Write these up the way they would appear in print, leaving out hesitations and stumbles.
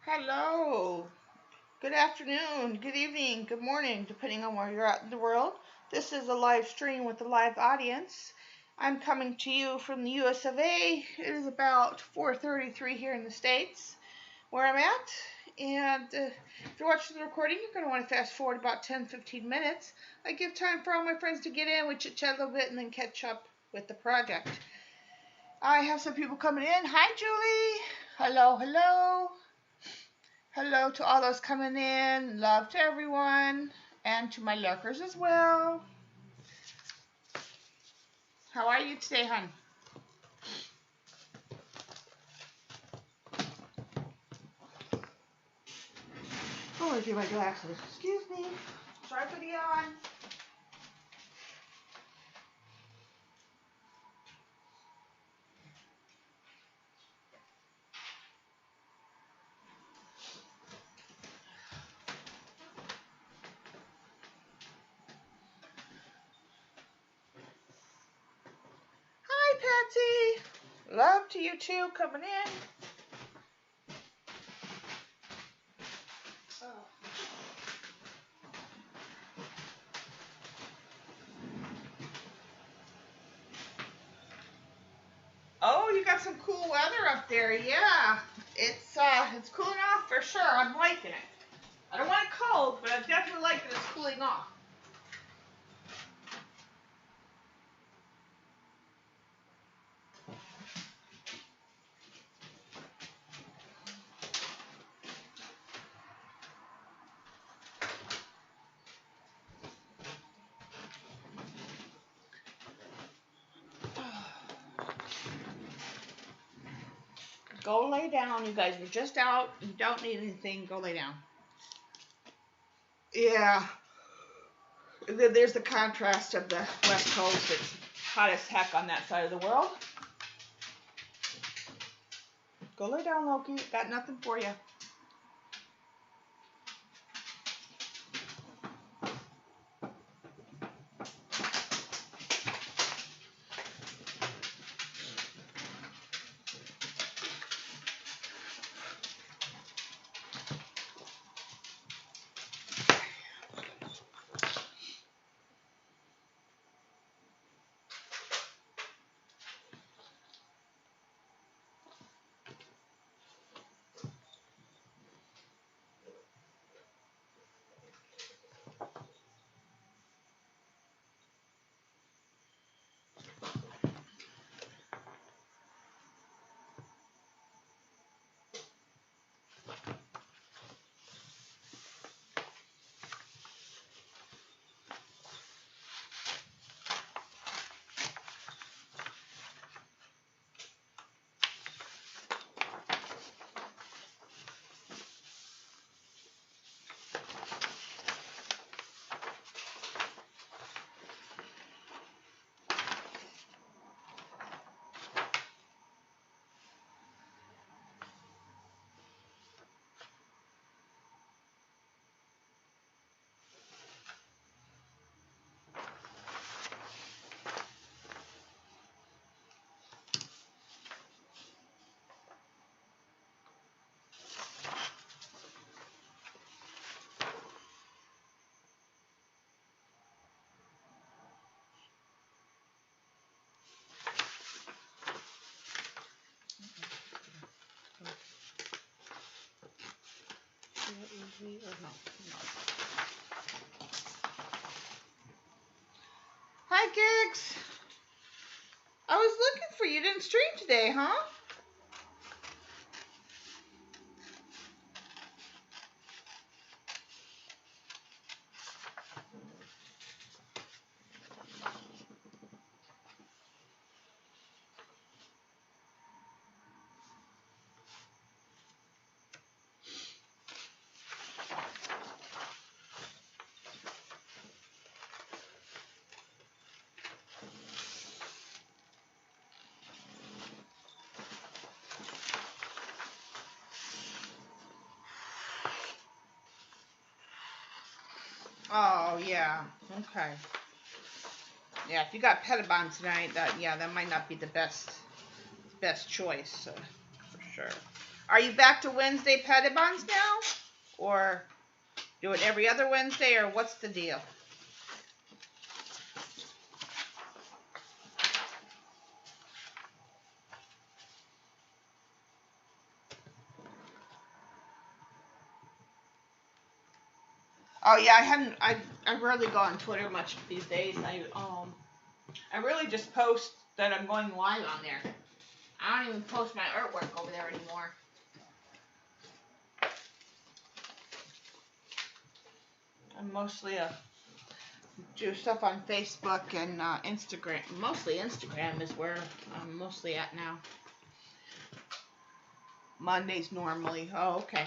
Hello, good afternoon, good evening, good morning, depending on where you're at in the world. This is a live stream with a live audience. I'm coming to you from the US of A. It is about 4:33 here in the States, where I'm at. And if you're watching the recording, you're going to want to fast forward about 10-15 minutes. I give time for all my friends to get in, we chit-chat a little bit, and then catch up with the project. I have some people coming in. Hi, Julie. Hello, hello. Hello to all those coming in. Love to everyone. And to my lurkers as well. How are you today, hon? Oh, I get my glasses. Excuse me. Sorry for the yawn. Hi, Patsy. Love to you too, coming in. Oh, you got some cool weather up there. Yeah, it's cooling off for sure. I'm liking it. I don't want it cold, but I definitely like that it's cooling off. Go lay down, you guys. You're just out. You don't need anything. Go lay down. Yeah. And then there's the contrast of the West Coast. It's hot as heck on that side of the world. Go lay down, Loki. Got nothing for you. Hi, Gigs. I was looking for you. Didn't stream today, huh? Oh, yeah. Okay. Yeah, if you got Pettibon tonight, that might not be the best choice, for sure. Are you back to Wednesday Pedibons now? Or do it every other Wednesday, or what's the deal? Oh yeah, I rarely go on Twitter much these days. I really just post that I'm going live on there. I don't even post my artwork over there anymore. I'm mostly do stuff on Facebook and Instagram. Mostly Instagram is where I'm mostly at now. Mondays normally. Oh, okay.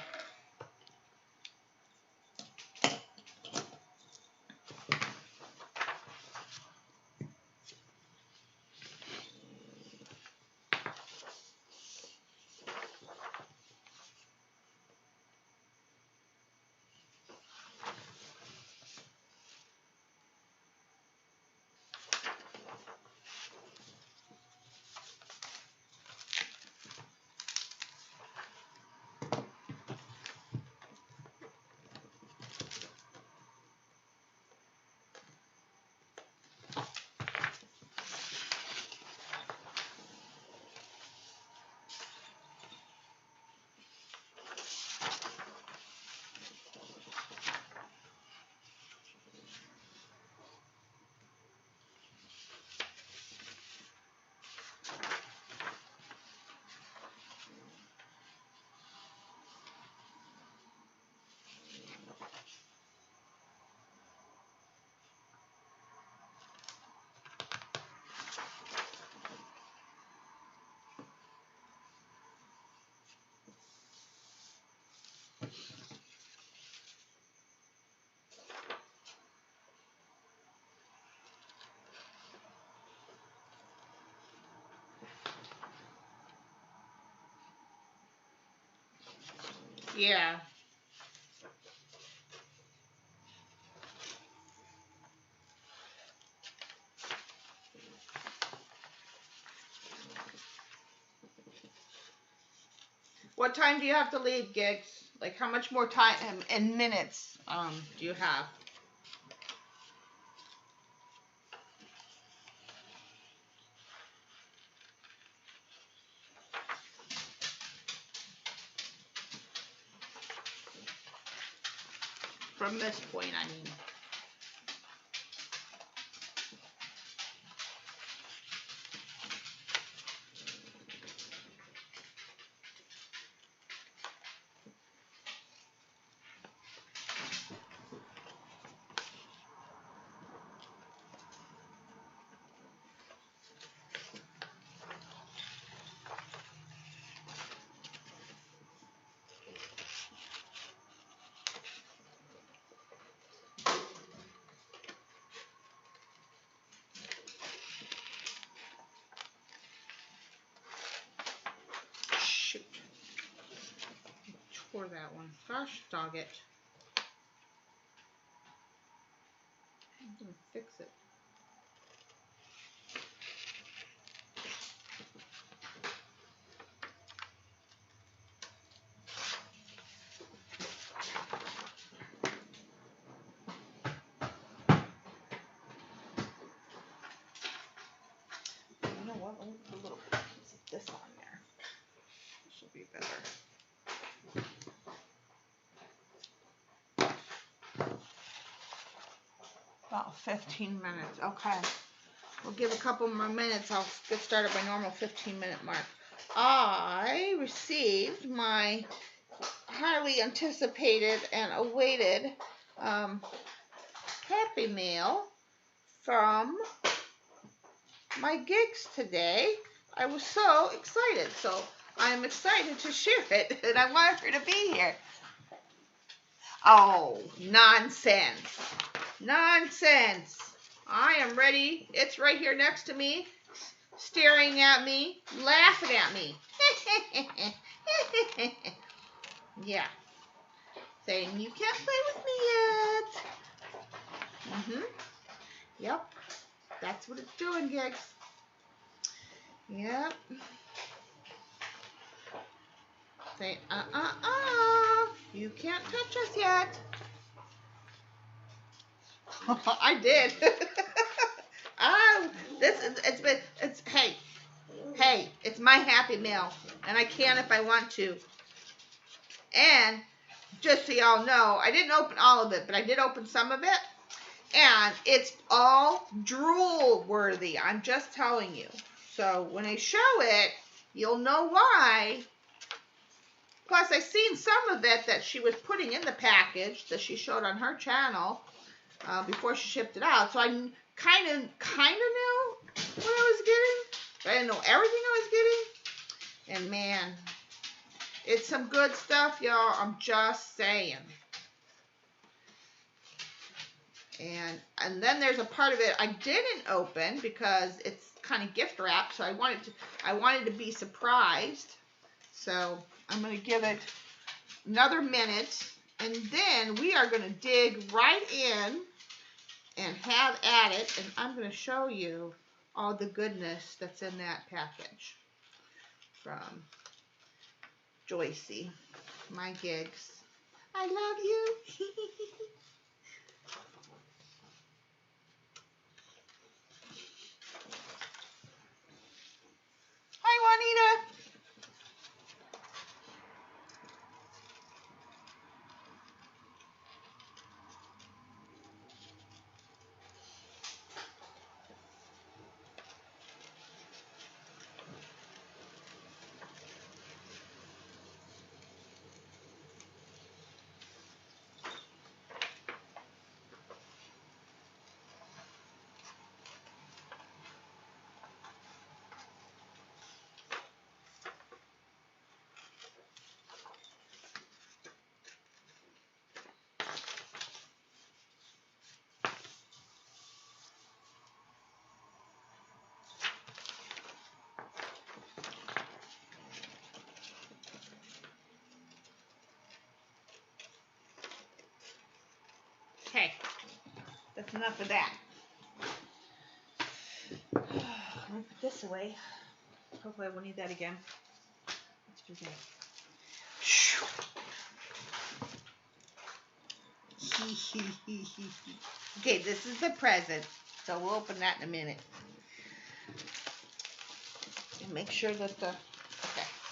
Yeah. What time do you have to leave, Gigs? Like, how much more time in minutes do you have? From this point, I mean. Shoot. Tore that one. Gosh, dog it. I'm gonna fix it. You know what? Let me put a little piece of this on there. This will be better. About 15 minutes. Okay. We'll give a couple more minutes. I'll get started by normal 15-minute mark. I received my highly anticipated and awaited Happy Meal from my gigs today. I was so excited. So I'm excited to share it, and I want her to be here. Oh, nonsense. Nonsense. I am ready. It's right here next to me, staring at me, laughing at me. Yeah. Saying, you can't play with me yet. Yep. That's what it's doing, Gigs. Yep. Say, you can't touch us yet. I did. Hey, it's my Happy Meal, and I can if I want to. And just so y'all know, I didn't open all of it, but I did open some of it, and it's all drool worthy. I'm just telling you. So when I show it, you'll know why. Plus, I seen some of it that she was putting in the package that she showed on her channel before she shipped it out. So I kind of knew what I was getting, but I didn't know everything I was getting. And man, it's some good stuff, y'all. I'm just saying. And then there's a part of it I didn't open because it's kind of gift wrapped. So I wanted to be surprised. So I'm going to give it another minute, and then we are going to dig right in and have at it, and I'm going to show you all the goodness that's in that package from Joycey, my gigs. I love you. Hi, Juanita. Okay, that's enough of that. I'm gonna put this away. Hopefully I won't need that again. Let's do that. Okay, this is the present, so we'll open that in a minute. And make sure that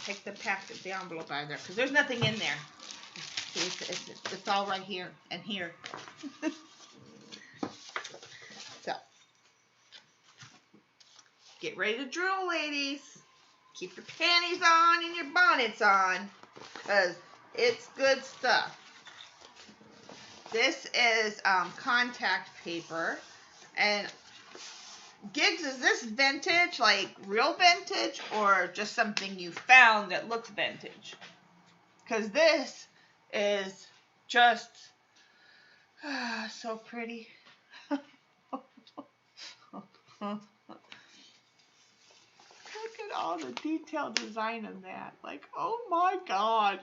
take the packet, the envelope out of there, because there's nothing in there. See, it's all right here and here. So, get ready to drool, ladies. Keep your panties on and your bonnets on, because it's good stuff. This is contact paper, and Gigs, is this vintage, like real vintage, or just something you found that looks vintage? Because this is just so pretty. Look at all the detailed design in that. Like, oh my God.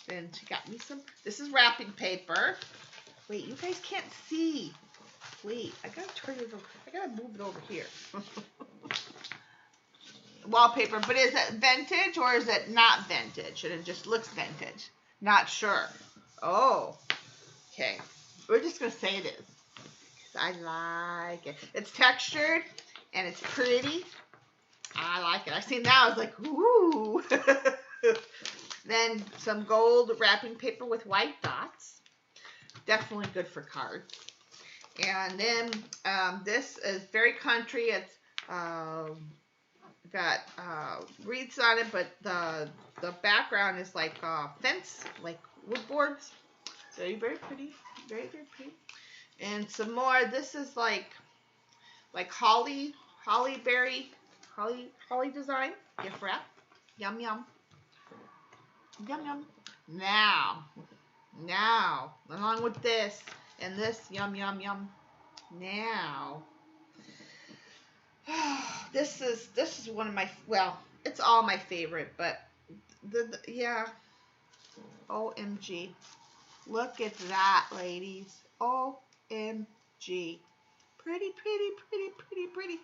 Then she got me some, this is wrapping paper. Wait, you guys can't see. Wait, I gotta turn it over. I gotta move it over here. Wallpaper, but is it vintage or is it not vintage? And it just looks vintage. Not sure. Oh, okay. We're just gonna say it is. I like it. It's textured and it's pretty. I like it. I see now. I was like, ooh. Then some gold wrapping paper with white dots. Definitely good for cards. And then this is very country. It's got wreaths on it, but the background is like fence, like wood boards. Very, very pretty. Very, very pretty. And some more. This is like holly design. Gift wrap. Yum, yum. Yum, yum. Now, along with this and this, yum, yum, yum. Now, this is one of my, well, it's all my favorite, but yeah. OMG. Look at that, ladies. OMG. Pretty, pretty, pretty, pretty, pretty.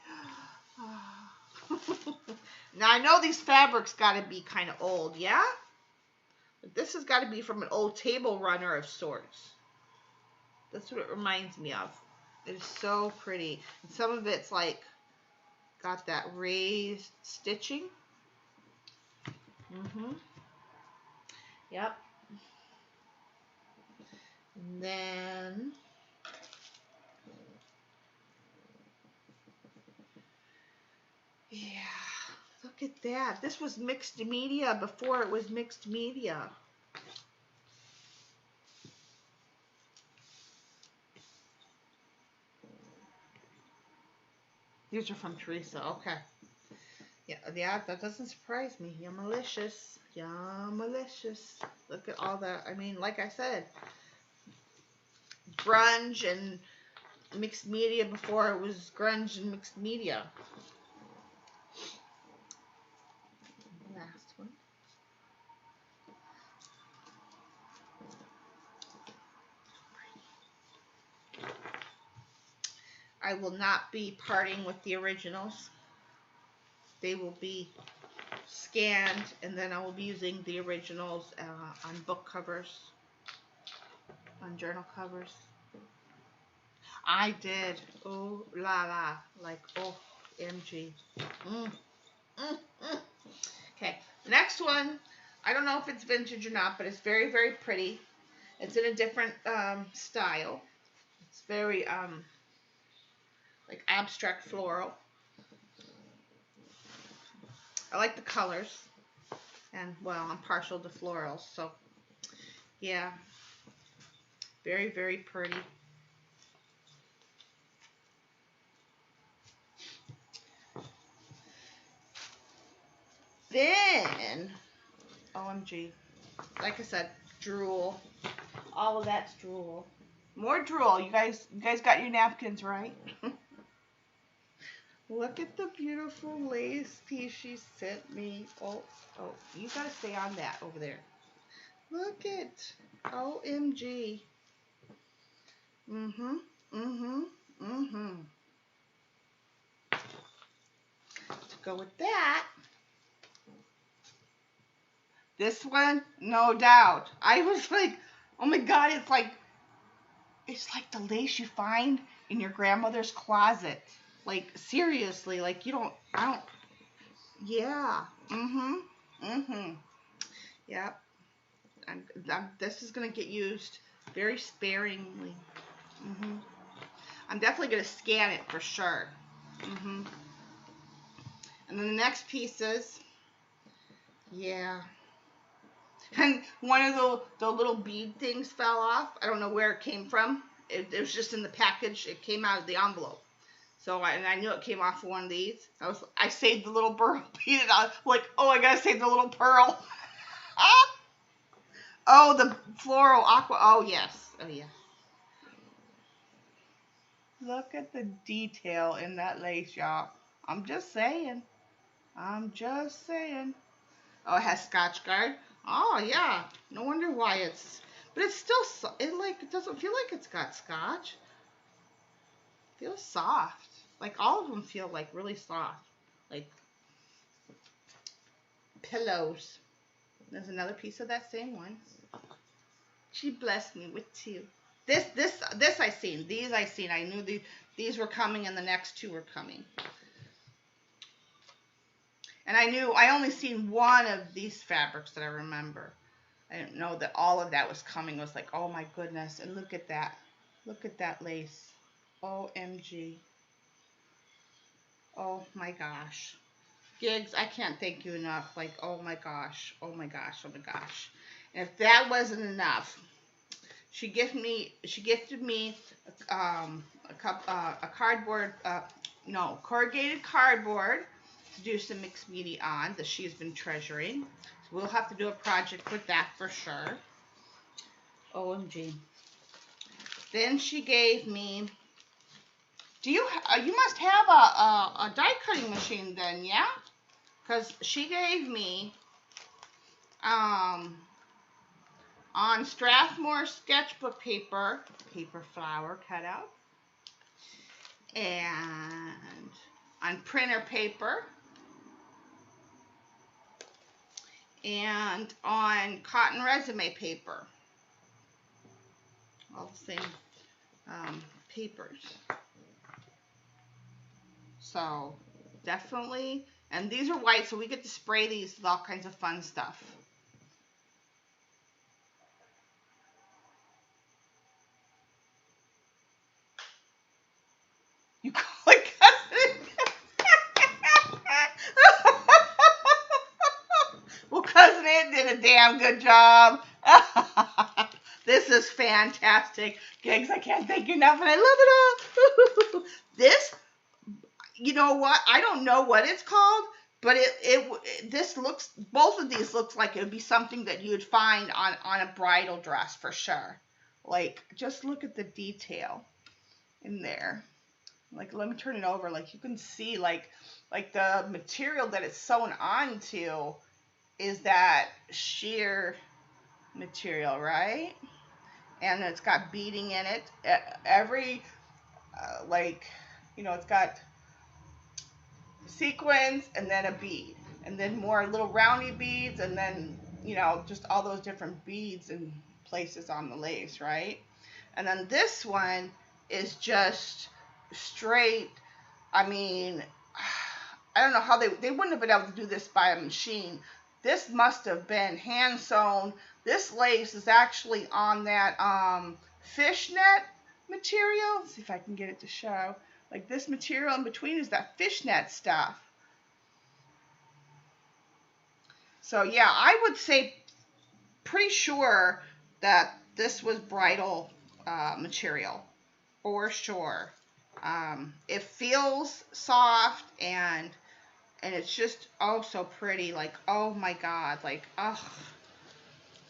Now I know these fabrics got to be kind of old, yeah? But this has got to be from an old table runner of sorts. That's what it reminds me of. It is so pretty. And some of it's like got that raised stitching. Yep. And then yeah, look at that. This was mixed media before it was mixed media. These are from Teresa. Okay. Yeah, that doesn't surprise me. You're malicious. You're malicious. Look at all that. I mean, like I said, grunge and mixed media before it was grunge and mixed media. Last one. I will not be parting with the originals. They will be scanned, and then I will be using the originals on book covers, on journal covers. I did. Oh la la. Like, oh, MG. Okay, next one. I don't know if it's vintage or not, but it's very, very pretty. It's in a different style. It's very like abstract floral. I like the colors, and well, I'm partial to florals, so yeah, very, very pretty. Then, OMG, like I said, drool. All of that's drool. More drool. You guys got your napkins, right? Look at the beautiful lace piece she sent me. Oh, you gotta stay on that over there. Look at OMG. To go with that, this one, no doubt. I was like, oh my God, it's like the lace you find in your grandmother's closet. Like, seriously, like yeah. Yep. This is going to get used very sparingly. I'm definitely going to scan it for sure. And then the next pieces, yeah. And one of the little bead things fell off. I don't know where it came from. It was just in the package. It came out of the envelope. So I knew it came off of one of these. I saved the little pearl bead. And I was like, oh, I gotta save the little pearl. Oh, the floral aqua. Oh yes. Oh yeah. Look at the detail in that lace, y'all. I'm just saying. Oh, it has Scotch Guard. Oh yeah. No wonder why it's. But it's still. It doesn't feel like it's got Scotch. It feels soft. Like all of them feel like really soft. Like pillows. There's another piece of that same one. She blessed me with two. This I seen. These I seen. I knew these were coming, and the next two were coming. And I only seen one of these fabrics that I remember. I didn't know that all of that was coming. It was like, oh my goodness. And look at that. Look at that lace. OMG. Oh my gosh. Gigs, I can't thank you enough. Like, oh my gosh. Oh my gosh. Oh my gosh. And if that wasn't enough, she gifted me a cardboard, corrugated cardboard to do some mixed media on that she's been treasuring. So we'll have to do a project with that for sure. OMG. Then she gave me. You must have a die cutting machine then, yeah? Because she gave me on Strathmore sketchbook paper flower cutout, and on printer paper, and on cotton resume paper. All the same papers. So definitely, and these are white, so we get to spray these with all kinds of fun stuff. You call it cousin? Well, Cousin Ed did a damn good job. This is fantastic. Gigs, I can't thank you enough, and I love it all. This, you know what? I don't know what it's called, but this looks, both of these looks like it would be something that you'd find on a bridal dress for sure. Like, just look at the detail in there. Like, let me turn it over. Like, you can see, like the material that it's sewn onto is that sheer material, right? And it's got beading in it. Every, like, you know, it's got sequins and then a bead. And then more little roundy beads, and then, you know, just all those different beads and places on the lace, right? And then this one is just straight. I mean, I don't know how they wouldn't have been able to do this by a machine. This must have been hand sewn. This lace is actually on that fishnet material. Let's see if I can get it to show. Like, this material in between is that fishnet stuff. So yeah, I would say pretty sure that this was bridal material for sure. It feels soft, and it's just, oh, so pretty. Like, oh my God, like, oh,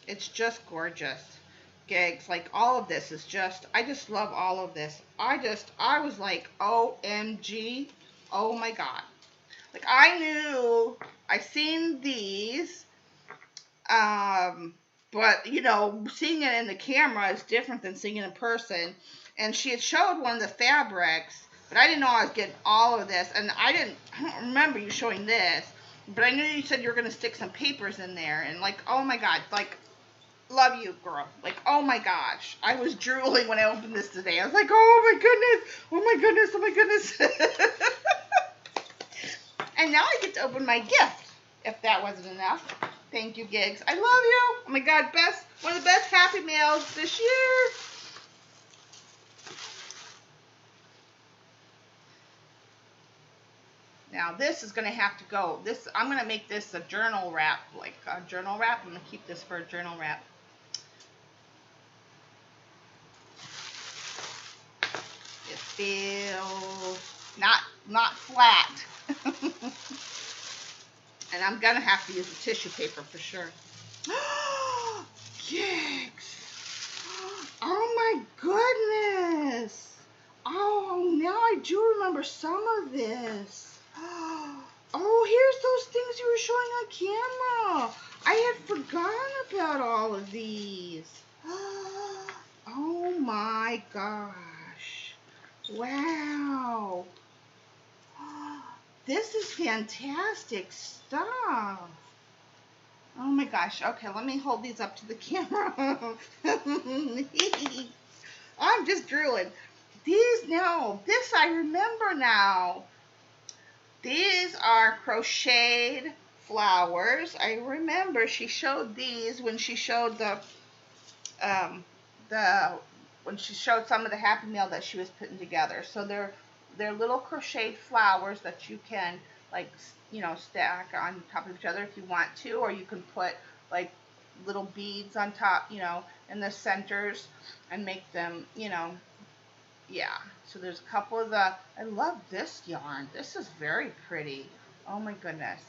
it's just gorgeous. Gigs, like, all of this is just, I just love all of this. I was like, OMG, oh my God. Like, I knew, I seen these, but, you know, seeing it in the camera is different than seeing it in person. And she had showed one of the fabrics, but I didn't know I was getting all of this. And I don't remember you showing this, but I knew you said you were going to stick some papers in there. And, like, oh my God, like, love you, girl. Like, oh my gosh. I was drooling when I opened this today. I was like, oh my goodness, oh my goodness, oh my goodness. And now I get to open my gift, if that wasn't enough. Thank you, Gigs. I love you. Oh my God, one of the best Happy Meals this year. Now this is going to have to go. I'm going to make this a journal wrap, like a journal wrap. I'm going to keep this for a journal wrap. It feels not flat. And I'm going to have to use a tissue paper for sure. Gigs. Oh my goodness. Oh, now I do remember some of this. Oh, here's those things you were showing on camera. I had forgotten about all of these. Oh my gosh. Wow. This is fantastic stuff. Oh my gosh. Okay, let me hold these up to the camera. I'm just drooling. This I remember now. These are crocheted flowers. I remember she showed these when she showed when she showed some of the Happy Meal that she was putting together. So they're little crocheted flowers that you can, like, you know, stack on top of each other if you want to, or you can put like little beads on top, you know, in the centers and make them, you know, yeah. So there's a couple of I love this yarn. This is very pretty. Oh my goodness.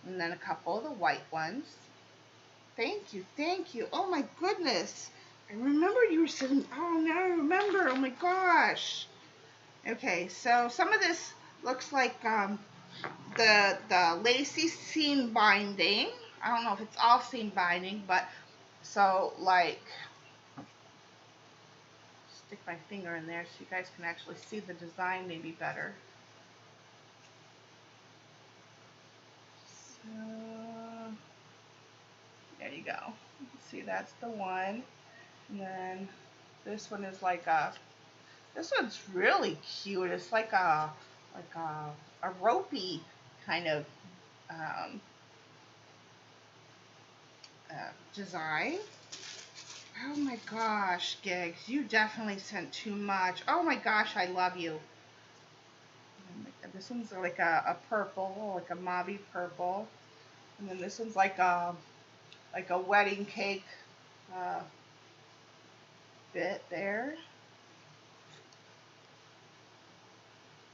And then a couple of the white ones. Thank you, thank you. Oh my goodness. I remember you were saying, oh, now I remember. Oh my gosh. Okay, so some of this looks like the lacy seam binding. I don't know if it's all seam binding, but so, like, stick my finger in there so you guys can actually see the design maybe better. So, go. See, that's the one. And then this one is like a, this one's really cute. It's like a ropey kind of um, design. Oh my gosh, Gigs, you definitely sent too much. Oh my gosh, I love you. This one's like a purple, like a mauve purple. And then this one's like a wedding cake uh, bit there.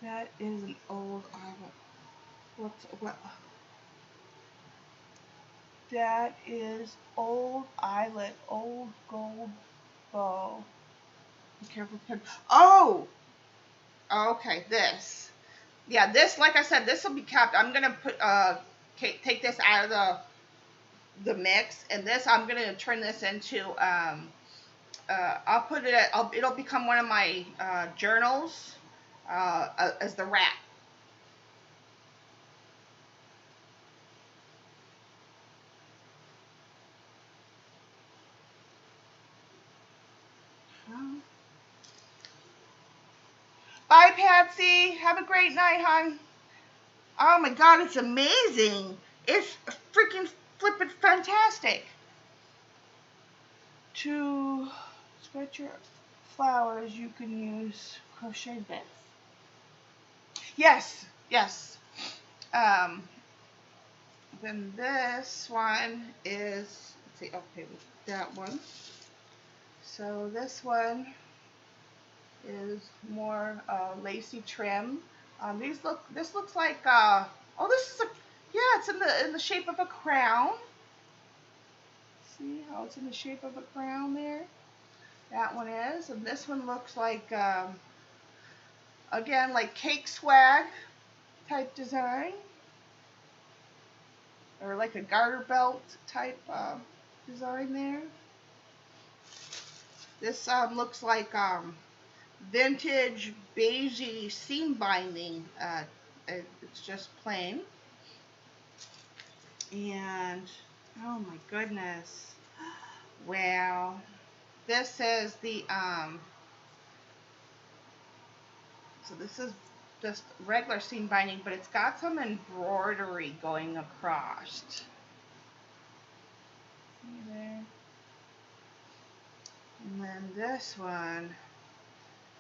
That is an old what? That is old eyelet, old gold bow. Be careful, pin. Oh, okay. This, yeah, this. Like I said, this will be kept. I'm gonna put take this out of the mix, and this I'm gonna turn this into I'll put it. It'll become one of my journals as the wrap. Bye, Patsy. Have a great night, hon. Oh my God, it's amazing. It's freaking flippin' fantastic. To spread your flowers, you can use crochet bits. Yes, yes. Um, then this one is, let's see, okay, that one. So this one is more lacy trim. This looks like, oh, this is a, yeah, it's in the shape of a crown. See how it's in the shape of a crown there? That one is, and this one looks like, again, like cake swag type design, or like a garter belt type design there. This looks like vintage beigey seam binding. It's just plain. And oh my goodness, wow, this is the so this is just regular seam binding, but it's got some embroidery going across. See there? And then this one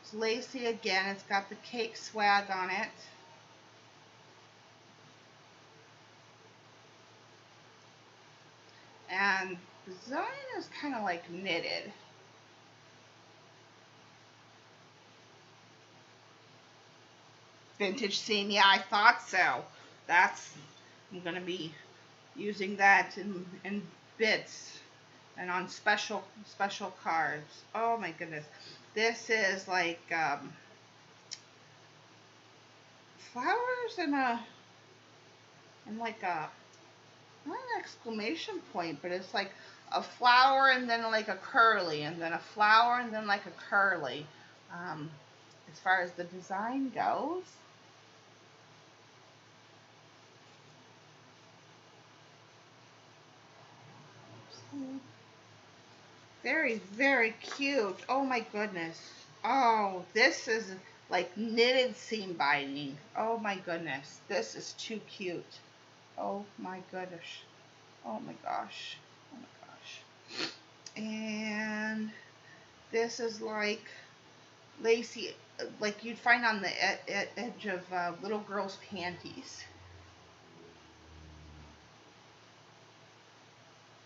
is lacy again. It's got the cake swag on it. And the design is kind of like knitted. Vintage seam, yeah, I thought so. I'm going to be using that in bits and on special cards. Oh my goodness. This is like flowers and like a, not an exclamation point, but it's like a flower and then like a curly, and then a flower and then like a curly. As far as the design goes. Very, very cute. Oh my goodness. Oh, this is like knitted seam binding. Oh my goodness. This is too cute. Oh my goodness. Oh my gosh. Oh my gosh. And this is like lacy, like you'd find on the edge of little girls' panties.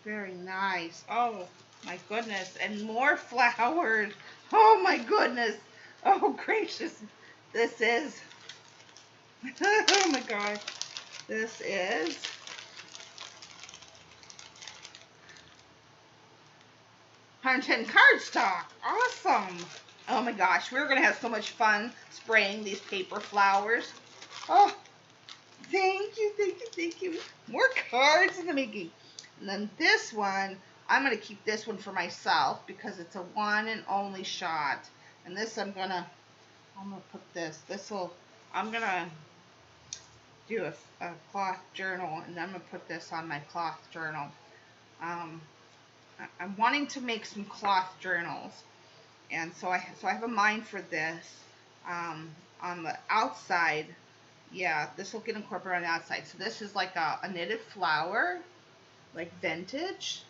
Very nice. Oh my goodness. And more flowers. Oh my goodness. Oh gracious. This is, oh my gosh. This is 110 cardstock. Awesome. Oh my gosh. We're going to have so much fun spraying these paper flowers. Oh, thank you, thank you, thank you. More cards in the making. And then this one, I'm going to keep this one for myself because it's a one and only shot. And this I'm going to put this. I'm going to do a cloth journal, and I'm going to put this on my cloth journal. I'm wanting to make some cloth journals, and so I have a mind for this. On the outside, yeah, this will get incorporated on the outside. So this is like a knitted flower, like vintage.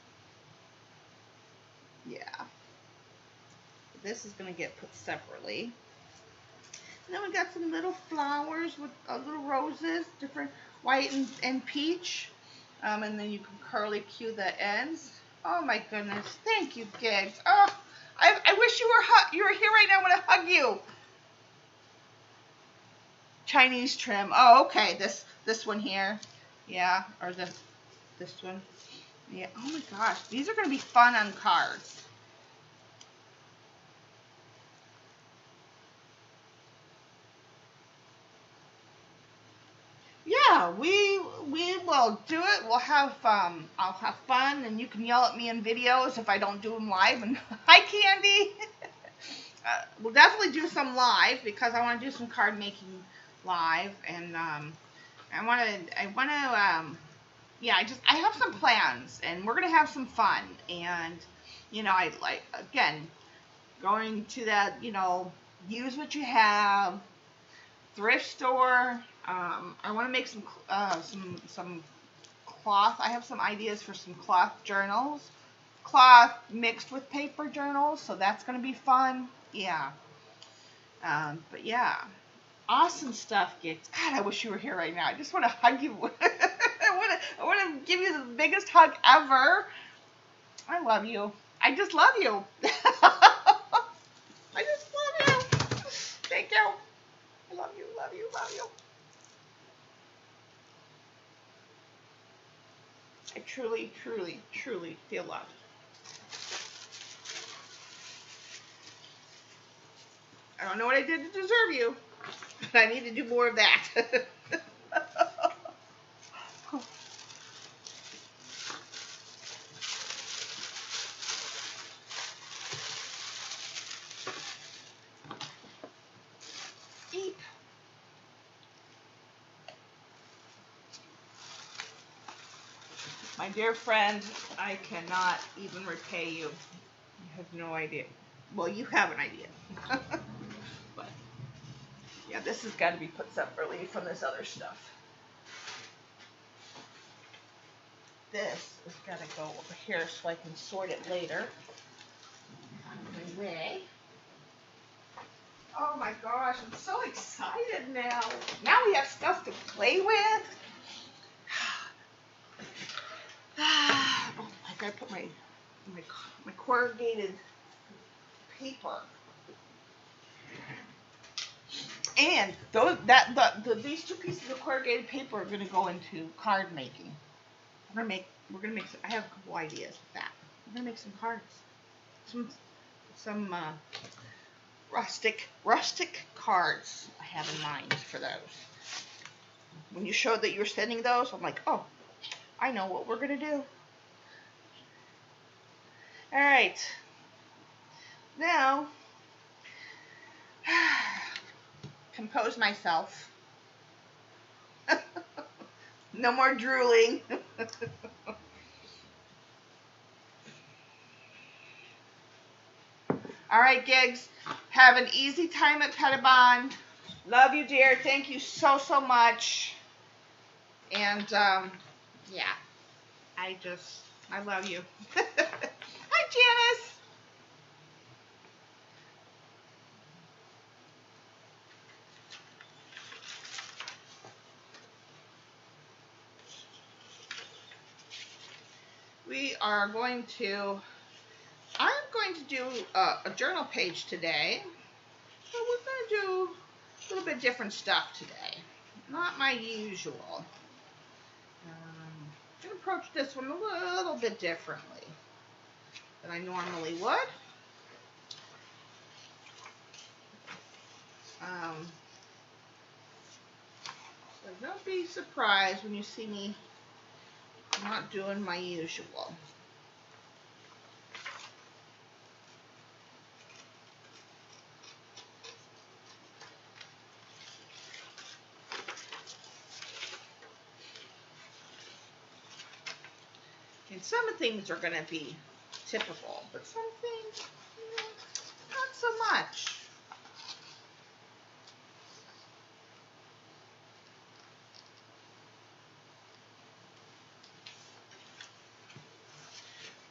Yeah. This is going to get put separately. And then we got some little flowers with little roses, different white and peach. And then you can curly cue the ends. Oh my goodness. Thank you, Gigs. Oh, I wish you were here right now. I want to hug you. Chinese trim. Oh, okay. This one here. Yeah, or this one. Yeah. Oh my gosh. These are going to be fun on cards. Yeah, we will do it. We'll have I'll have fun, and you can yell at me in videos if I don't do them live. And hi, Candy. We'll definitely do some live because I want to do some card making live, and yeah, I have some plans, and we're gonna have some fun, and I like, again, going to that, use what you have, thrift store. I want to make some cloth. I have some ideas for some cloth journals, cloth mixed with paper journals, so that's going to be fun. Yeah. But yeah, awesome stuff, Gigs. God, I wish you were here right now. I just want to hug you. I want to give you the biggest hug ever. I love you. I just love you. I just love you. Thank you. I love you, love you, love you. I truly, truly, truly feel loved. I don't know what I did to deserve you, but I need to do more of that. Eep. My dear friend, I cannot even repay you. You have no idea. Well, you have an idea. But yeah, this has got to be put separately from this other stuff. This has got to go over here so I can sort it later. On my way. Oh my gosh, I'm so excited now. Now we have stuff to play with. Oh, I gotta put my corrugated paper. And these two pieces of corrugated paper are gonna go into card making. We're gonna make some, I have a couple ideas with that. We're gonna make some cards. Some rustic cards I have in mind for those. When you showed that you were sending those, I'm like, oh, I know what we're gonna do. All right, now compose myself. No more drooling. All right, Gigs, have an easy time at Pettibon. Love you, dear. Thank you so much. And yeah, I love you. Hi, Janice. I'm going to do a journal page today. So we're going to do a little bit different stuff today. Not my usual. I'm going to approach this one a little bit differently than I normally would. So don't be surprised when you see me not doing my usual. And some things are going to be typical, but some things, not so much.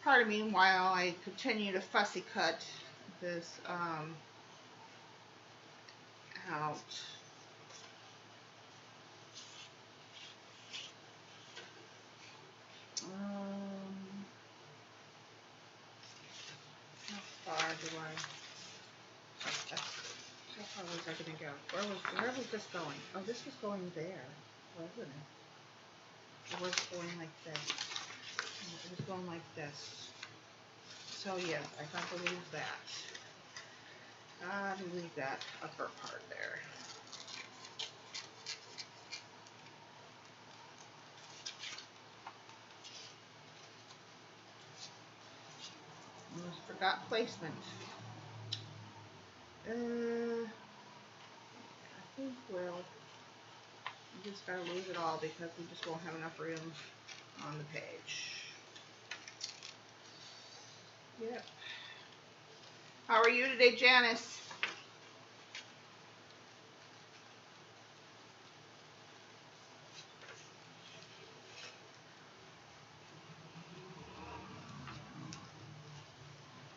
Part of me, while I continue to fussy cut this out. How far do I? How far was I going to go? Where was this going? Oh, this was going there, wasn't it? It was going like this. It was going like this. So yeah, I got to leave that. Got to leave that upper part there. Almost forgot placement. I think we'll just gotta lose it all because we just won't have enough room on the page. Yep. How are you today, Janice?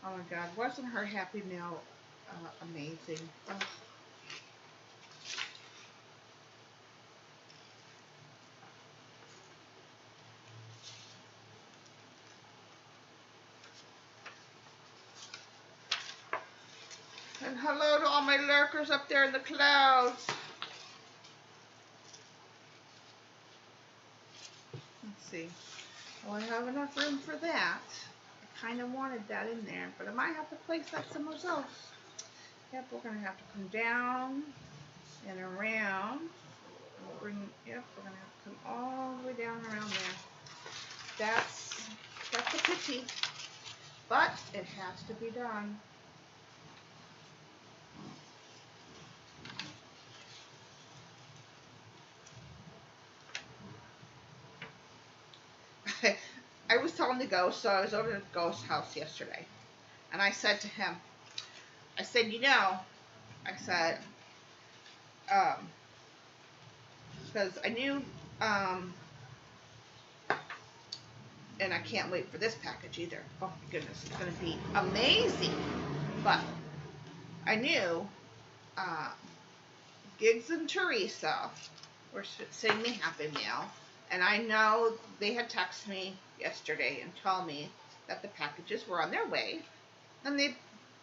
Oh my God, wasn't her Happy Meal amazing? Oh. And hello to all my lurkers up there in the clouds. Let's see. Well, I have enough room for that. I kind of wanted that in there, but I might have to place that somewhere else. Yep, we're going to have to come down and around. We're going to have to come all the way down around there. That's a pity, but it has to be done. I was telling the ghost, so I was over at the ghost house yesterday, and I said to him, I said, you know, I said, because I knew, and I can't wait for this package either. Oh my goodness, it's going to be amazing. But I knew Giggs and Teresa were sending me Happy Meal, and I know they had texted me yesterday and told me that the packages were on their way, and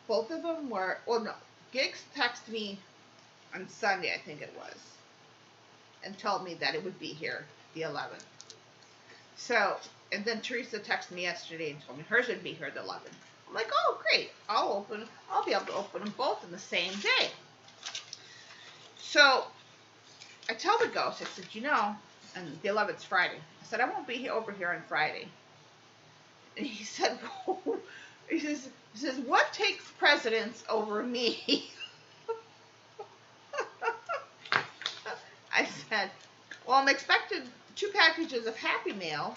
both of them were, well no, Giggs texted me on Sunday, I think it was, and told me that it would be here the 11th. So, and then Teresa texted me yesterday and told me hers would be here the 11th. I'm like, oh great, I'll be able to open them both in the same day. So I tell the ghost, I said, you know, and the 11th's Friday. I said, I won't be over here on Friday. And he said, he says, what takes precedence over me? I said, well, I'm expecting 2 packages of Happy Meal.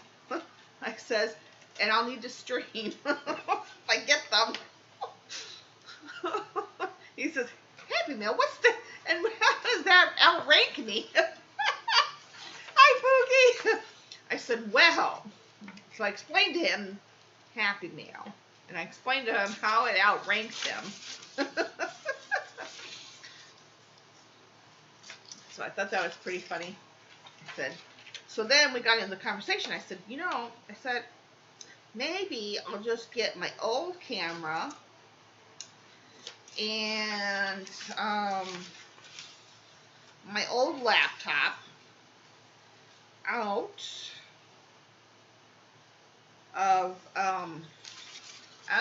I says, and I'll need to stream if I get them. He says, Happy Meal, what's the, and how does that outrank me? Hi, Pookie. I said, well, so I explained to him Happy Meal, and I explained to him how it outranks him. So I thought that was pretty funny. I said, so then we got in the conversation. I said, you know, I said, maybe I'll just get my old camera and my old laptop out of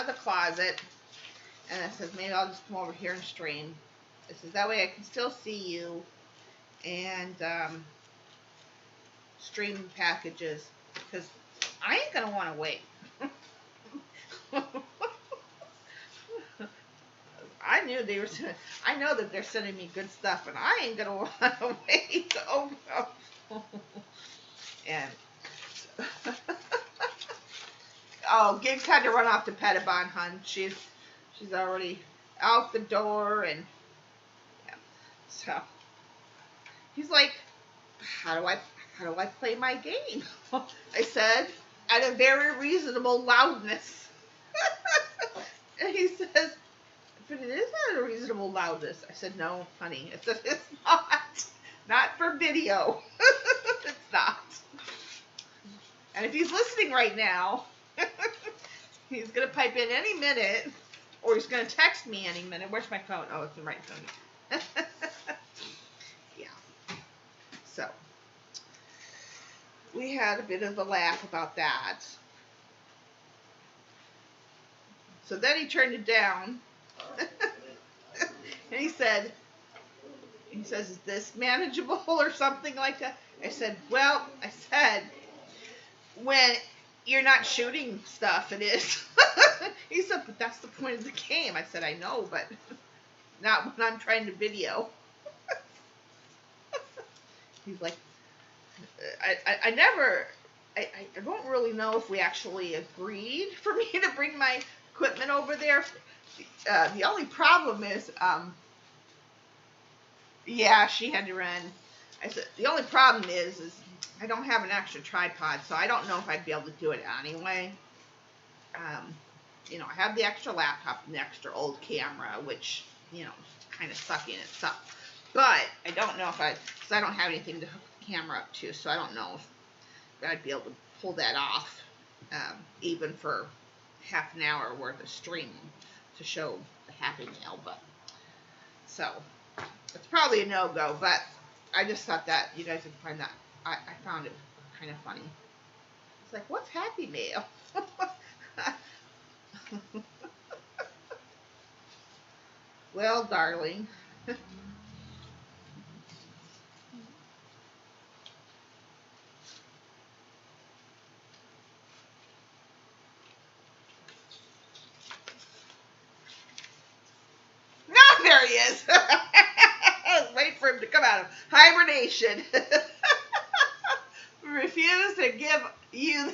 the closet, and I said, maybe I'll just come over here and stream. I said, that way I can still see you and stream packages, because I ain't gonna want to wait. I know that they're sending me good stuff, and I ain't gonna want to wait to open up. And Oh, Gigs had to run off to Pettibon, hun. She's already out the door, and yeah. So he's like, how do I play my game? I said, at a very reasonable loudness. And he says, but it is at a reasonable loudness. I said, no, honey, it's not for video. It's not. And if he's listening right now, he's going to pipe in any minute, or he's going to text me any minute. Where's my phone? Oh, it's the right phone. Yeah. So, we had a bit of a laugh about that. So then he turned it down. And he says, is this manageable or something like that? I said, when you're not shooting stuff, it is. He said, but that's the point of the game. I said, I know, but not when I'm trying to video. He's like, I don't really know if we actually agreed for me to bring my equipment over there. The only problem is, yeah, she had to run. I said, the only problem is I don't have an extra tripod, so I don't know if I'd be able to do it anyway. I have the extra laptop and the extra old camera, which, kind of suck in itself. But I don't know because I don't have anything to hook the camera up to, so I don't know if I'd be able to pull that off, even for half an hour worth of streaming to show the Happy Mail. But so it's probably a no-go, but I just thought that you guys would find that I found it kind of funny. It's like, what's Happy Mail? Well, darling. No, there he is. I was waiting for him to come out of hibernation. Refuse to give you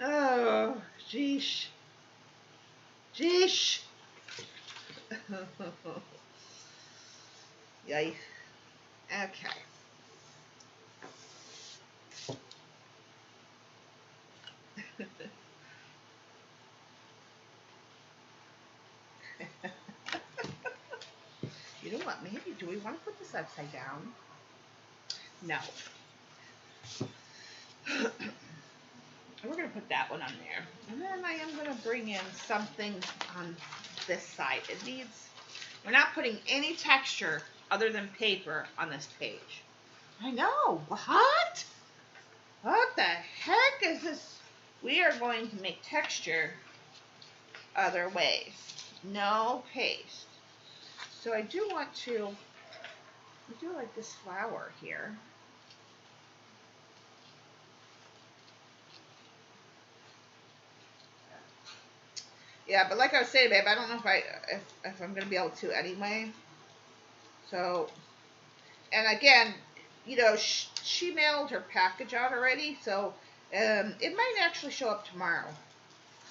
oh, jeesh. Jeesh. Yay. Okay. You know what? Maybe, do we want to put this upside down? No. We're going to put that one on there. And then I am going to bring in something on this side. We're not putting any texture other than paper on this page. I know. What? What the heck is this? We are going to make texture other ways. No paste. So I do want to do like this flower here. Yeah, but like I was saying, babe, I don't know if I'm gonna be able to anyway. So, and again, she mailed her package out already, so it might actually show up tomorrow.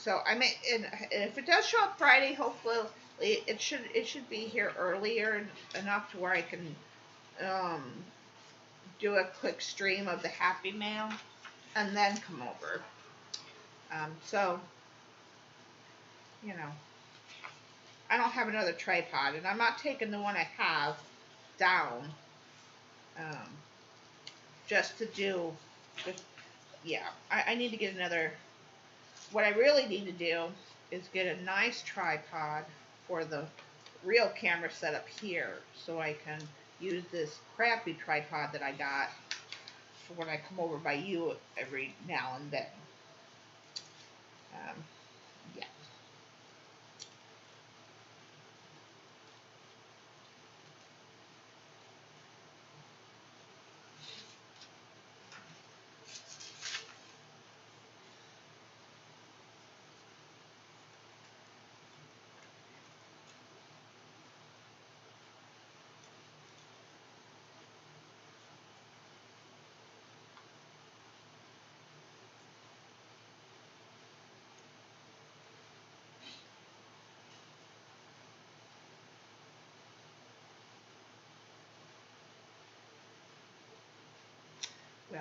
So I may, and if it does show up Friday, hopefully it should be here earlier enough to where I can do a quick stream of the Happy Mail and then come over. So, I don't have another tripod, and I'm not taking the one I have down, just to do, yeah, I need to get another. What I really need to do is get a nice tripod for the real camera setup here, so I can use this crappy tripod that I got for when I come over by you every now and then. Yeah.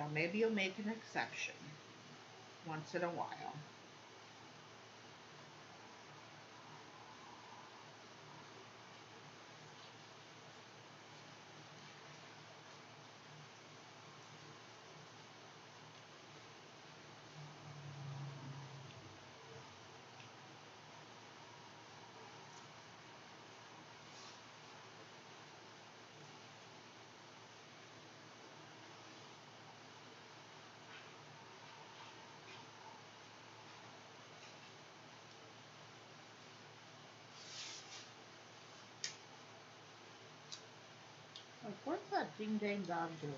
Well, maybe you'll make an exception once in a while. Like, what's that ding dang dog doing?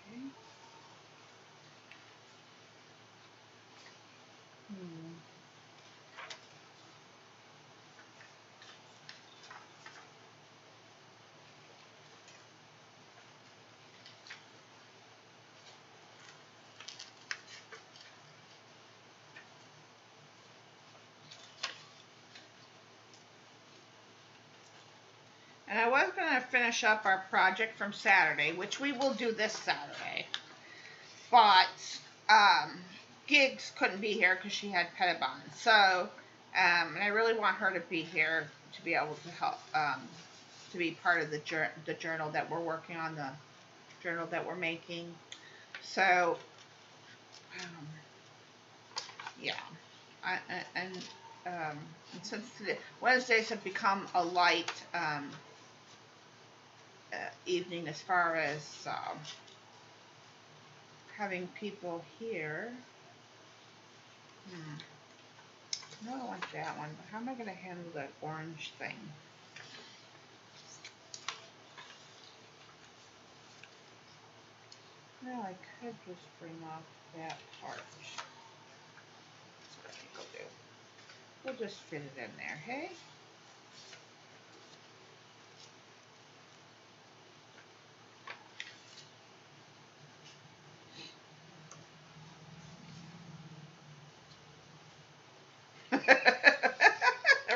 Okay. Hmm. And I was going to finish up our project from Saturday, which we will do this Saturday. But Gigs couldn't be here because she had Pettibon. So, and I really want her to be here to be able to help, to be part of the journal that we're working on, the journal that we're making. So, yeah. And since Wednesdays have become a light evening as far as having people here. No, I want that one, but how am I going to handle that orange thing? Well, I could just bring off that part. That's what I think I'll do. We'll just fit it in there, hey?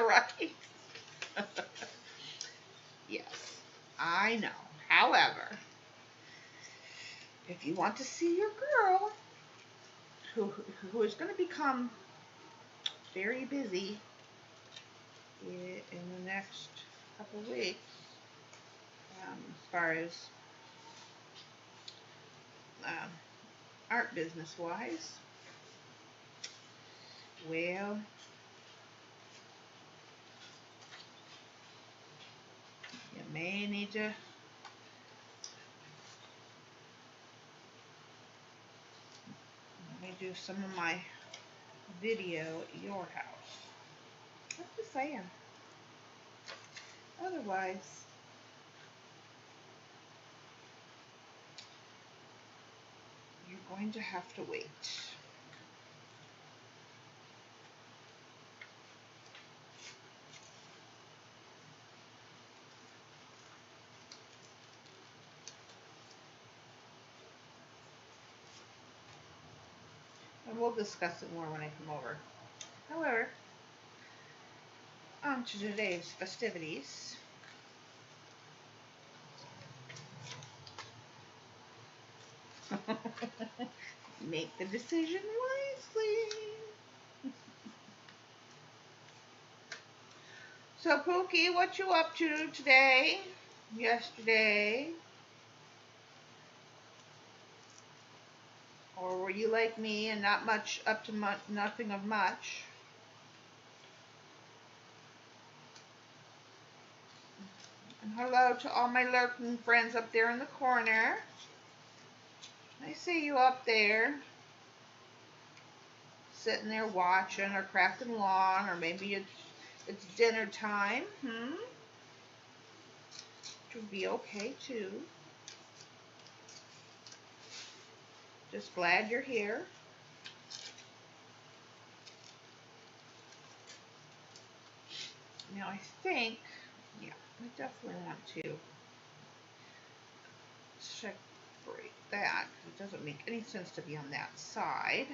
Right? Yes, I know. However, if you want to see your girl, who is going to become very busy in the next couple weeks, as far as art business wise, well, you may need to let me do some of my video at your house. I'm just saying. Otherwise, you're going to have to wait. And we'll discuss it more when I come over. However, on to today's festivities. Make the decision wisely. So, Pookie, what you up to today? Yesterday? Or were you like me and not much up to nothing of much? And hello to all my lurking friends up there in the corner. I see you up there. Sitting there watching or crafting lawn, or maybe it's dinner time. Which would be okay too. Just glad you're here. Now I think, yeah, I definitely want to separate that because it doesn't make any sense to be on that side.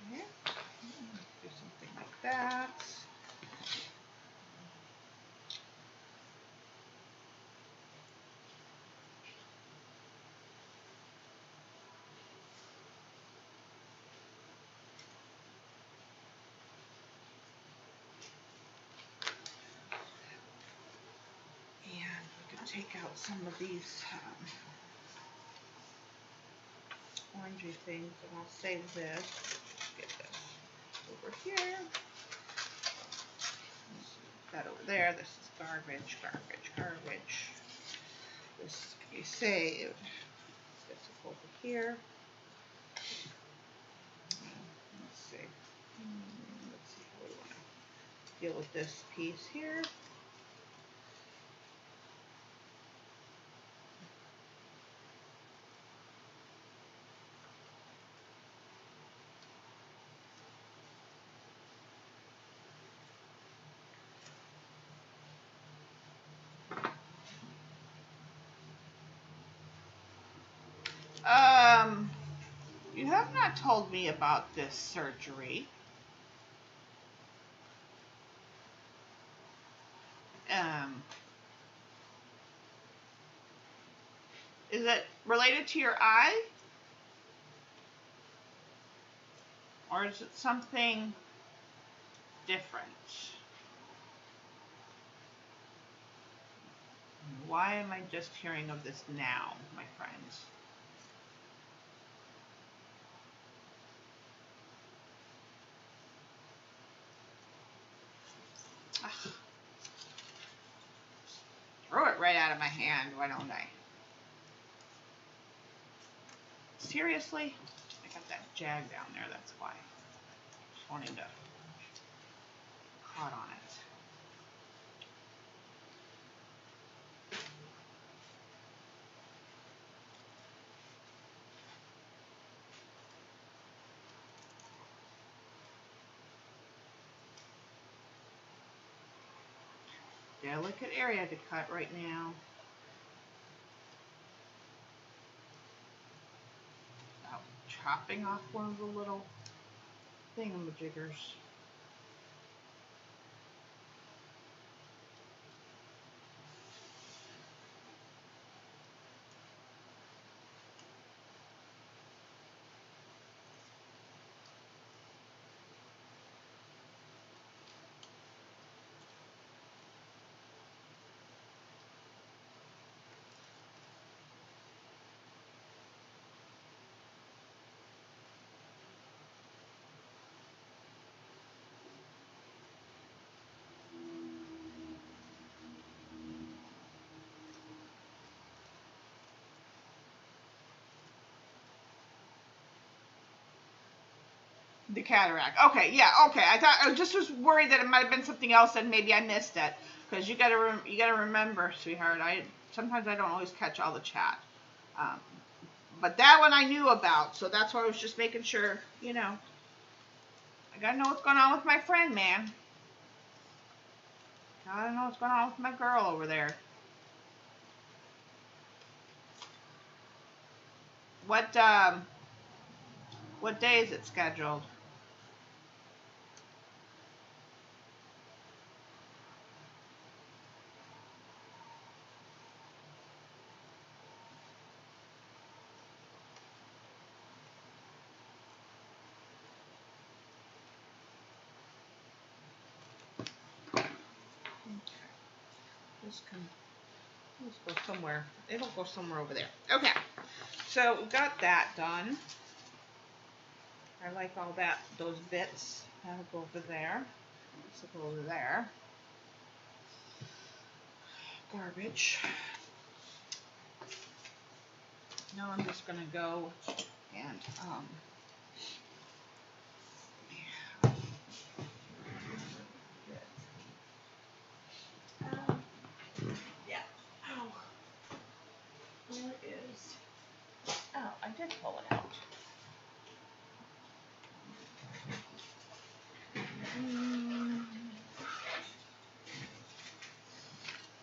Okay. Do something like that. And we can take out some of these orangey things, and I'll save this. Get this over here. That over there. This is garbage, garbage, garbage. This can be saved. This is over here. Let's see. Let's see how we want to deal with this piece here. You have not told me about this surgery. Is it related to your eye? Or is it something different? Why am I just hearing of this now, my friends? Ugh. Throw it right out of my hand, why don't I? Seriously? I got that jag down there, that's why. Just wanting to caught on it. Delicate area to cut right now. About chopping off one of the little thingamajiggers. The cataract. Okay, yeah, okay. I just was worried that it might have been something else and maybe I missed it. Because you gotta remember, sweetheart. Sometimes I don't always catch all the chat. But that one I knew about, so that's why I was just making sure. You know, I gotta know what's going on with my friend, man. Gotta know what's going on with my girl over there. What day is it scheduled? Let's go somewhere. It'll go somewhere over there. Okay, so we got that done. I like all that, those bits. That'll go over there. This will go over there. Garbage. Now I'm just going to go and yeah. Oh, where is? Oh, I did pull it out.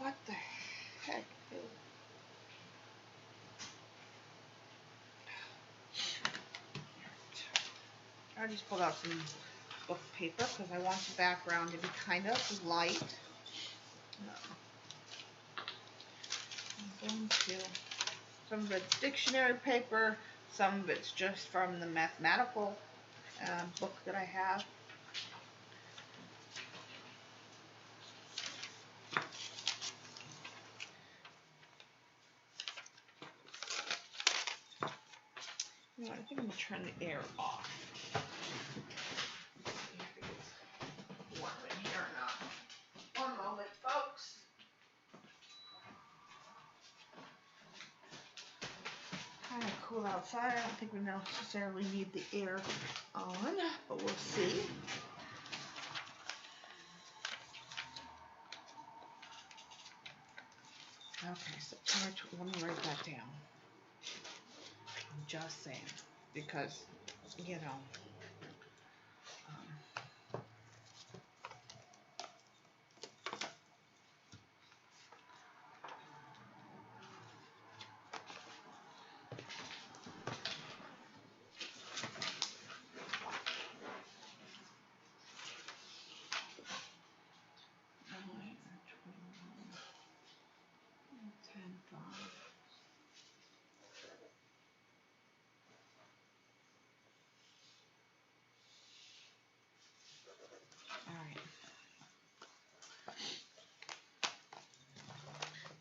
What the heck? I just pulled out some book paper because I want the background to be kind of light. I'm going to, some of it's dictionary paper, some of it's just from the mathematical book that I have. You know what, I think I'm going to turn the air off. See if it's warm in here or not. One moment, folks. Kind of cool outside. I don't think we necessarily need the air on, but we'll see. Okay, September, let me write that down. I'm just saying, because, you know,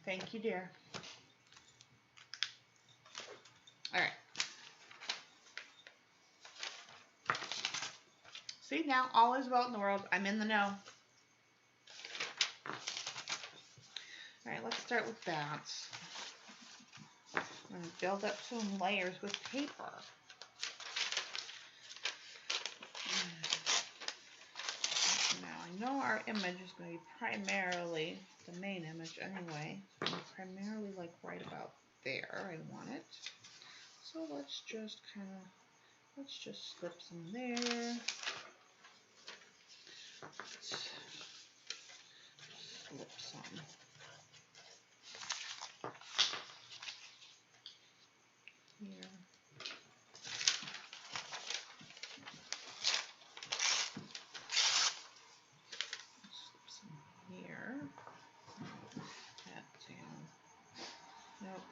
thank you, dear. All right. See, now all is well in the world. I'm in the know. All right, let's start with that. I'm going to build up some layers with paper. Now, I know our image is going to be primarily the main image anyway. So primarily like right about there, I want it. So let's just slip some there. Slip some here. Slip some here. That down. Nope.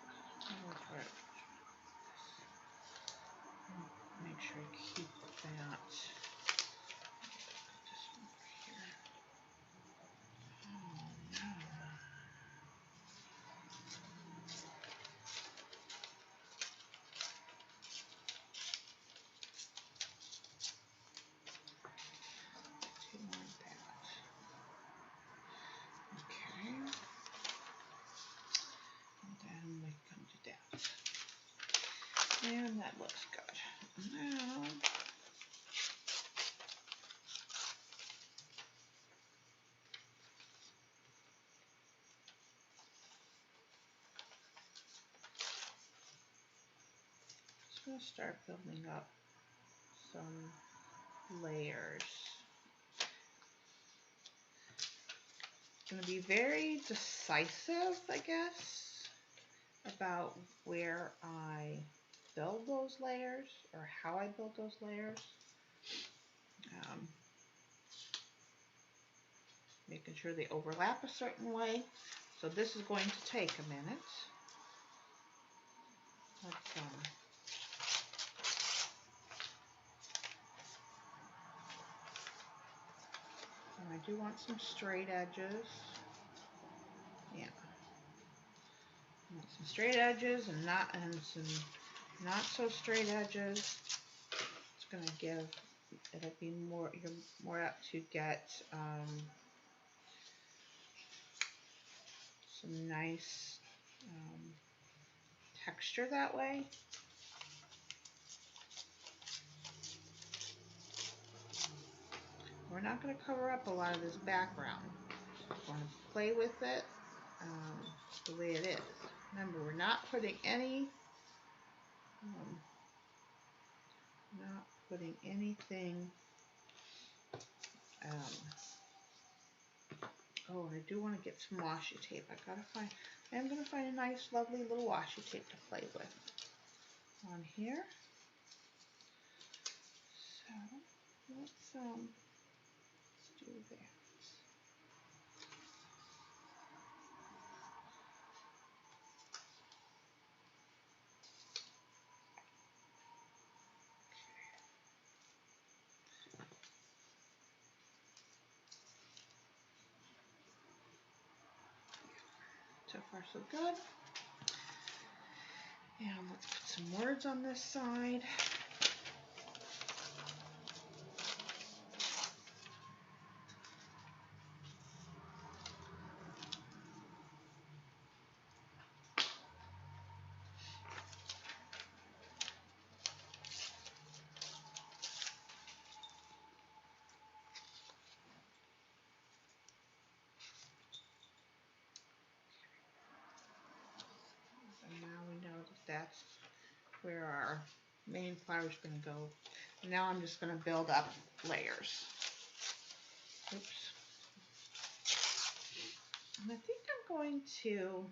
Make sure I keep that. This one over here. Oh no. Do you want that? Okay. And then we come to that. And that looks good. Now, just going to start building up some layers. It's going to be very decisive, I guess, about where I build those layers or how I build those layers. Making sure they overlap a certain way. So this is going to take a minute. Let's and I do want some straight edges. Yeah. I want some straight edges and some not so straight edges. It's going to give, it'll be more, you're more apt to get some nice texture that way. We're not going to cover up a lot of this background. We're going to play with it the way it is. Remember, we're not putting anything oh, and I do want to get some washi tape. I'm going to find a nice, lovely little washi tape to play with on here. So let's do that. So far so good. And let's put some words on this side. And now we know that that's where our main flower is going to go. And now I'm just going to build up layers. Oops. And I think I'm going to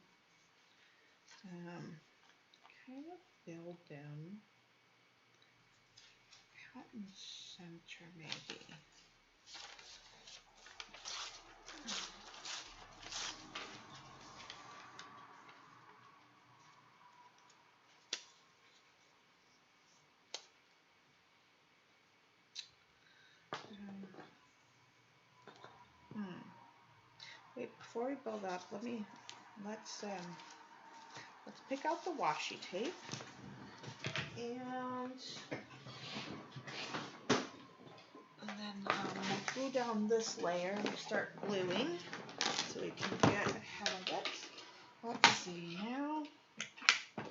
kind of build them out in the center maybe. Wait, before we build up, let's pick out the washi tape and then we'll glue down this layer and start gluing so we can get ahead of it. Let's see now. And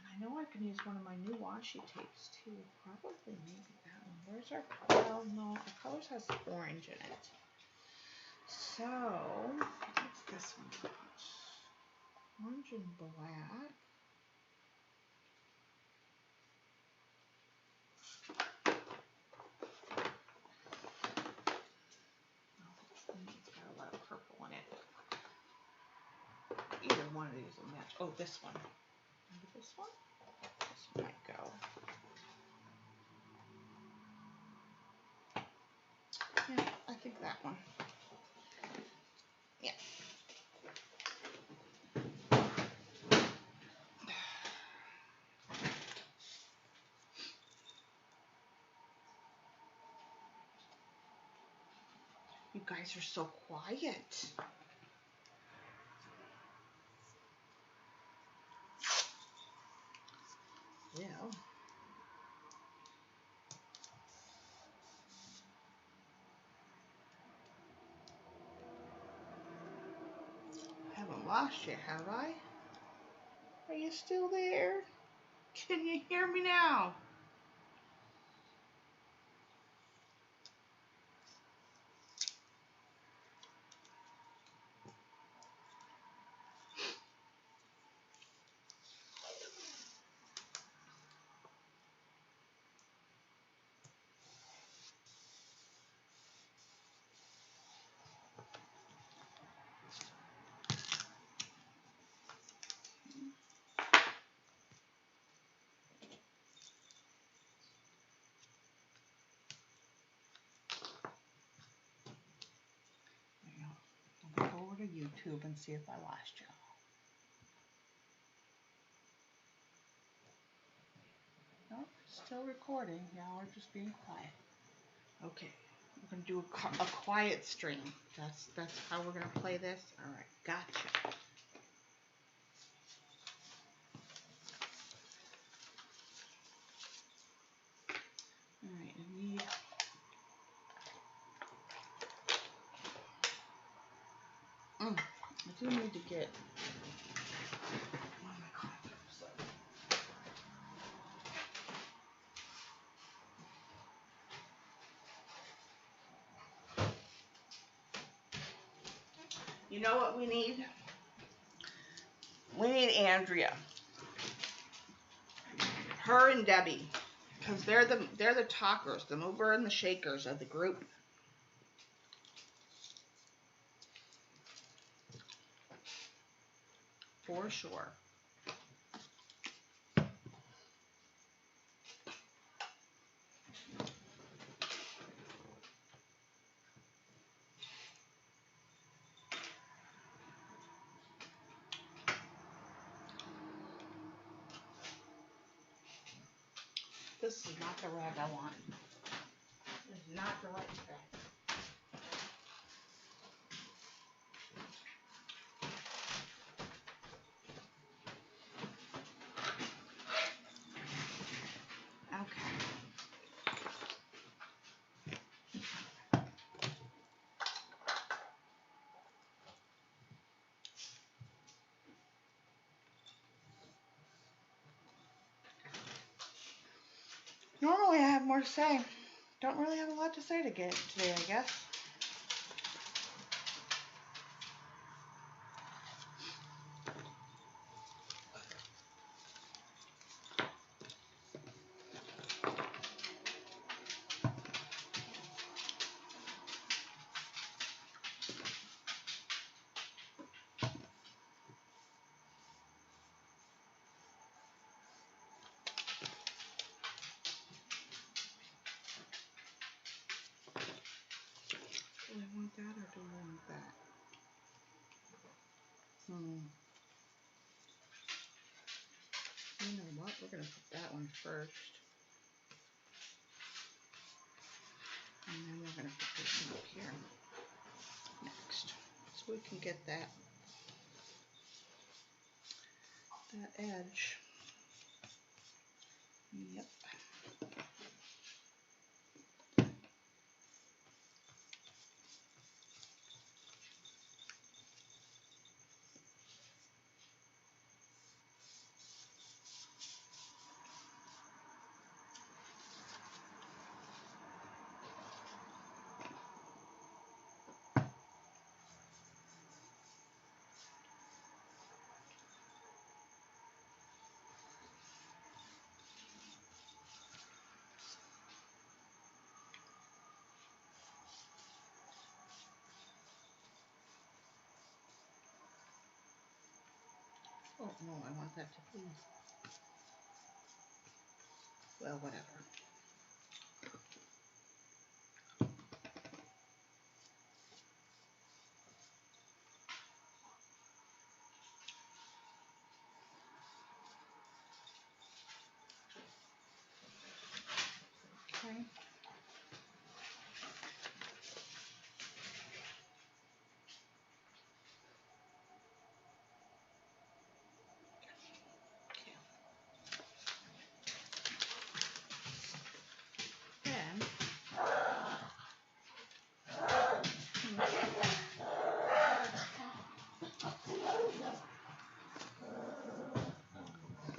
I know I can use one of my new washi tapes too. Probably maybe that one. Where's our, well, no, the Colors has orange in it. So, what's this one got? Orange and black. It's got a lot of purple in it. Either one of these will match. Oh, this one. Maybe this one? This one might go. Yeah, I think that one. Yeah. You guys are so quiet. Well, I haven't lost you, have I? Are you still there? Can you hear me now? I'll go over to YouTube and see if I lost you. Nope, still recording. Y'all are just being quiet. Okay, we're gonna do a quiet stream. That's how we're gonna play this. All right, gotcha. All right, I need. I do need to get You know what we need? We need Andrea. Her and Debbie. Because they're the talkers, the mover and the shakers of the group. For sure. This is not the rag I want. This is not the right rag. Okay. Normally I have more to say. Don't really have a lot to say today, I guess. Do I want that or do I want that? You know what? We're going to put that one first. And then we're going to put this one up here next. So we can get that edge. Yep. Oh no, I want that to please. Well, whatever. Okay.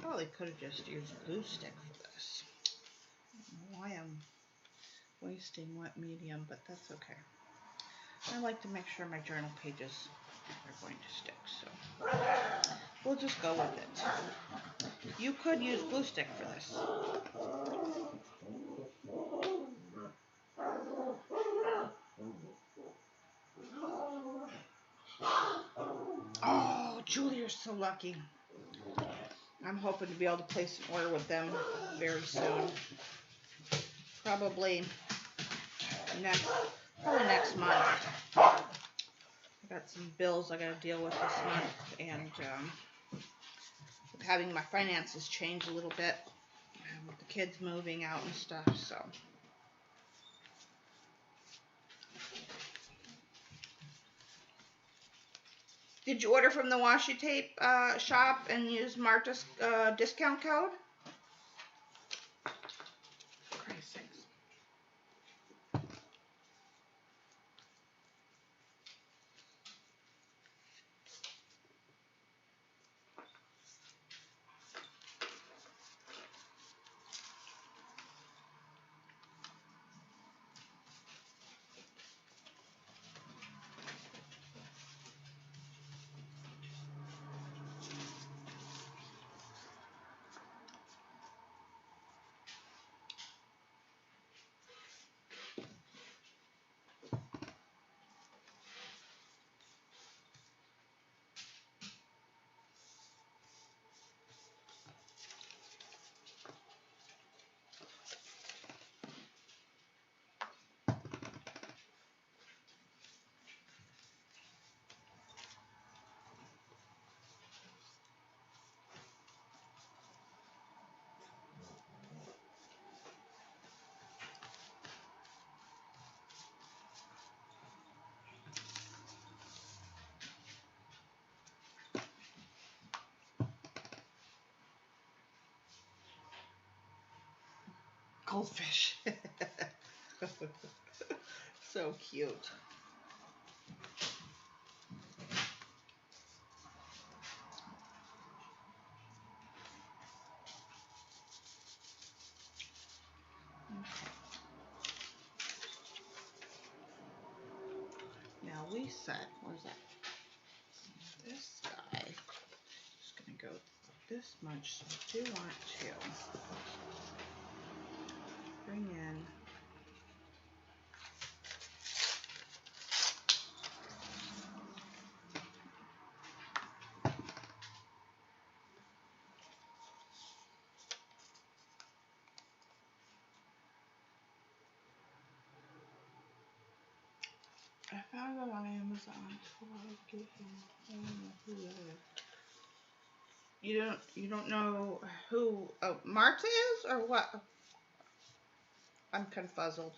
Probably could have just used glue stick for this. I don't know why I'm wasting wet medium, but that's okay. I like to make sure my journal pages are going to stick, so we'll just go with it. You could use glue stick for this. Oh, Julie, you're so lucky. I'm hoping to be able to place an order with them very soon. Probably next month. I got some bills I got to deal with this month, and with having my finances change a little bit, with the kids moving out and stuff, so. Did you order from the washi tape shop and use Marta's discount code? Christ's sakes. goldfish. So cute. Now we said, what is that? This guy is going to go this much, so I do want to bring in I found it on Amazon. I don't know who that is. You don't know who Marta is or what? I'm confuzzled.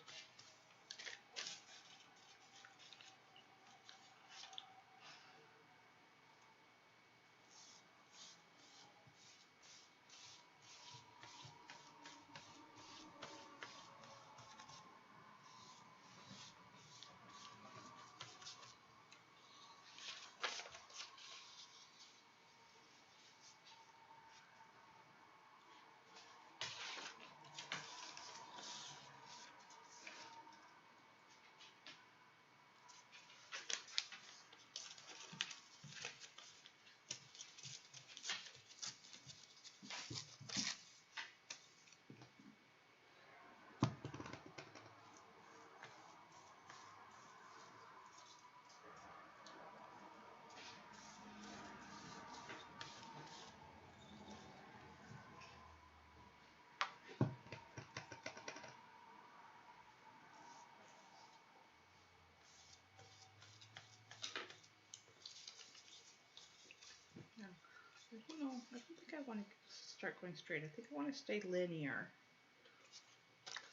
I don't know. I don't think I want to start going straight. I think I want to stay linear.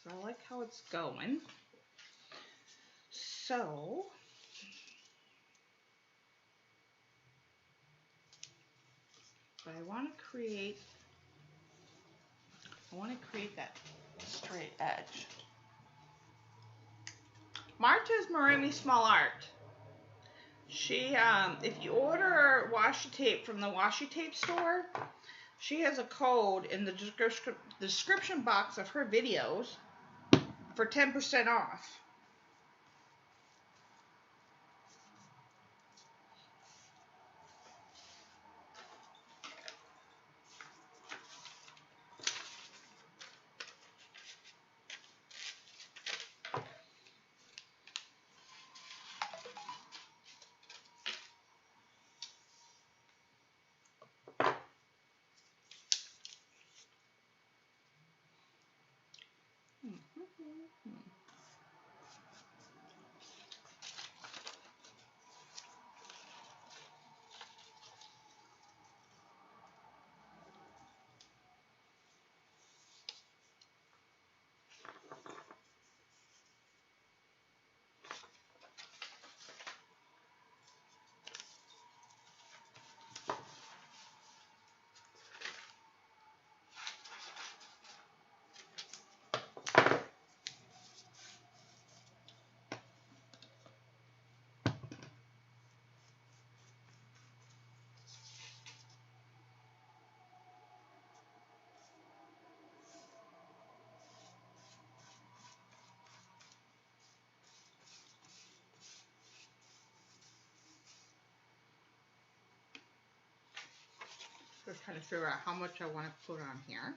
So I like how it's going. So but I want to create that straight edge. Marta's Marimi Small Art. She, if you order washi tape from the washi tape store, she has a code in the description box of her videos for 10% off. Just trying to figure out how much I want to put on here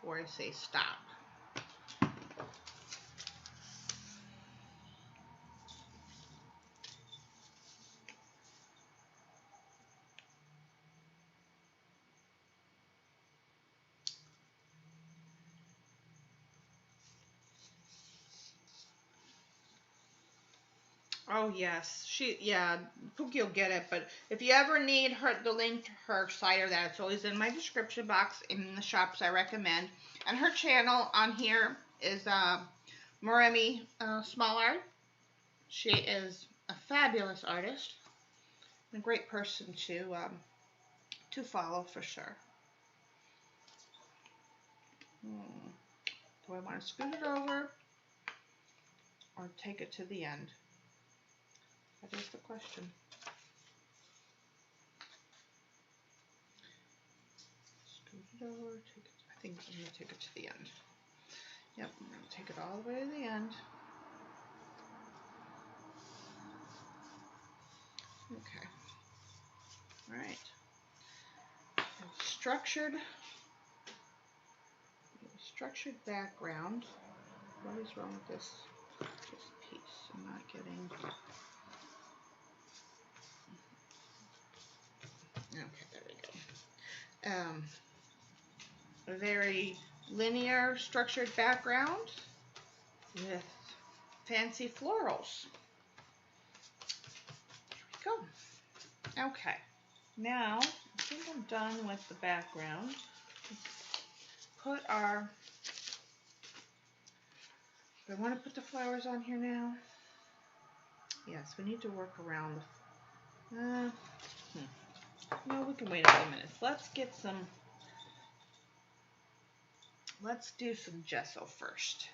before I say stop. Oh yes, Pookie will get it. But if you ever need the link to her site or that, it's always in my description box in the shops I recommend. And her channel on here is Marimi Small Art. She is a fabulous artist and a great person to to follow for sure. Do I want to scoot it over or take it to the end? That is the question. Scoot it over, take it, I think I'm going to take it to the end. Yep, I'm going to take it all the way to the end. Okay. All right. Structured background. What is wrong with this piece? I'm not getting. Okay, there we go. A very linear, structured background with fancy florals. Here we go. Okay, now I think I'm done with the background. Put our. Do I want to put the flowers on here now? Yes, we need to work around the. No, we can wait a few minutes. Let's do some gesso first.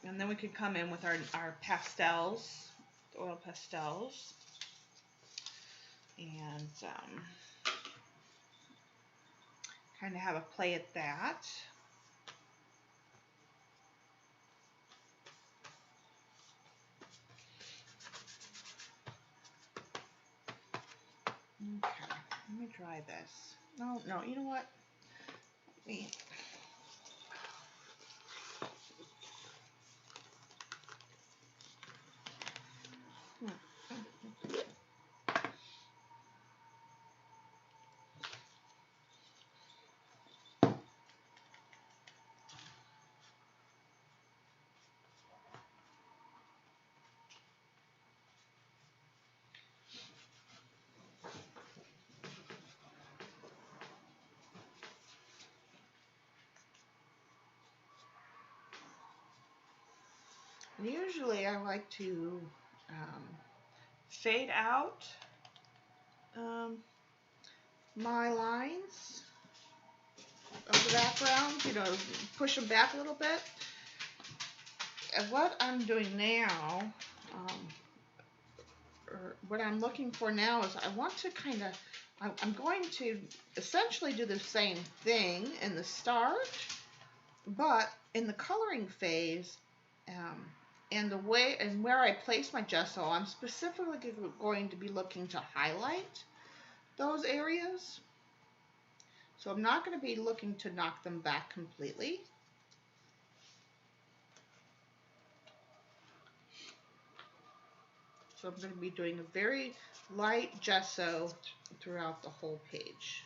And then we could come in with our pastels, oil pastels, and kind of have a play at that. Okay, let me dry this. No, you know what? Usually I like to fade out my lines of the background, push them back a little bit. And what I'm doing now, or what I'm looking for now is I want to I'm going to essentially do the same thing in the start, but in the coloring phase, and the way and where I place my gesso, I'm specifically going to be looking to highlight those areas. So I'm not going to be looking to knock them back completely. So I'm going to be doing a very light gesso throughout the whole page.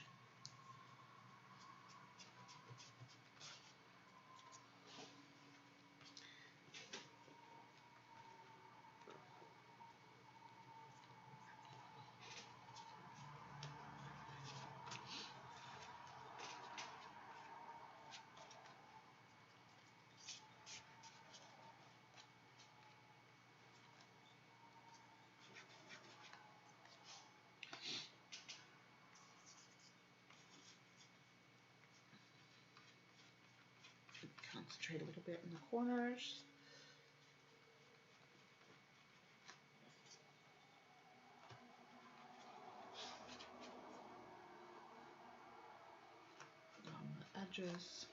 Concentrate a little bit in the corners. On the edges.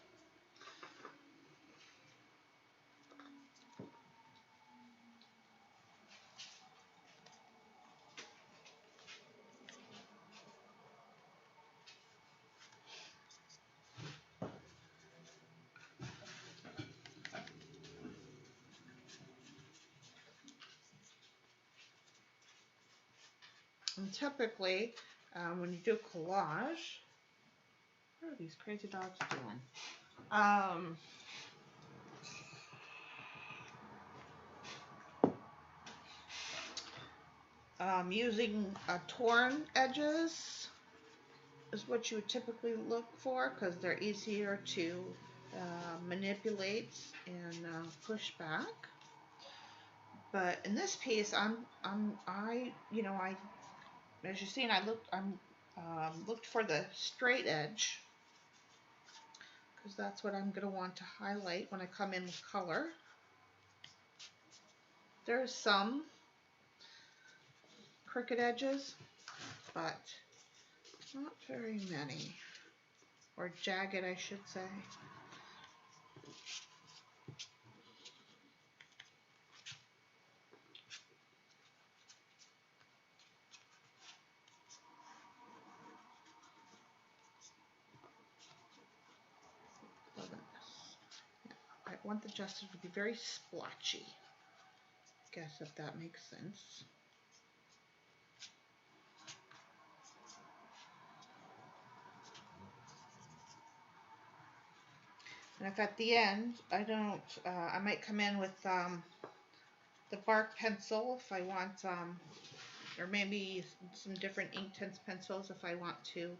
And typically, when you do collage, what are these crazy dogs doing? Using torn edges is what you would typically look for because they're easier to manipulate and push back. But in this piece, as you've seen, I looked for the straight edge because that's what I'm going to want to highlight when I come in with color. There's some crooked edges, but not very many, or jagged, I should say. I want the gesture to be very splotchy. I guess if that makes sense. And if at the end I don't, I might come in with the bark pencil if I want, or maybe some different Inktense pencils if I want to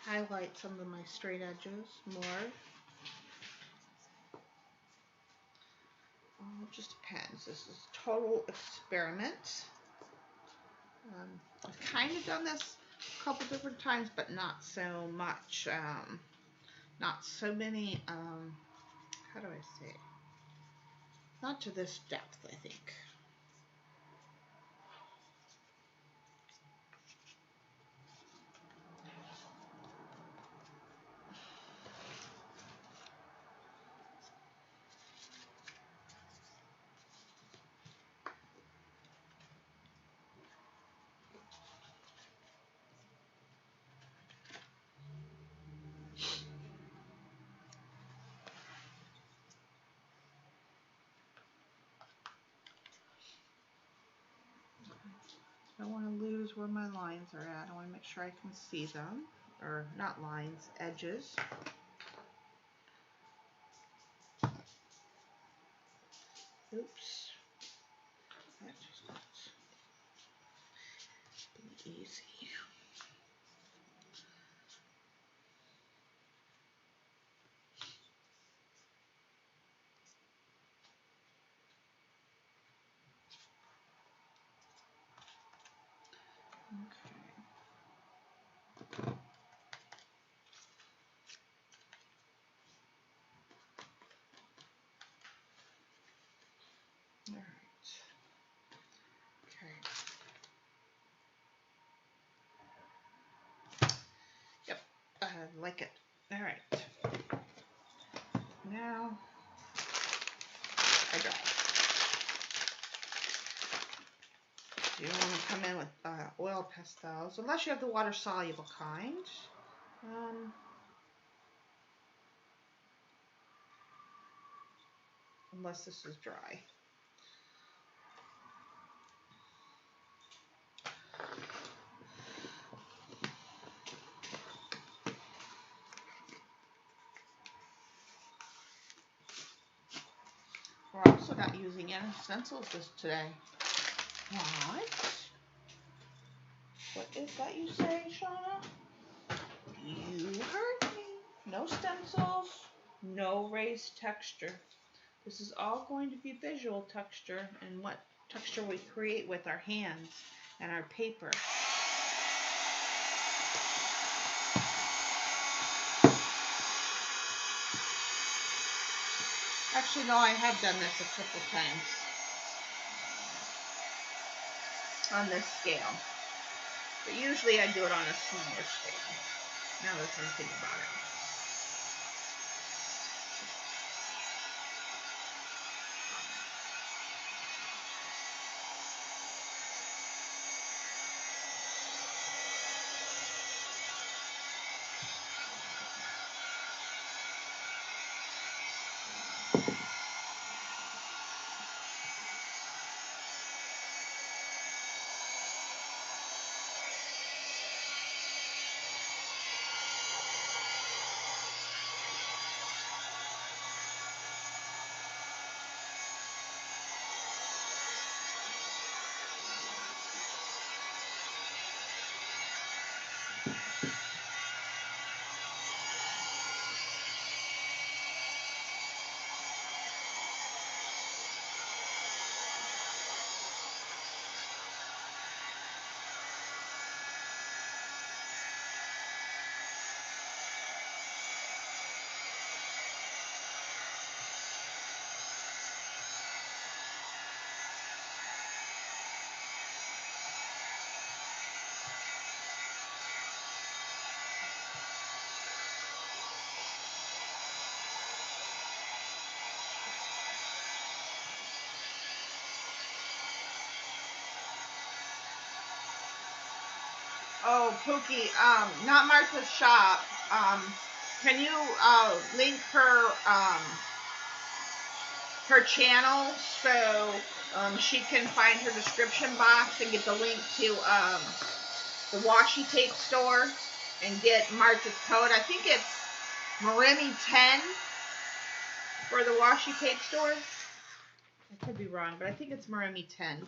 highlight some of my straight edges more. It just depends. This is a total experiment. I've kind of done this a couple different times, but not so much. Not so many, how do I say it? Not to this depth, I think. I don't want to lose where my lines are at. I want to make sure I can see them, or not lines, edges. Oops. That just not being easy. All right. Okay. Yep. I like it. All right. Now I draw. You want to come in with oil pastels, unless you have the water soluble kind. Unless this is dry. We're also not using any stencils today. What? What is that you say, Shauna? You heard me. No stencils, no raised texture. This is all going to be visual texture and what texture we create with our hands and our paper. Actually, no, I have done this a couple times on this scale. But usually I do it on a smaller scale, now that I'm thinking about it. Oh, Pookie, not Martha's shop. Can you link her channel so she can find her description box and get the link to the washi tape store and get Martha's code? I think it's Marimi10 for the washi tape store. I could be wrong, but I think it's Marimi10.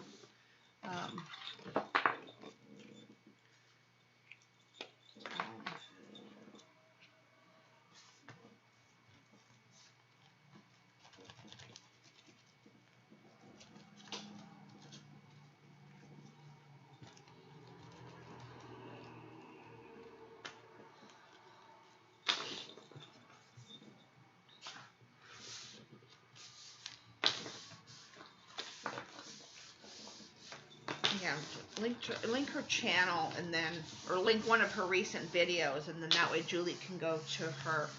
Yeah, link her channel, and then, or link one of her recent videos, and then that way Julie can go to her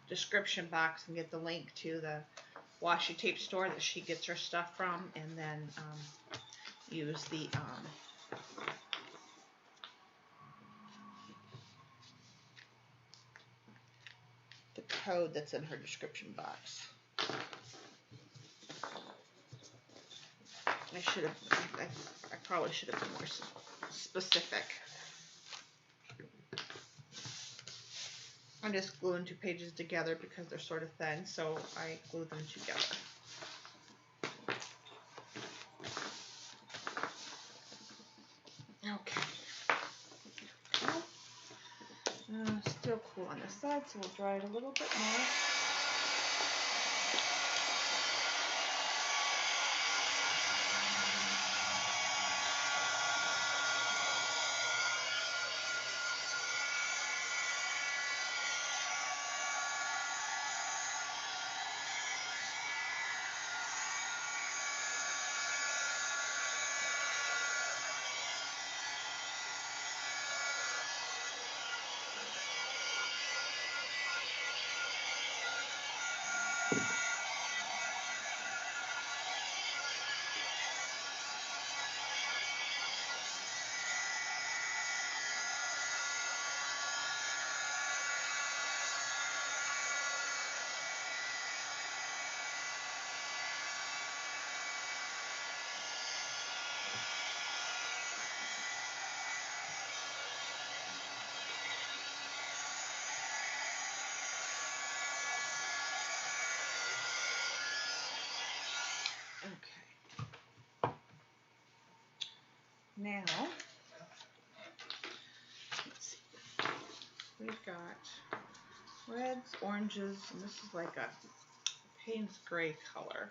description box and get the link to the washi tape store that she gets her stuff from, and then use the code that's in her description box. I probably should have been more specific. I'm just gluing two pages together because they're sort of thin, so I glue them together. Okay. Still cool on this side, so we'll dry it a little bit more. Okay. Now, let's see. We've got reds, oranges, and this is like a Payne's gray color.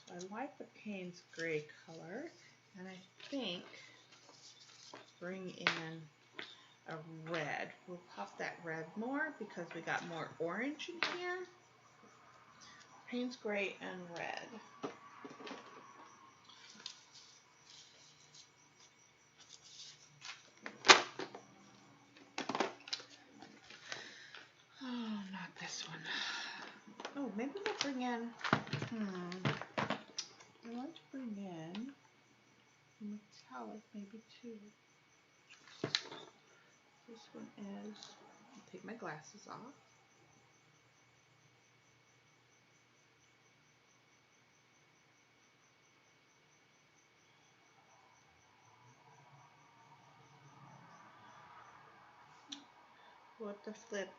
So I like the Payne's gray color, and I think bring in a red. We'll pop that red more because we got more orange in here. Payne's gray and red. Oh, not this one. Oh, maybe we'll bring in, I want to bring in metallic maybe too. This one is, I'll take my glasses off. What the flip?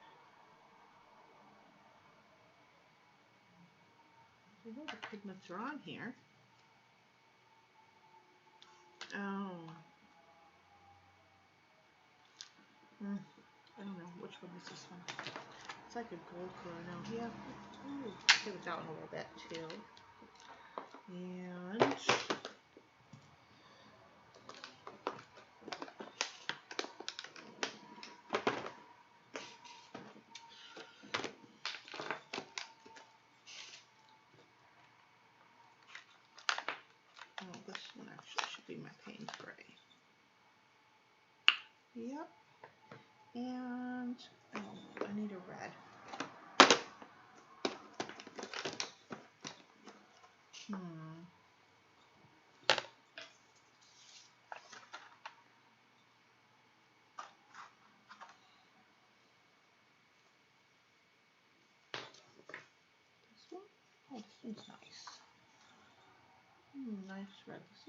I know the pigments are on here. Oh. I don't know. Which one is this one? It's like a gold color now. Yeah. Ooh, play with that one a little bit too. And oh, this one actually should be my Payne's gray. Yep. And oh, I need a red. this one's nice. Nice red. This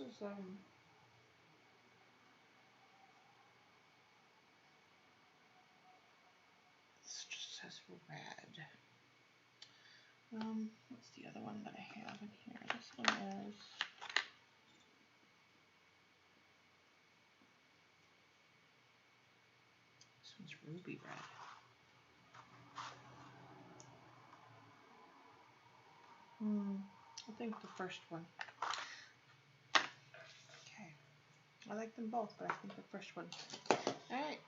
just says red. What's the other one that I have in here? This one is ruby red. I think the first one. Okay. I like them both, but I think the first one. Alright.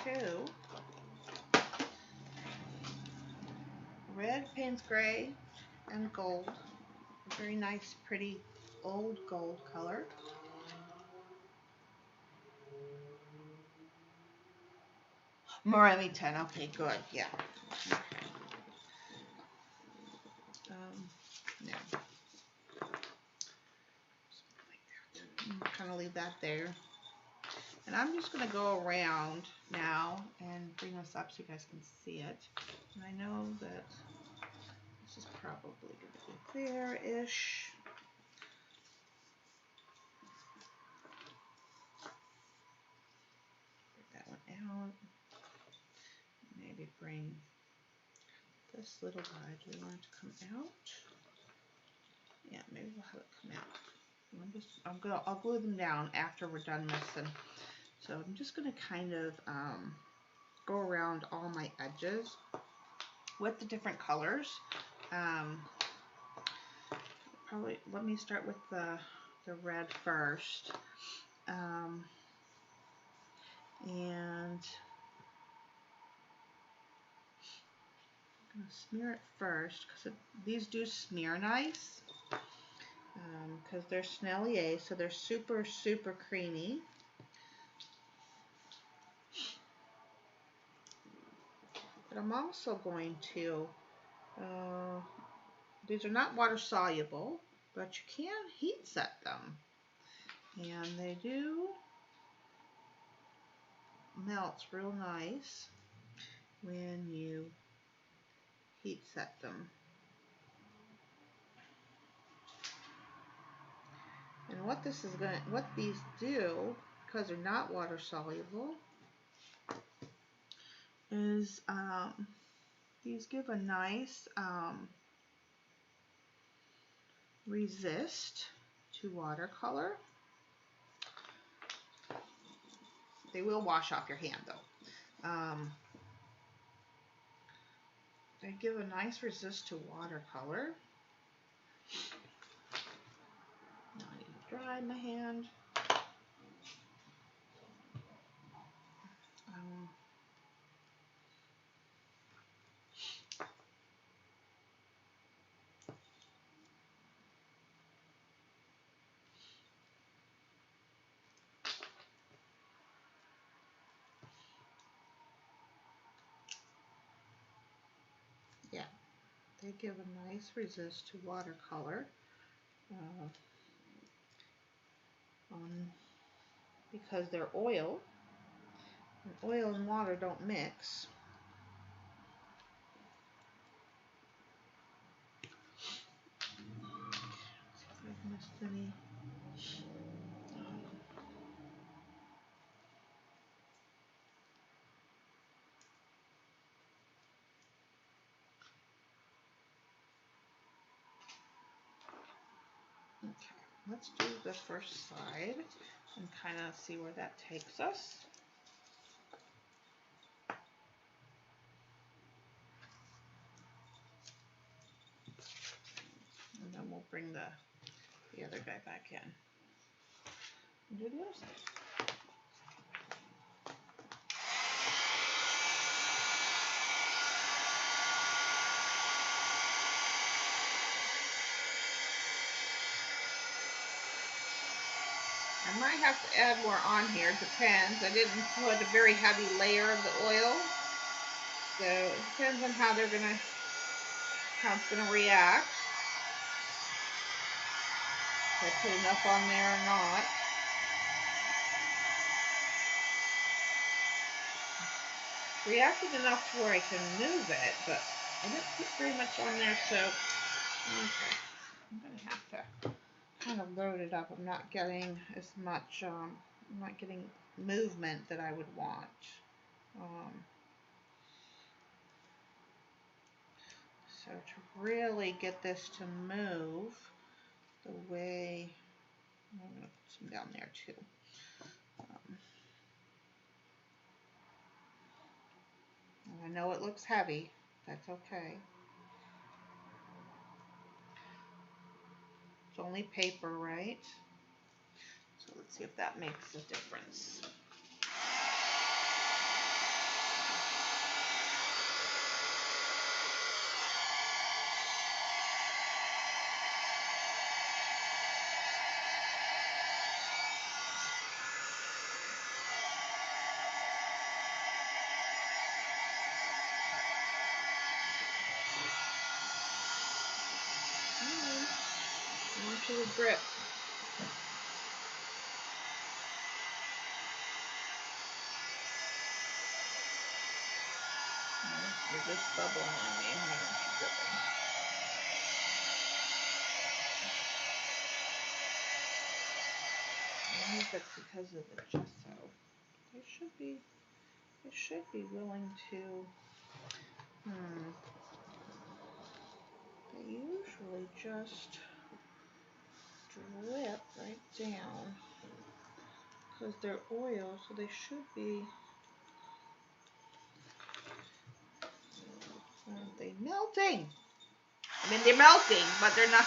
Two. Red, Payne's Gray, and gold. A very nice, pretty, old gold color. Moremi 10. Okay, good. Yeah. Yeah. Kind of leave that there. And I'm just going to go around now and bring this up so you guys can see it. And I know that this is probably going to be there-ish. Get that one out. Maybe bring this little guy. Do we want it to come out? Yeah, maybe we'll have it come out. I'll glue them down after we're done messing. So I'm just going to kind of go around all my edges with the different colors. Probably let me start with the red first. And I'm going to smear it first because these do smear nice because they're Snellier, so they're super, super creamy. But I'm also going to, these are not water soluble, but you can heat set them. And they do melt real nice when you heat set them. And what these do, because they're not water soluble, is these give a nice resist to watercolor. They will wash off your hand though. They give a nice resist to watercolor. Now I need to dry my hand. Yeah, they give a nice resist to watercolor because they're oil, and oil and water don't mix. See if I've missed any. Okay, let's do the first side and kind of see where that takes us. And then we'll bring the other guy back in and do the other side. I might have to add more on here, depends. I didn't put a very heavy layer of the oil, so it depends on how it's gonna react. If I put enough on there or not. reacted enough to where I can move it, but I didn't put very much on there, so okay. I'm gonna have to kind of load it up. I'm not getting as much, I'm not getting movement that I would want. So to really get this to move the way, I'm going to put some down there too. I know it looks heavy. That's okay. It's only paper, right? So let's see if that makes a difference. Onto the grip. You're just bubbling on me. Why aren't you dripping? I think that's because of the gesso. They should be willing to. They usually just drip right down because they're oil, so they should be. Aren't they melting? I mean, they're melting, but they're not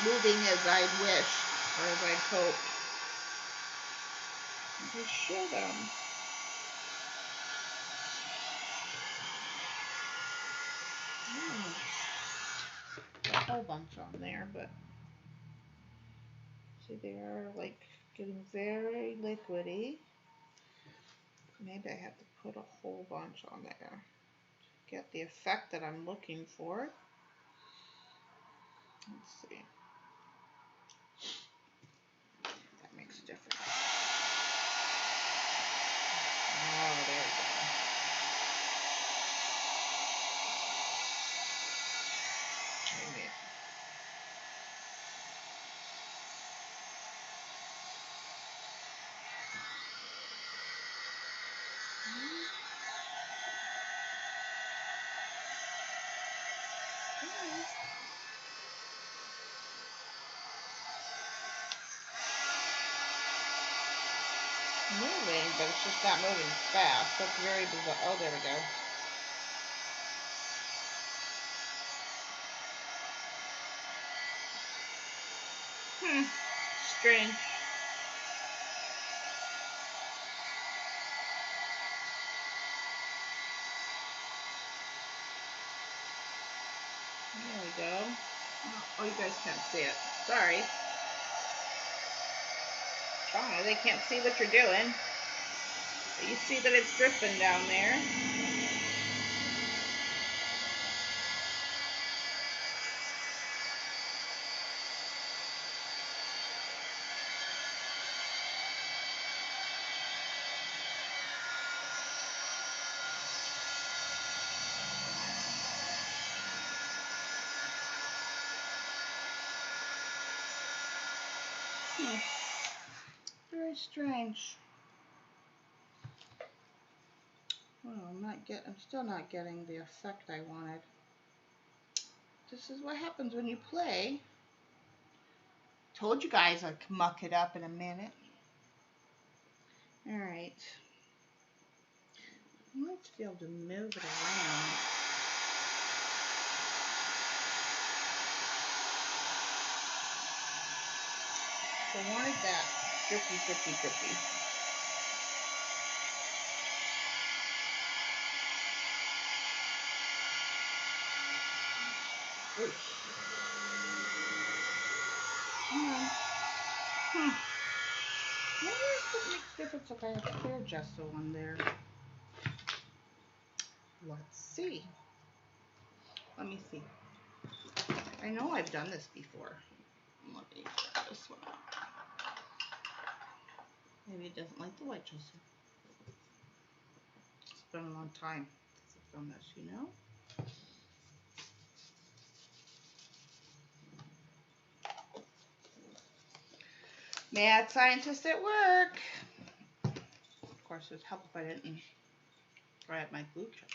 moving as I'd wish or as I'd hoped. They should a whole bunch on there, but see, they are like getting very liquidy. Maybe I have to put a whole bunch on there to get the effect that I'm looking for. Let's see. That makes a difference. Oh, there we go. Maybe. Moving, but it's just not moving fast. That's very bizarre. Oh, there we go. Strange. There we go. Oh, you guys can't see it. Sorry. Oh, they can't see what you're doing. But you see that it's dripping down there. Very strange. Well, I'm still not getting the effect I wanted. This is what happens when you play. Told you guys I'd muck it up in a minute. Alright. I like to be able to move it around. So I wanted that drippy, drippy, drippy. Ooh. Come on. Maybe it makes a difference if I have clear gesso on there. Let's see. Let me see. I know I've done this before. Let me try this one out. Maybe it doesn't like the white gesso. been a long time since I've done this, you know? Mad scientist at work. Of course, it would help if I didn't grab my glue chip.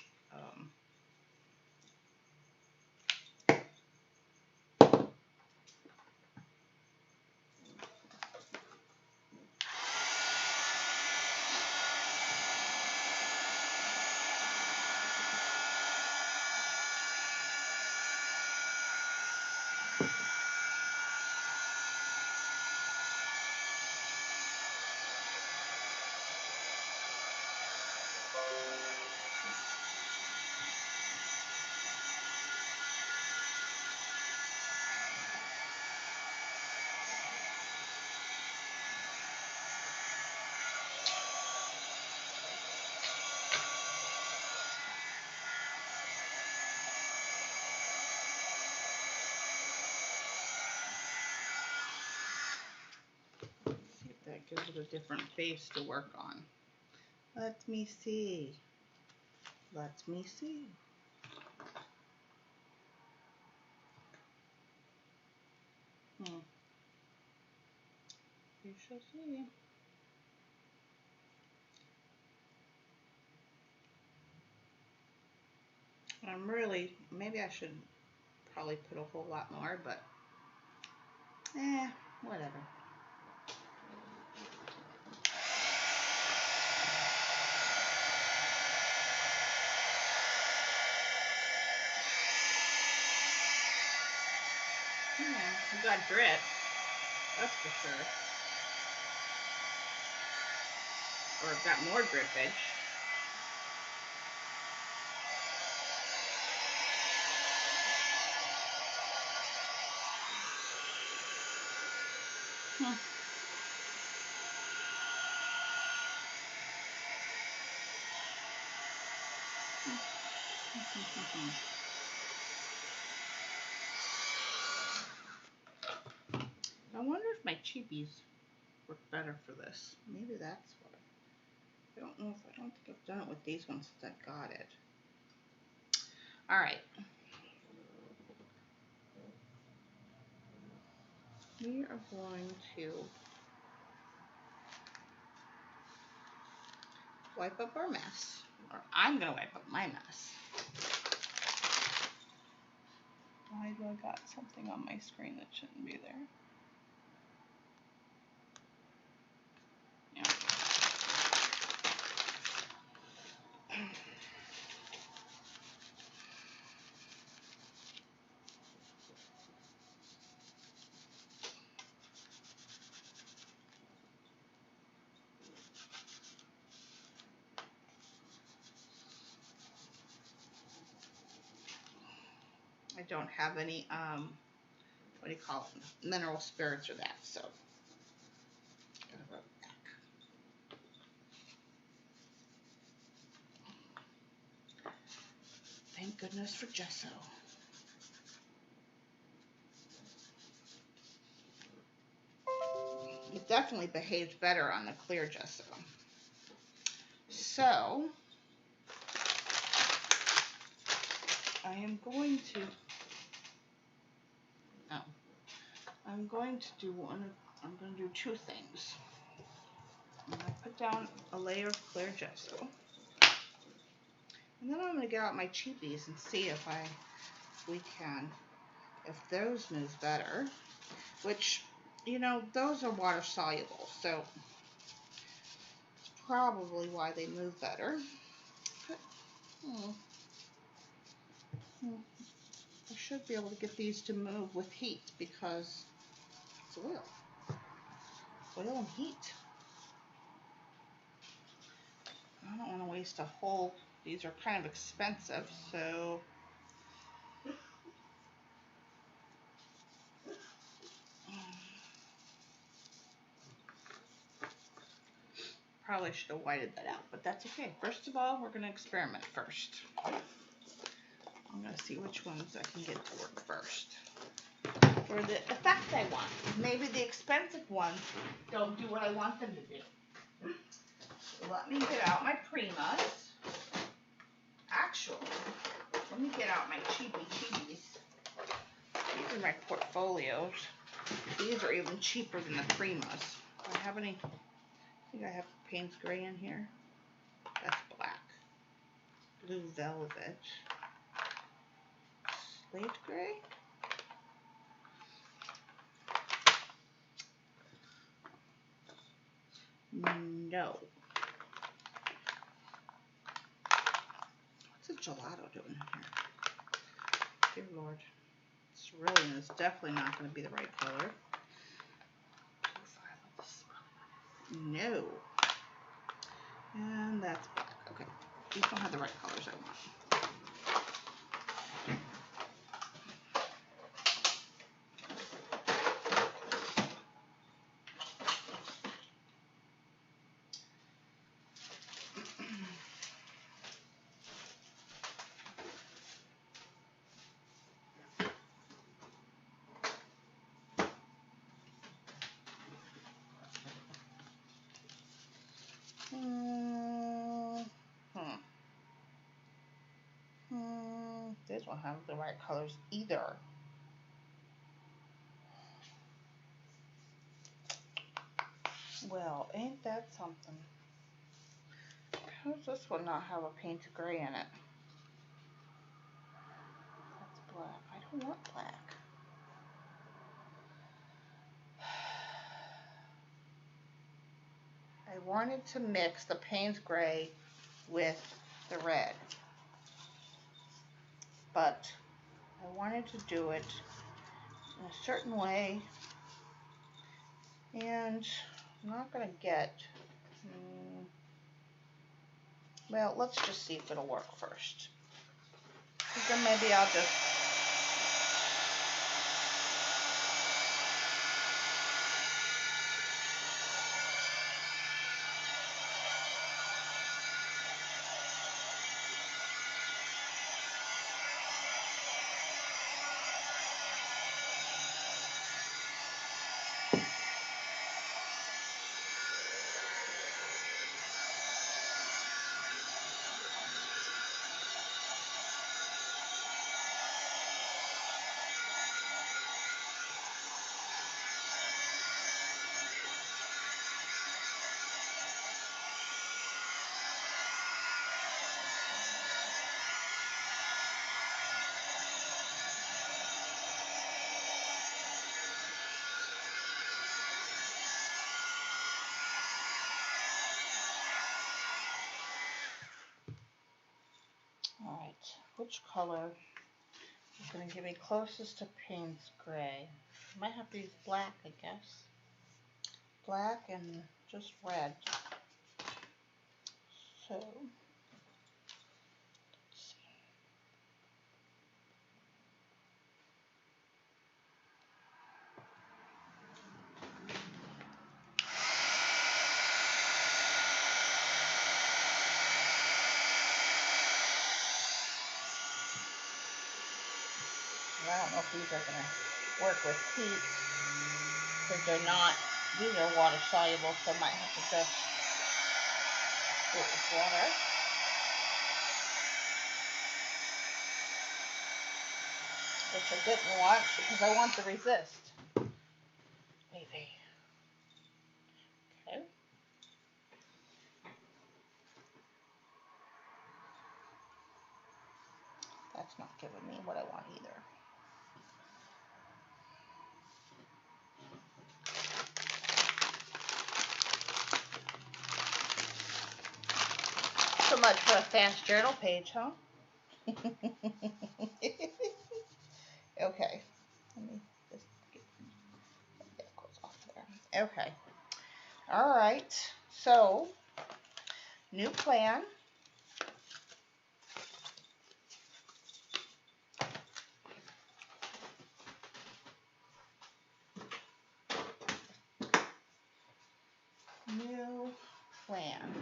See if that gives it a different base to work on. Let me see. Let me see. You shall see. I'm really, maybe I should probably put a whole lot more, but whatever. Yeah, we got drip, that's for sure. Or I've got more drippage. I wonder if my cheapies work better for this. Maybe that's what. I don't know if I don't think I've done it with these ones since I got it. All right. We are going to wipe up our mess, or I'm gonna wipe up my mess. Why do I got something on my screen that shouldn't be there? Yeah. I don't have any, what do you call it, mineral spirits or that, so gotta rub it back. Thank goodness for gesso. It definitely behaves better on the clear gesso. So I am going to, I'm going to do two things. I'm going to put down a layer of clear gesso, and then I'm going to get out my cheapies and see if if those move better, which, you know, those are water soluble, so it's probably why they move better. But, I should be able to get these to move with heat because it's oil. Oil and heat. I don't want to waste a whole, these are kind of expensive, so probably should have whited that out, but that's okay. First of all, we're going to experiment first. I'm going to see which ones I can get to work first for the effect I want. Maybe the expensive ones don't do what I want them to do. So let me get out my Primas. me get out my cheapies. These are my portfolios. These are even cheaper than the Primas. Do I have any? I think I have Payne's Gray in here. That's black. Blue Velvet. Slate Gray. No. What's a gelato doing in here? Dear Lord. It's really, it's definitely not going to be the right color. No. And that's black. Okay. These don't have the right colors I want. These don't have the right colors either. Well, ain't that something? How does this one not have a painted gray in it? That's black. I don't want black. I wanted to mix the Payne's Gray with the red, but I wanted to do it in a certain way, and I'm not going to get, well, let's just see if it'll work first. Then maybe I'll just, all right, which color is going to get me closest to Payne's Gray? I might have to use black, I guess. Black and just red. So, let's see. I don't know if these are going to work with heat, because they're not, these are water soluble, so I might have to just do it with water. Which I didn't want, because I want to resist. Maybe. Okay. That's not giving me what I want either. So much for a fast journal page, huh? Okay. Let me just get that goes off there. Okay. All right. So, new plan. New plan.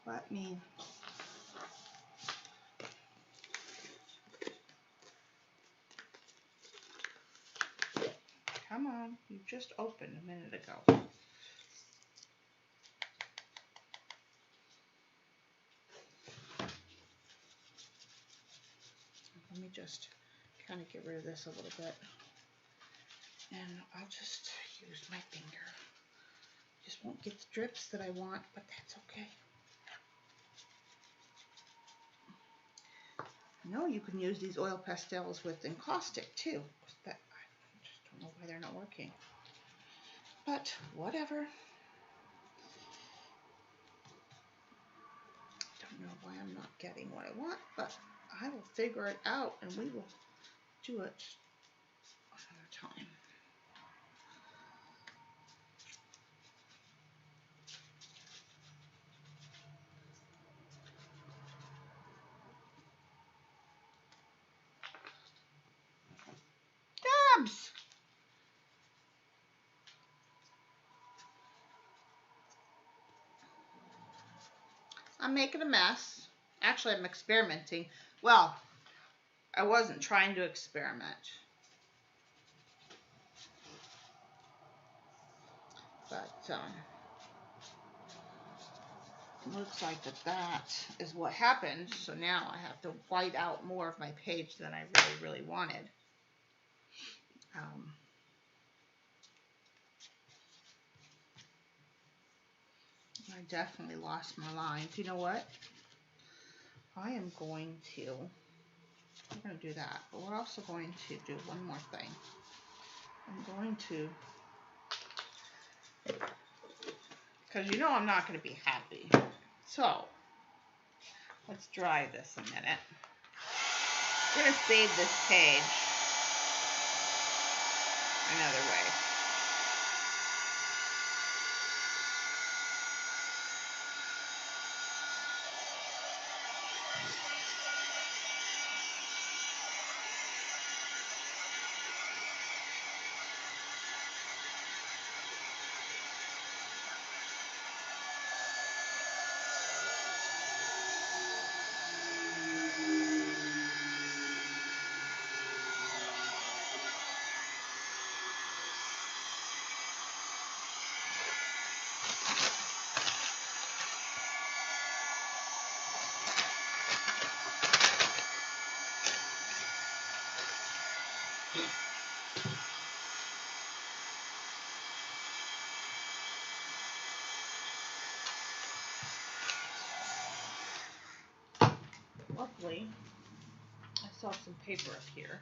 Let me come on, you just opened a minute ago. just kind of get rid of this a little bit. And I'll just use my finger. Just won't get the drips that I want, but that's okay. No, you can use these oil pastels with encaustic too. But I just don't know why they're not working. But whatever. Don't know why I'm not getting what I want, but I will figure it out and we will do it another time. Dabs! I'm making a mess. Actually, I'm experimenting. Well, I wasn't trying to experiment. But it looks like that is what happened. So now I have to white out more of my page than I really wanted. I definitely lost my lines. You know what? I am going to, we're going to do that, but we're also going to do one more thing. I'm going to, because you know I'm not going to be happy. So, let's dry this a minute. I'm going to save this page another way. Luckily, I saw some paper up here.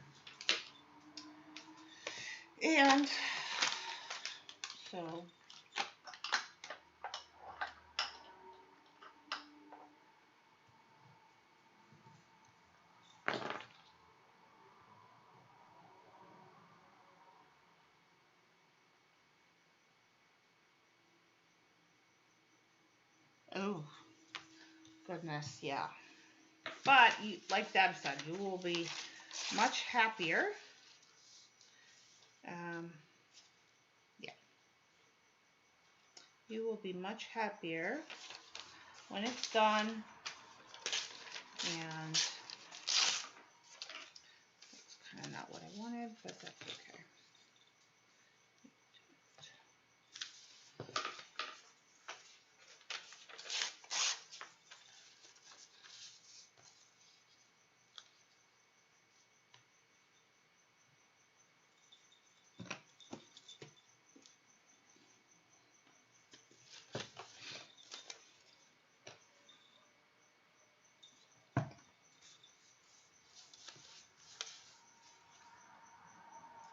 And so oh goodness, yeah. But you, like Deb said, you will be much happier. Yeah. You will be much happier when it's done. And that's kind of not what I wanted, but that's okay.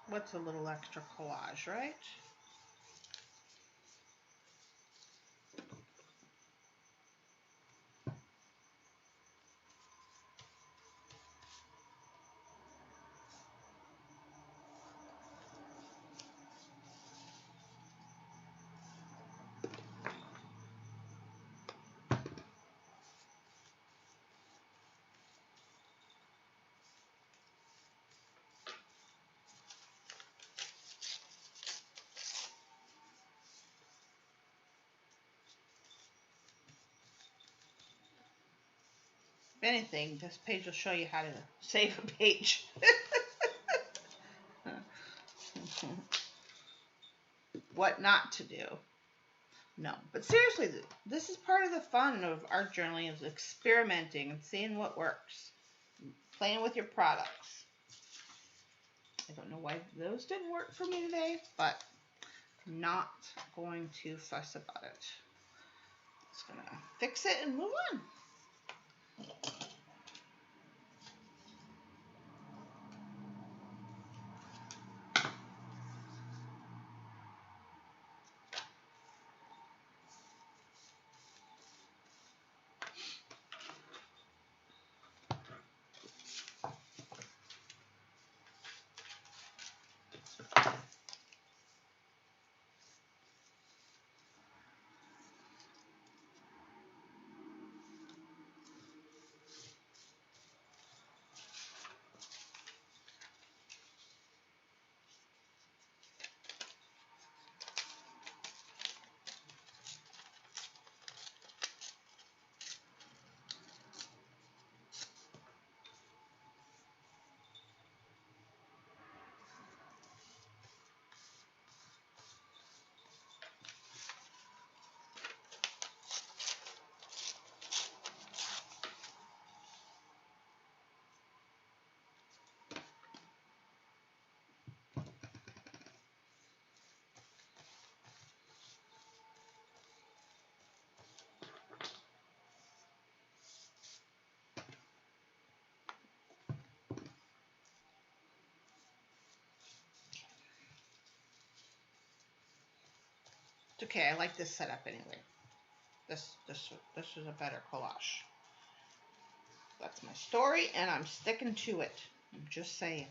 What's a little extra collage, right? If anything, this page will show you how to save a page. What not to do. No, but seriously, this is part of the fun of art journaling, is experimenting and seeing what works. playing with your products. I don't know why those didn't work for me today, but I'm not going to fuss about it. Just gonna fix it and move on. It's okay, I like this setup anyway. This is a better collage. That's my story, and I'm sticking to it. I'm just saying.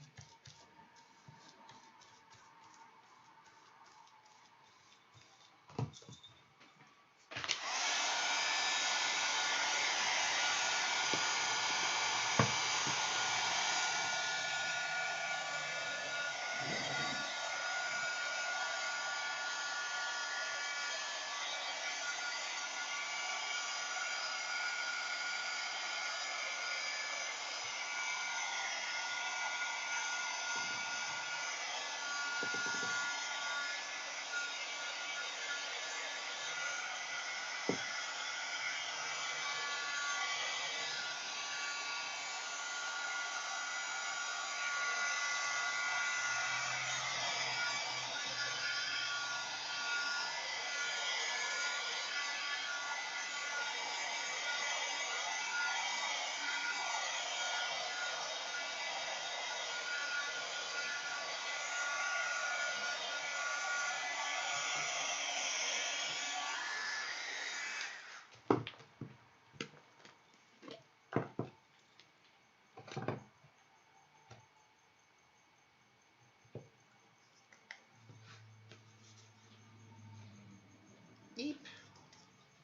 Eep.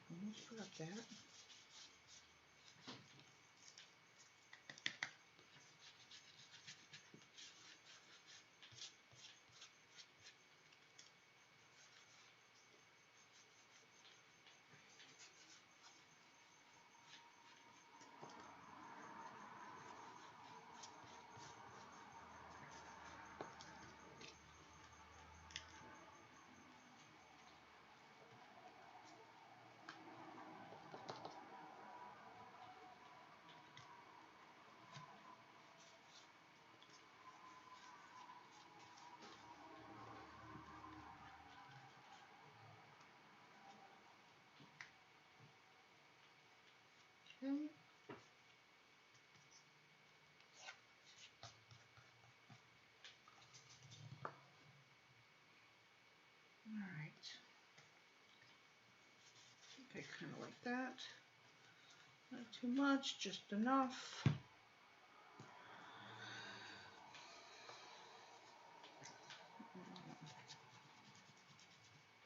Almost forgot that. Okay. Alright. Okay, kind of like that. Not too much, just enough.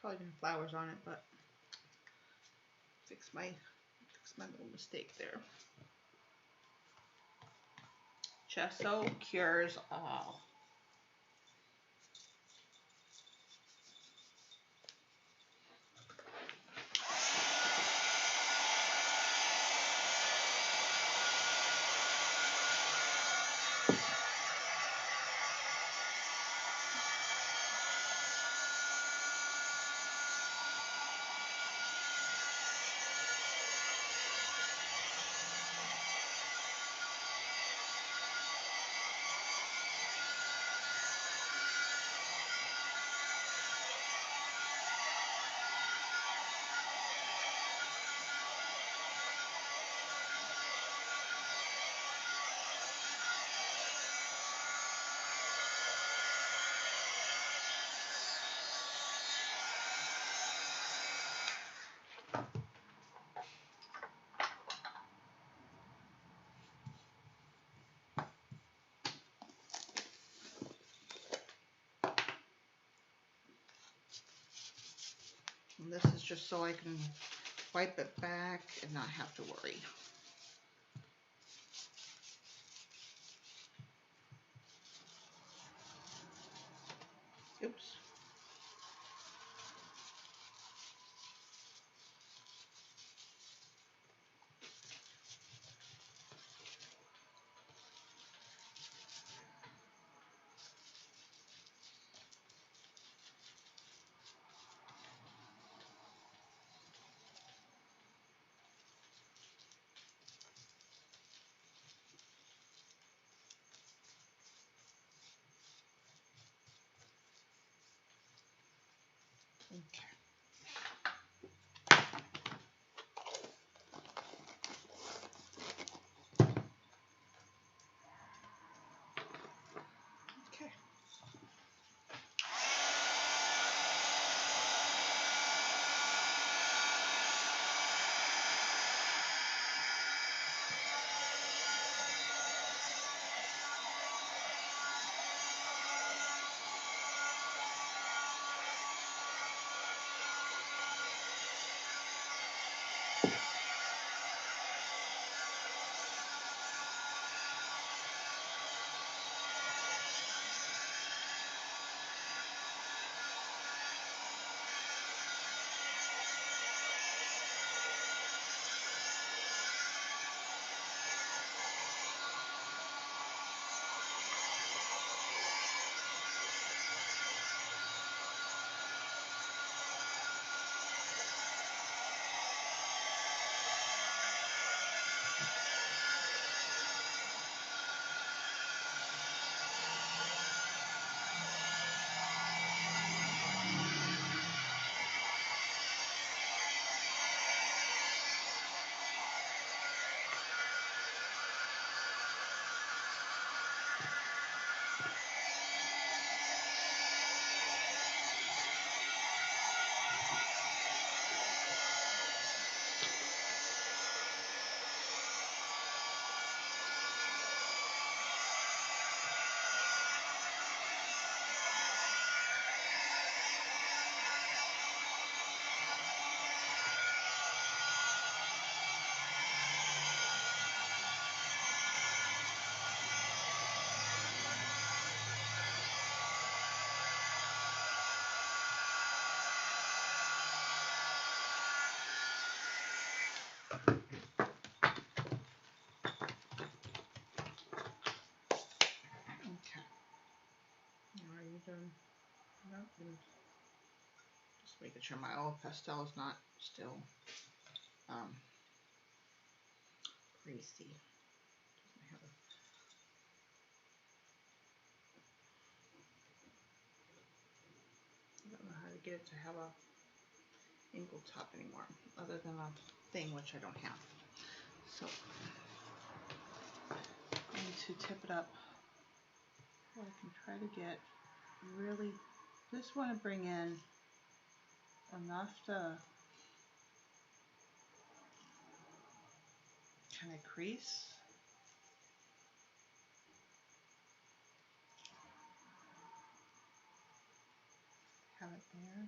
Probably been flowers on it, but fix my little mistake there. Gesso cures all. And this is just so I can wipe it back and not have to worry. Oops. Okay. Okay. Are you done? No, just making sure my old pastel is not still greasy. I don't know how to get it to have a angled top anymore, other than a thing which I don't have. So I need to tip it up so I can try to get really, just want to bring in enough to kind of crease. Have it there.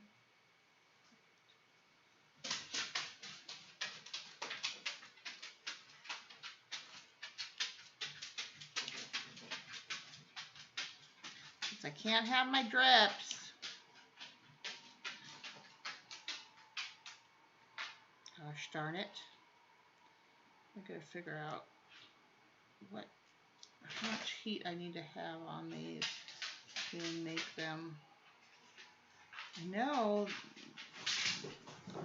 Since I can't have my drips. Gosh darn it. I gotta figure out how much heat I need to have on these to make them. I know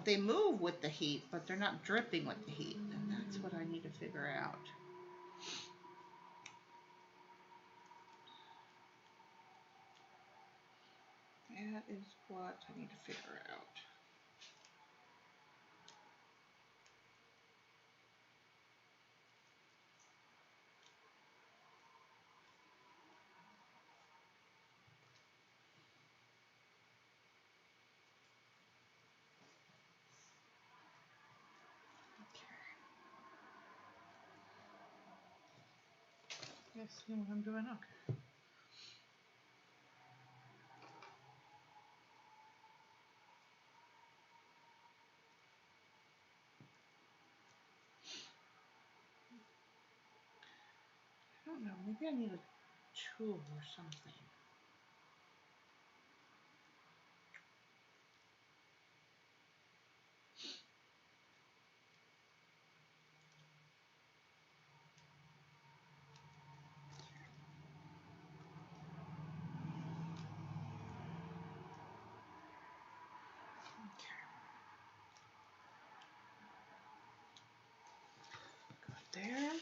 they move with the heat, but they're not dripping with the heat, and that's what I need to figure out. That is what I need to figure out. You see what I'm doing? Okay. don't know, maybe I need a tool or something. There.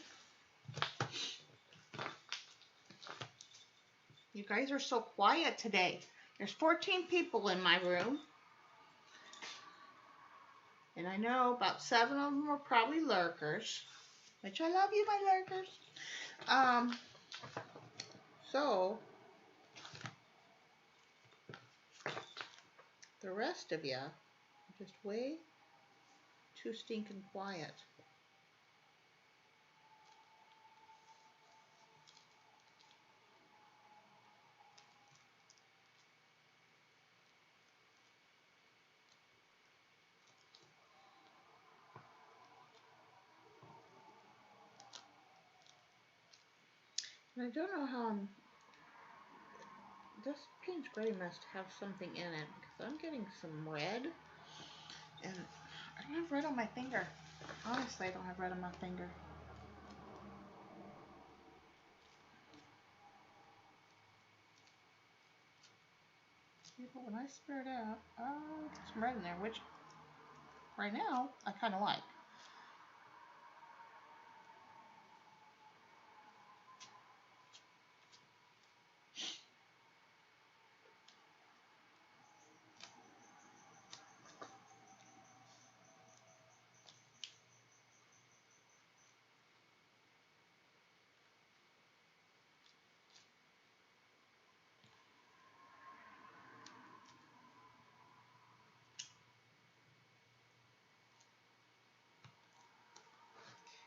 You guys are so quiet today. There's 14 people in my room. And I know about 7 of them are probably lurkers. Which I love you, my lurkers. So the rest of you are just way too stinking quiet. And I don't know how this paint spray must have something in it because I'm getting some red and I don't have red on my finger. Honestly, I don't have red on my finger. Yeah, but when I spray it out, I'll get some red in there, which right now I kind of like.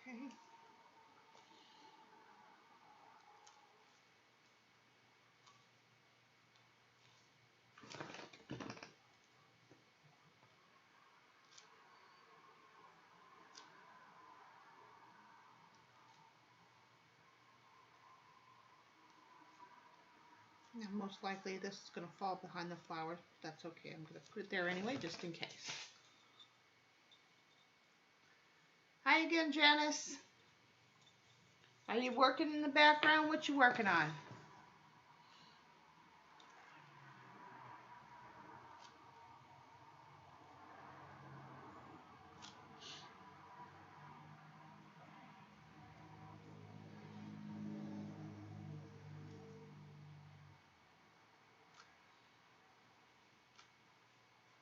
Okay. Yeah, most likely this is going to fall behind the flower. That's okay. I'm going to put it there anyway, just in case. Hi again, Janice. Are you working in the background? What you working on?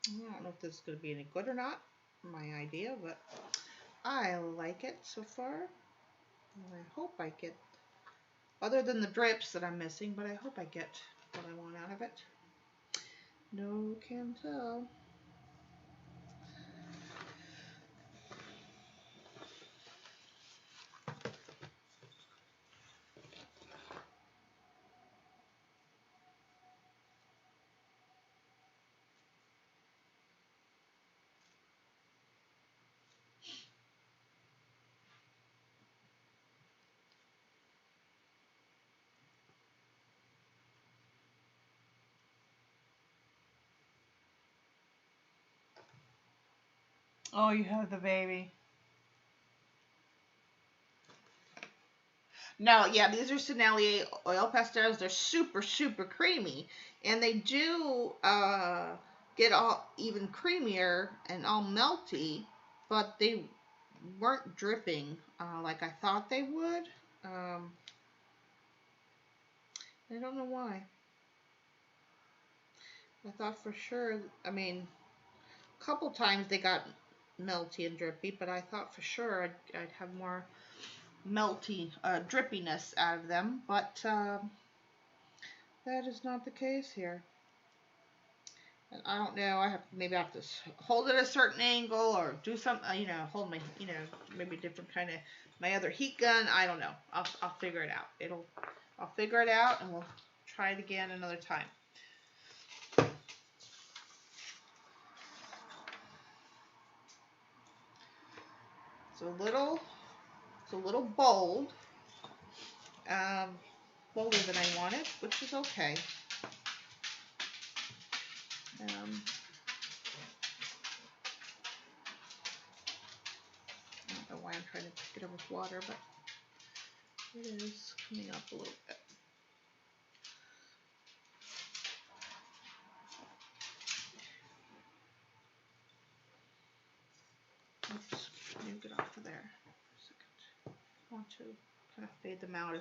I don't know if this is going to be any good or not, my idea, but I like it so far. And I hope I get, other than the drips that I'm missing, but I hope I get what I want out of it. No can tell. Oh, you have the baby. No, yeah, these are Sennelier oil pastels. They're super, super creamy. And they do get all even creamier and all melty, but they weren't dripping like I thought they would. I don't know why. I thought for sure, I mean, a couple times they got melty and drippy, but I thought for sure I'd have more melty drippiness out of them, but that is not the case here. And I don't know, maybe I have to hold it a certain angle or do something, you know, hold my, you know, maybe different kind of, my other heat gun. I don't know. I'll figure it out. I'll figure it out and we'll try it again another time. It's a little bold. bolder than I wanted, which is okay. I don't know why I'm trying to pick it up with water, but it is coming up a little bit. Oops, let me get off of there for a second. I want to kind of fade them out.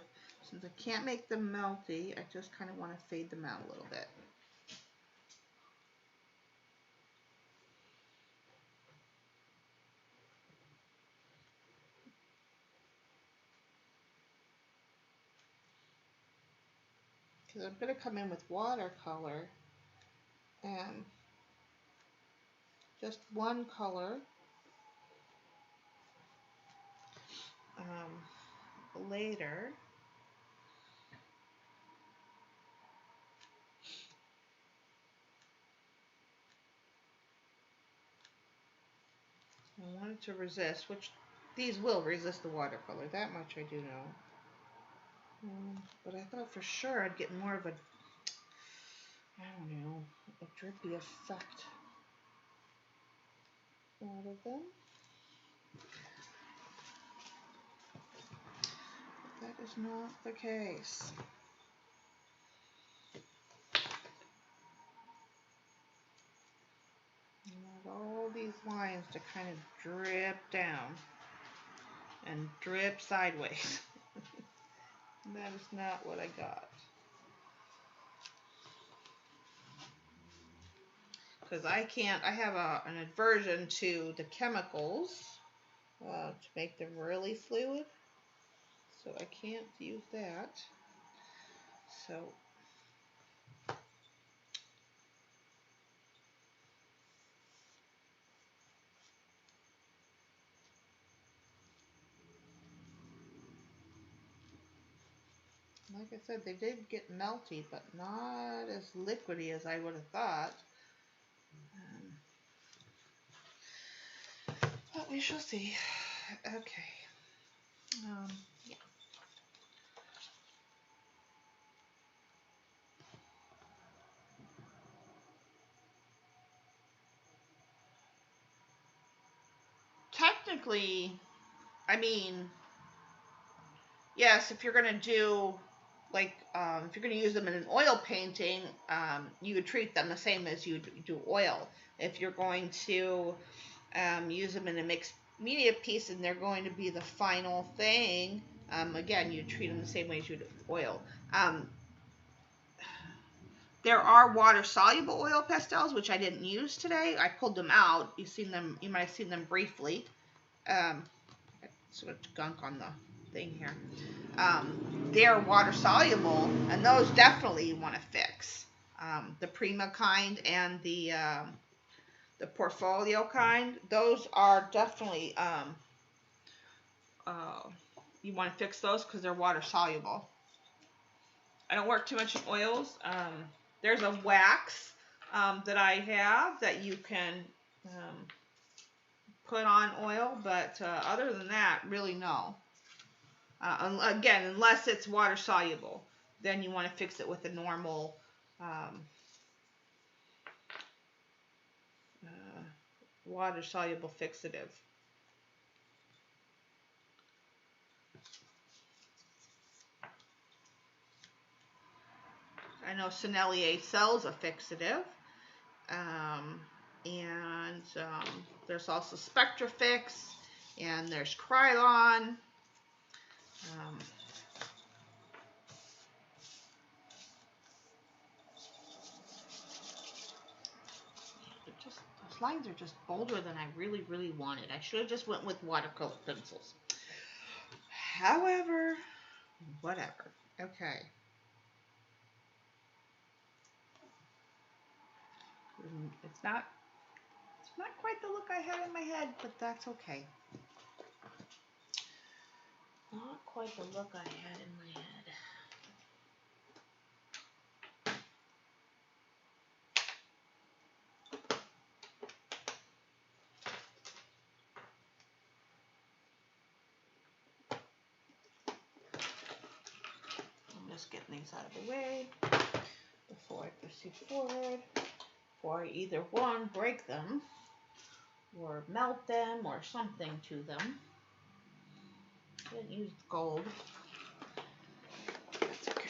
Since I can't make them melty, I just kind of want to fade them out a little bit. Because I'm going to come in with watercolor and just one color later. I wanted to resist, which these will resist the watercolor, that much I do know. But I thought for sure I'd get more of a, I don't know, a drippy effect out of them. But that is not the case. I want all these lines to kind of drip down and drip sideways. That is not what I got. Because I have an aversion to the chemicals to make them really fluid. So I can't use that. So like I said, they did get melty, but not as liquidy as I would have thought. But we shall see. Okay. Yeah. Technically, I mean, yes, if you're going to do, like, if you're going to use them in an oil painting, you would treat them the same as you do oil. If you're going to use them in a mixed media piece and they're going to be the final thing, again, you treat them the same way as you do oil. There are water-soluble oil pastels, which I didn't use today. I pulled them out. You might have seen them briefly. Sort of gunk on the thing here. They're water-soluble, and those definitely you want to fix. The Prima kind and the Portfolio kind, those are definitely, you want to fix those because they're water-soluble. I don't work too much in oils. There's a wax that I have that you can put on oil, but other than that, really no. Again, unless it's water soluble, then you want to fix it with a normal water soluble fixative. I know Sennelier sells a fixative, and there's also Spectrafix, and there's Krylon. Those lines are just bolder than I really, really wanted. I should have just went with watercolor pencils. However, whatever. Okay. It's not quite the look I had in my head, but that's okay. Not quite the look I had in my head. these out of the way before I proceed forward. Before I either one, break them, or melt them, or something to them. I didn't use gold. That's okay.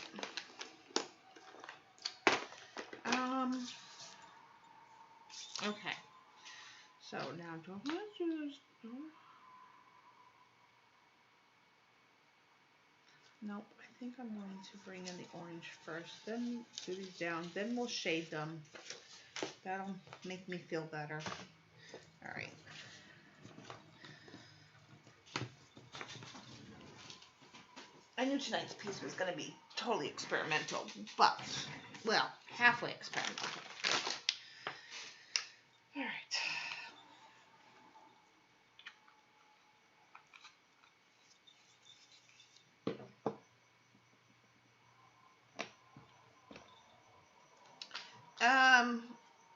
Okay. So now do I want to use... Nope, I think I'm going to bring in the orange first, then do these down, then we'll shade them. That'll make me feel better. All right. I knew tonight's piece was going to be totally experimental, but, well, halfway experimental. All right.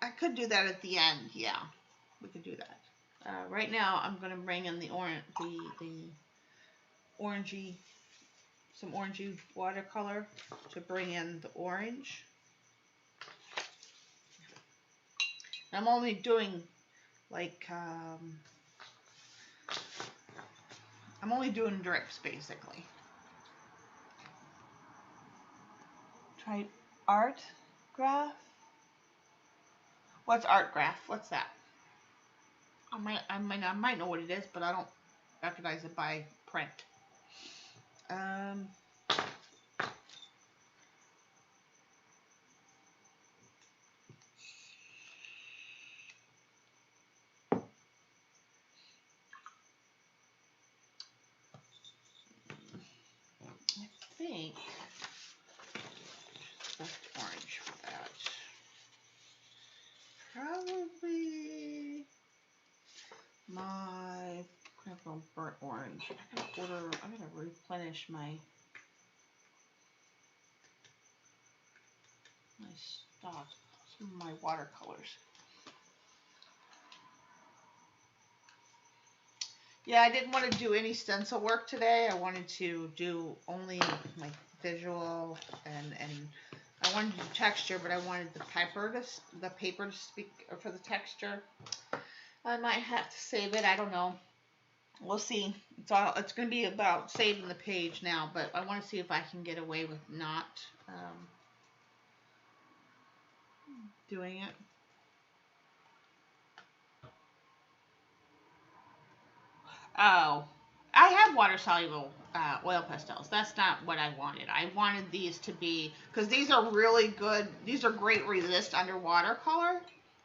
I could do that at the end. Yeah, we could do that. Right now, I'm going to bring in the orangey, some orangey watercolor to bring in the orange. I'm only doing like I'm only doing drips basically. Try art graph. What's art graph? What's that? I might know what it is, but I don't recognize it by print. I think that's orange for that. Probably my burnt orange. I gotta replenish my stock, some of my watercolors. Yeah, I didn't want to do any stencil work today. I wanted to do only like visual and I wanted to do texture, but I wanted the paper to speak for the texture. I might have to save it. I don't know. We'll see. It's going to be about saving the page now, but I want to see if I can get away with not doing it. Oh, I have water-soluble oil pastels. That's not what I wanted. I wanted these to be, because these are really good. These are great resist underwater color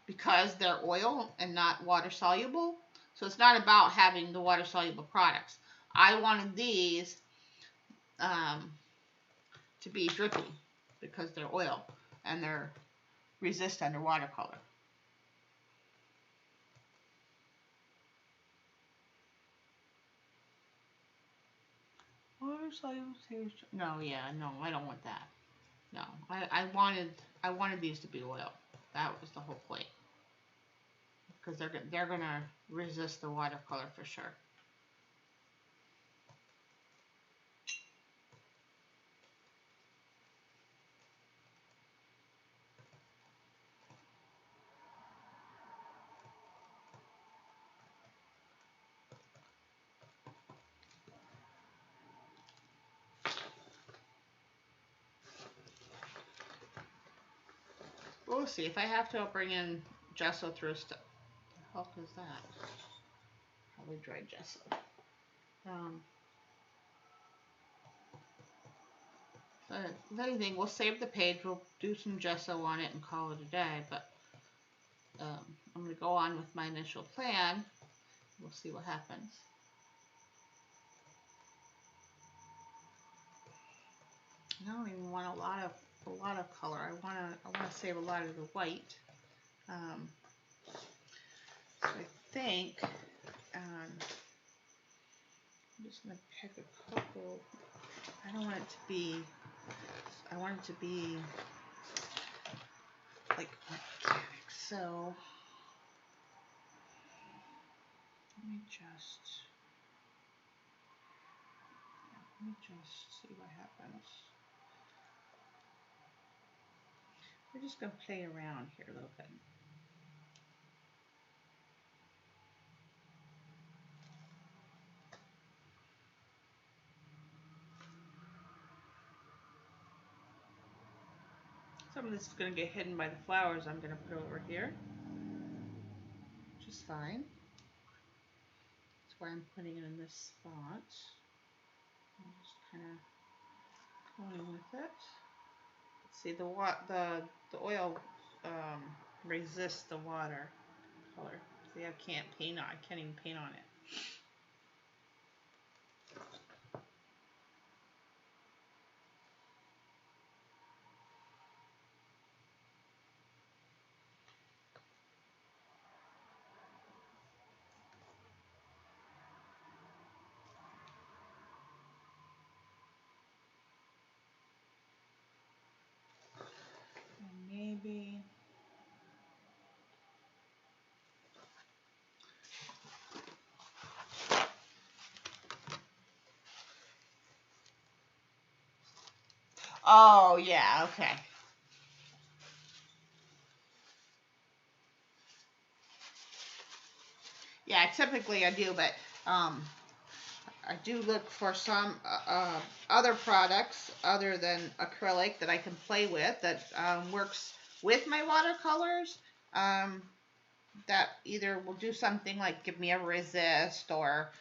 because they're oil and not water-soluble. So it's not about having the water-soluble products. I wanted these to be drippy because they're oil and they're resist underwater color. No, yeah, no, I don't want that. No, I wanted these to be oil. That was the whole point. Because they're gonna resist the watercolor for sure. We'll see. If I have to, I'll bring in gesso through stuff. What the heck is that? Probably dried gesso. If anything, we'll save the page. We'll do some gesso on it and call it a day. But I'm going to go on with my initial plan. We'll see what happens. I don't even want a lot of color. I want to save a lot of the white. So I think I'm just going to pick a couple. I don't want it to be. I want it to be like organic. So let me just see what happens. We're just going to play around here a little bit. Some of this is going to get hidden by the flowers I'm going to put over here, which is fine. That's why I'm putting it in this spot. I'm just kind of going with it. See, the oil resists the water color. See, I can't paint on. I can't even paint on it. Maybe. Oh, yeah, okay. Yeah, typically I do, but I do look for some other products other than acrylic that I can play with that works with my watercolors. That either will do something like give me a resist or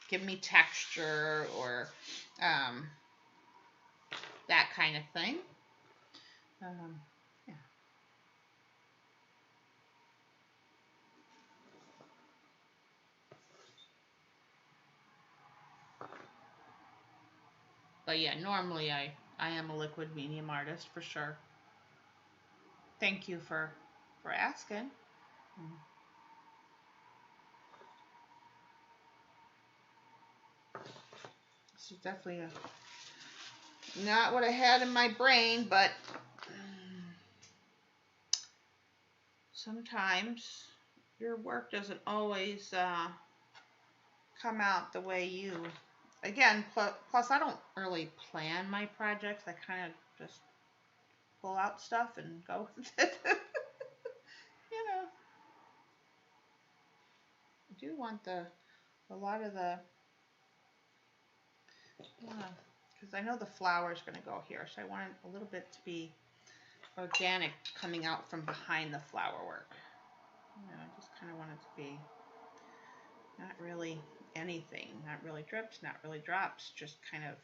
give me texture or that kind of thing. Yeah. But yeah, normally I am a liquid medium artist for sure. Thank you for asking. This is definitely not what I had in my brain, but sometimes your work doesn't always come out the way you. Again, plus I don't really plan my projects. I kind of just pull out stuff and go with it. You know, I do want a lot of the, because I know the flower is going to go here, so I want a little bit to be organic coming out from behind the flower work. You know, I just kind of want it to be not really anything, not really drips, not really drops, just kind of.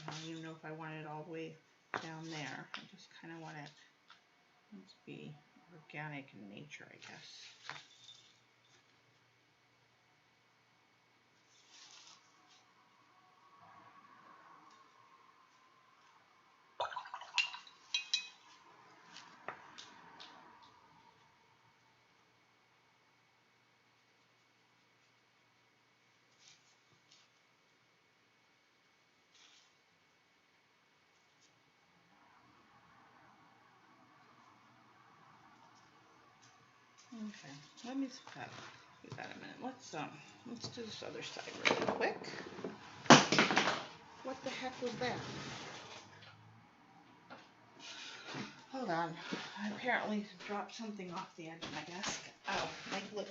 I don't even know if I want it all the way down there. I just kind of want it to be organic in nature, I guess. Okay, let me give that a minute. Let's do this other side really quick. What the heck was that? Hold on. I apparently dropped something off the edge of my desk. Oh, my glue.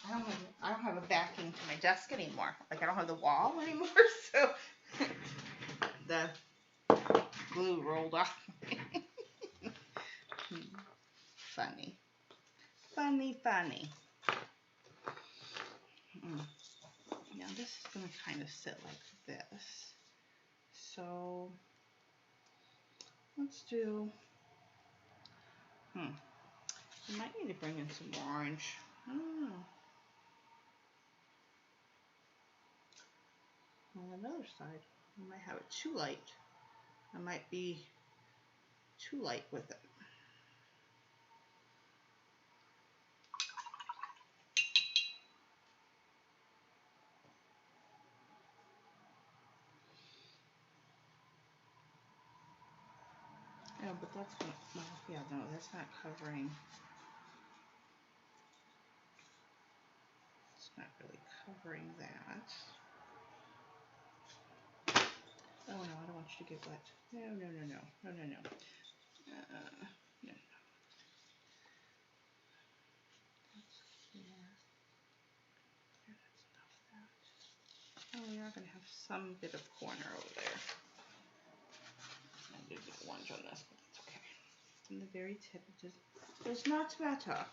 I don't have a backing to my desk anymore. Like I don't have the wall anymore, so the glue rolled off. Funny. Now this is going to kind of sit like this. So let's do, I might need to bring in some orange. I don't know. On another side, I might have it too light. I might be too light with it. Yeah, but that's not, well, yeah, no, that's not covering. not really covering that. Oh no, I don't want you to get wet. No, no, no, no, no, no, no. No. Oh, we are going to have some bit of corner over there. I did get orange on this, but that's okay. From the very tip, it just does not matter.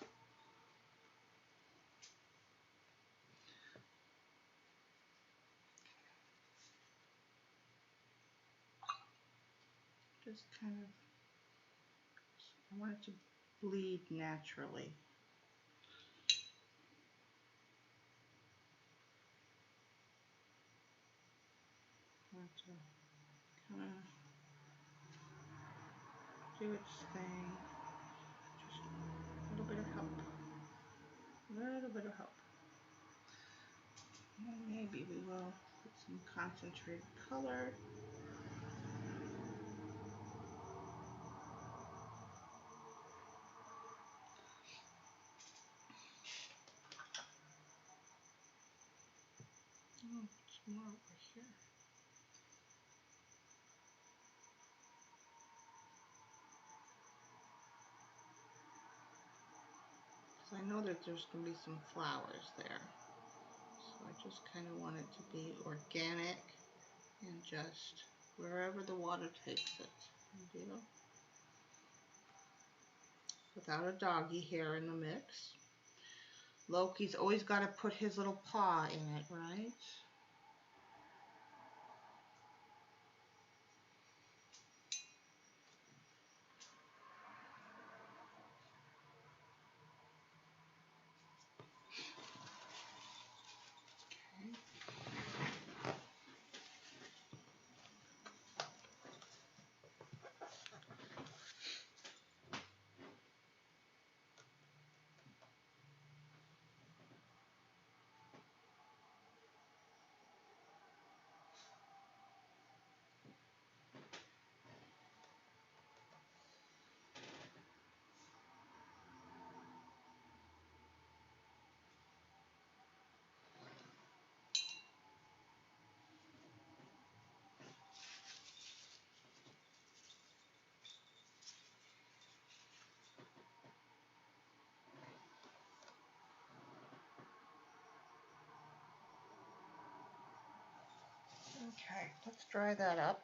Just kind of, I want it to bleed naturally. I want to kind of do its thing. Just a little bit of help. A little bit of help. And maybe we will put some concentrated color. Oh, it's more over here. So I know that there's going to be some flowers there. So I just kind of want it to be organic and just wherever the water takes it. You know? Without a doggy hair in the mix. Loki's always got to put his little paw in it, right? Okay, let's dry that up.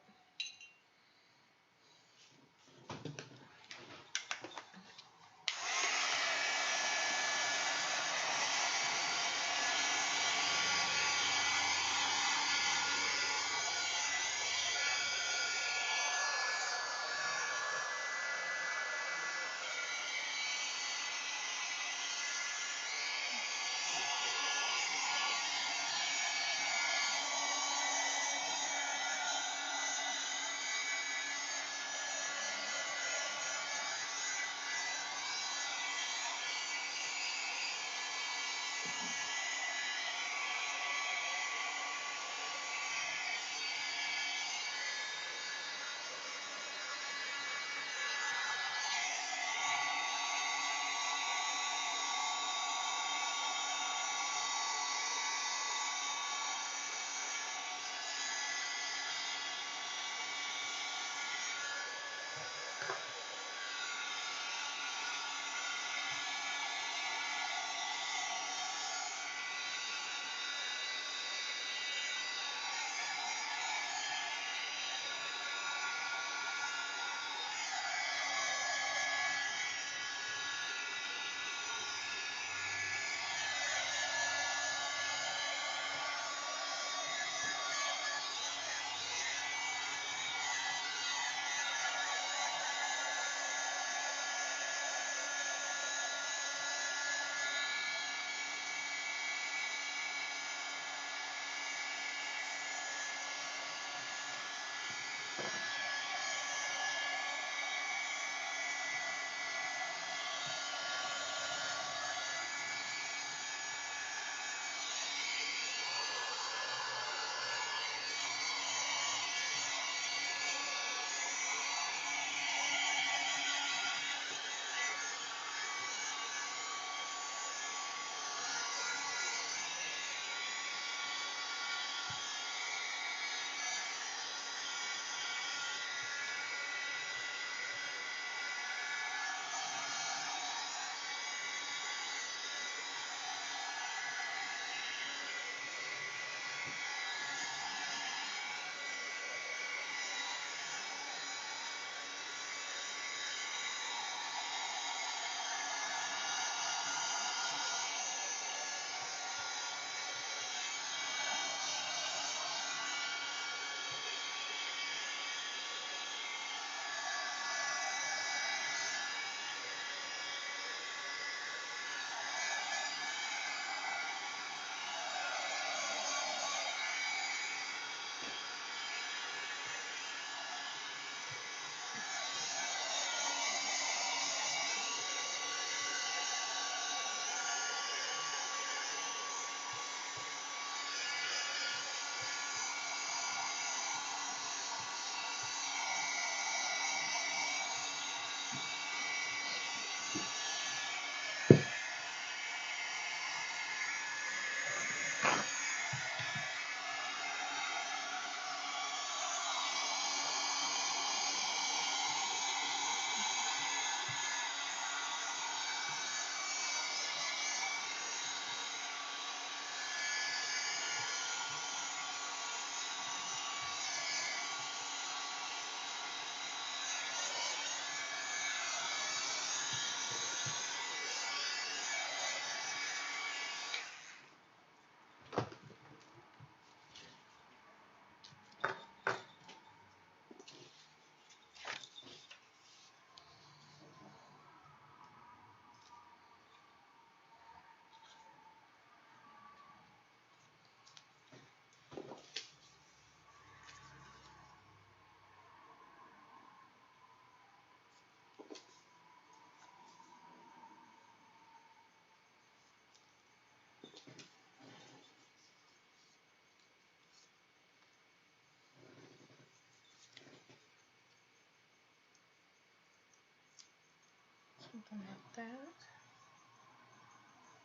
Something like that.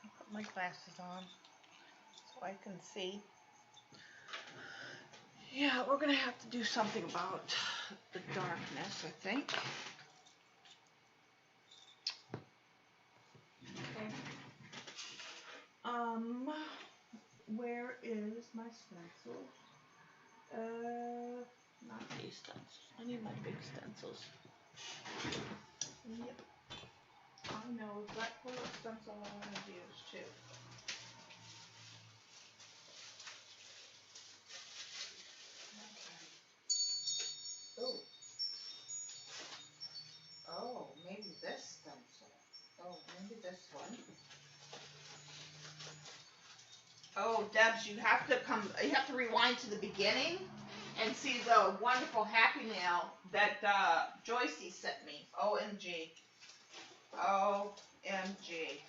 I'll put my glasses on so I can see. Yeah, we're gonna have to do something about the darkness, I think. Okay. Where is my stencil? Not these stencils. I need my big stencils. Yep. I know exactly what stencil I want to use too. Okay. Oh, maybe this stencil. Oh, maybe this one. Oh, Debs, you have to rewind to the beginning and see the wonderful Happy Mail that Joycey sent me. OMG. OMG.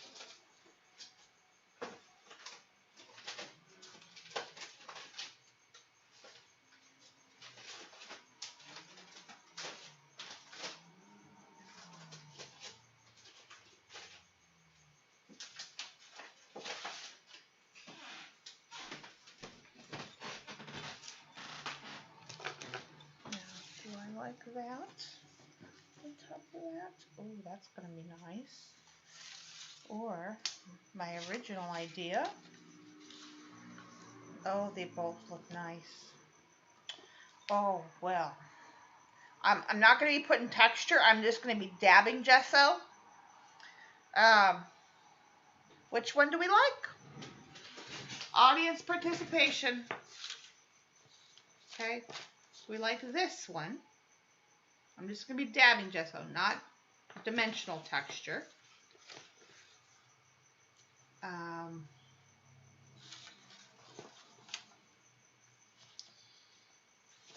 Do I like that? On top of that? Oh, that's going to be nice. Or my original idea. Oh, they both look nice. Oh, well. I'm not going to be putting texture. I'm just going to be dabbing gesso. Which one do we like? Audience participation. Okay. We like this one. I'm just going to be dabbing gesso, not dimensional texture.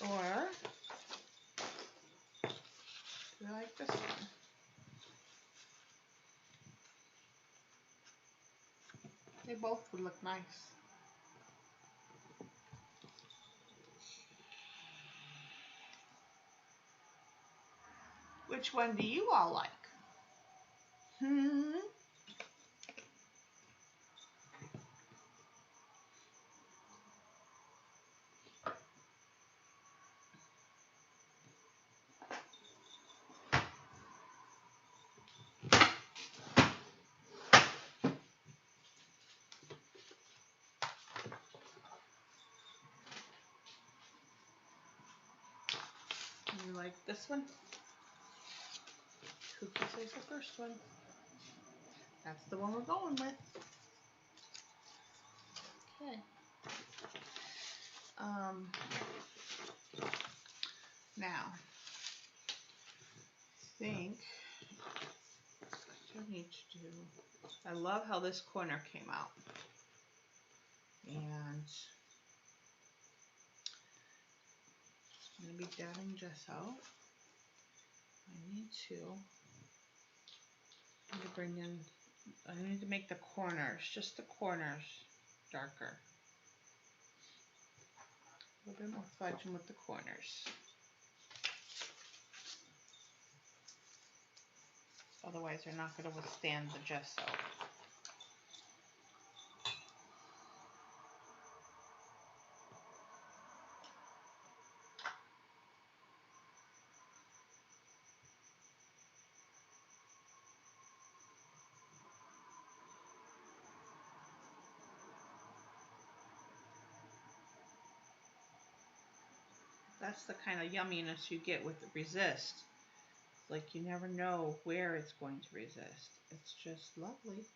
Or do I like this one? They both would look nice. Which one do you all like? You like this one? Who can say the first one? That's the one we're going with. Okay. Now, I think what I need to do. I love how this corner came out. And I'm going to be dabbing gesso. I need to bring in, I need to make the corners, just the corners, darker. A little bit more fudging with the corners. Otherwise, they're not going to withstand the gesso. That's the kind of yumminess you get with the resist. Like you never know where it's going to resist. It's just lovely.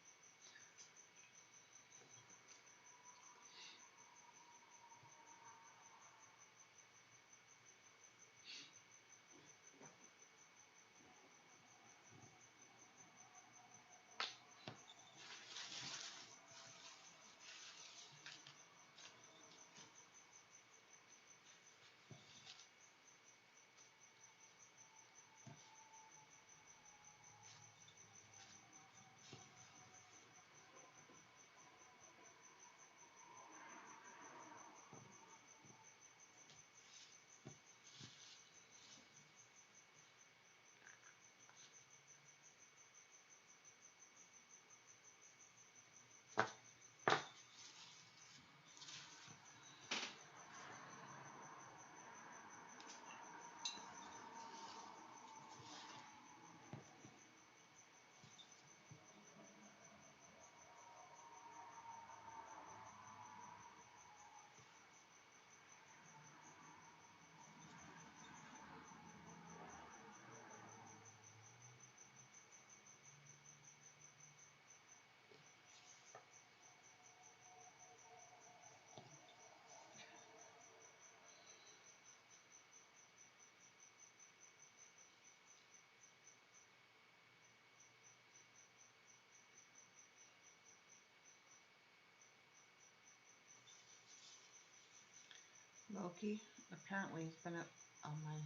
Loki apparently has been up on my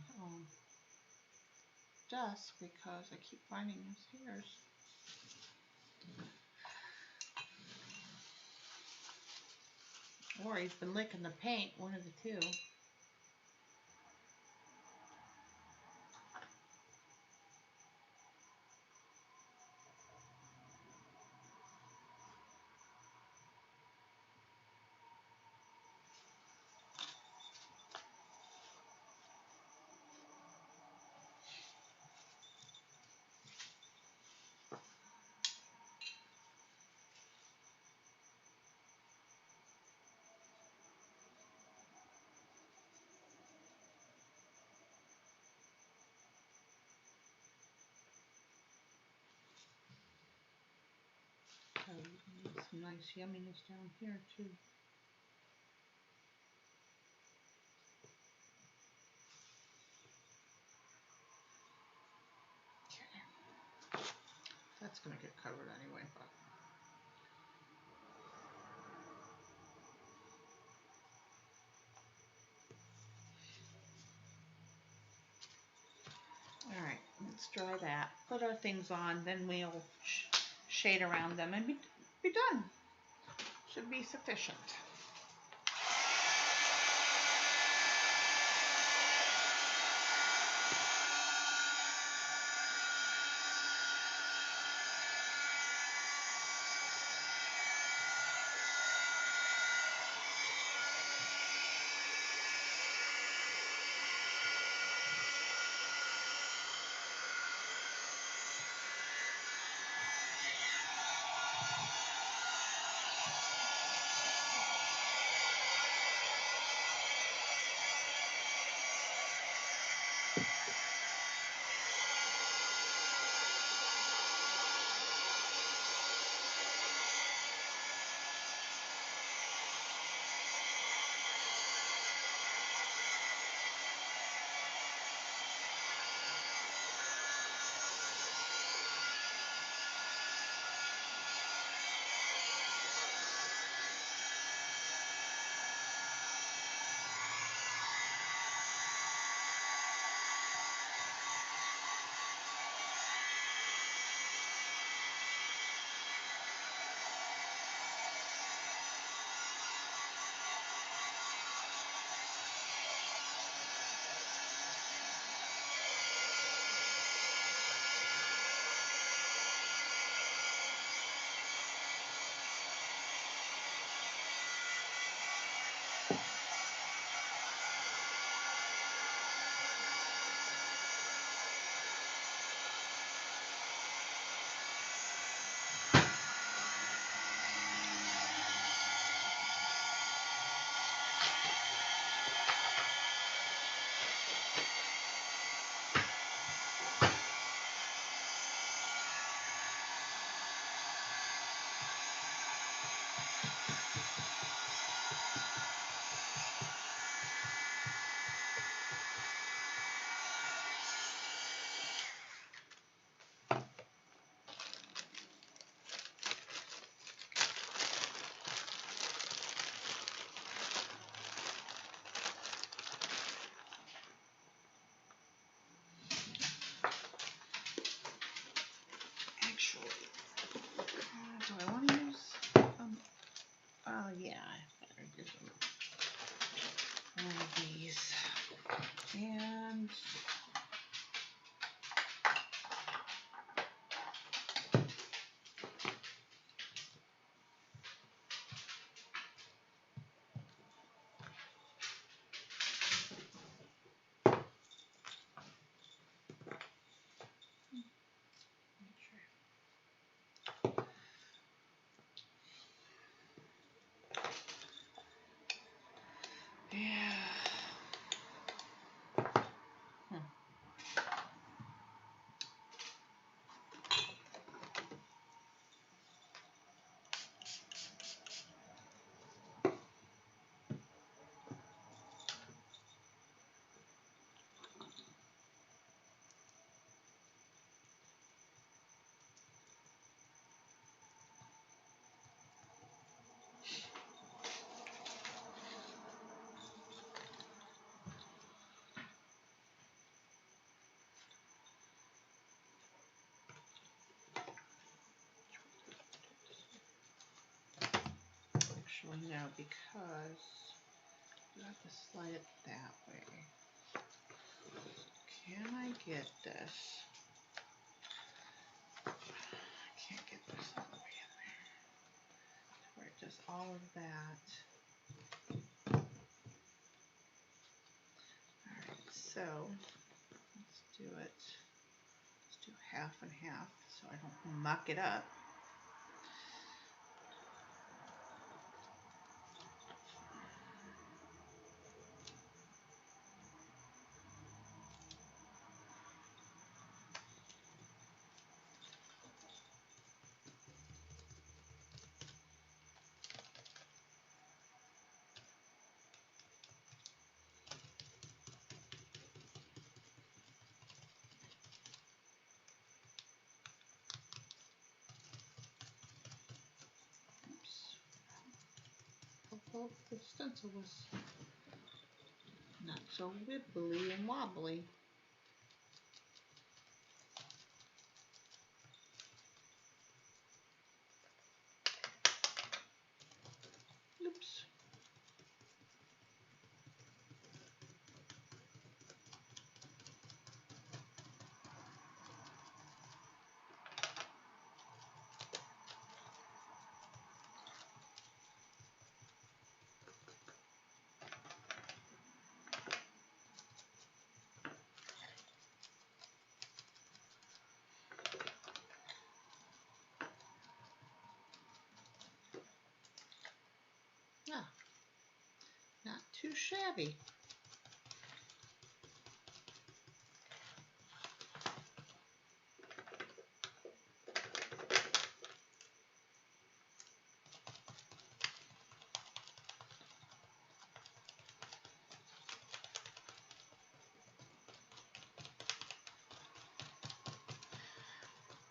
desk because I keep finding his hairs. Or he's been licking the paint, one of the two. So some nice yumminess down here too. Okay. That's going to get covered anyway, but all right, let's dry that. Put our things on, then we'll shade around them and be done. Should be sufficient. Do I want to use, yeah, I better use one of these. And yeah. actually no, because you have to slide it that way. Can I get this? I can't get this all the way in there. Where it does all of that. Alright, so let's do it. Let's do half and half so I don't muck it up. Well, the stencil was not so wibbly and wobbly. Oops. Ah, not too shabby.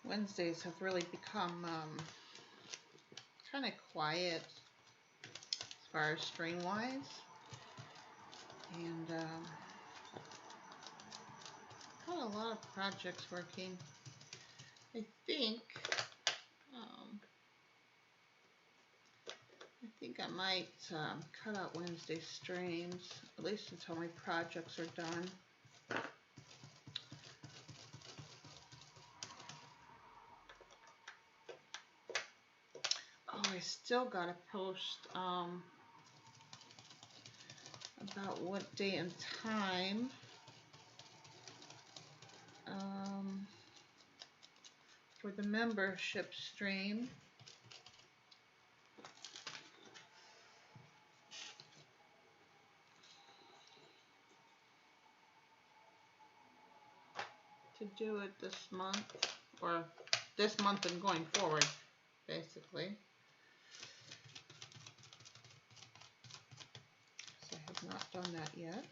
Wednesdays have really become kind of quiet as far as string wise, and got a lot of projects working. I think I might cut out Wednesday streams, at least until my projects are done. Oh, I still gotta post about what day and time for the membership stream. To do it this month, or this month and going forward, basically. So I have not done that yet.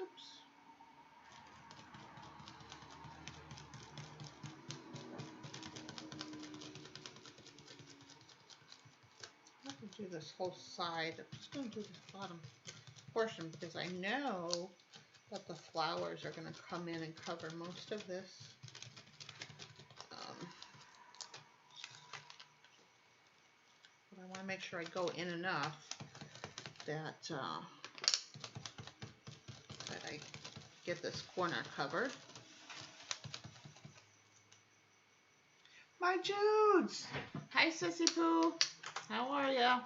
Oops. I'm not going to do this whole side. I'm just going to do this bottom portion because I know that the flowers are going to come in and cover most of this. But I want to make sure I go in enough that that I get this corner covered. My Judes! Hi, Sissy Pooh. How are ya?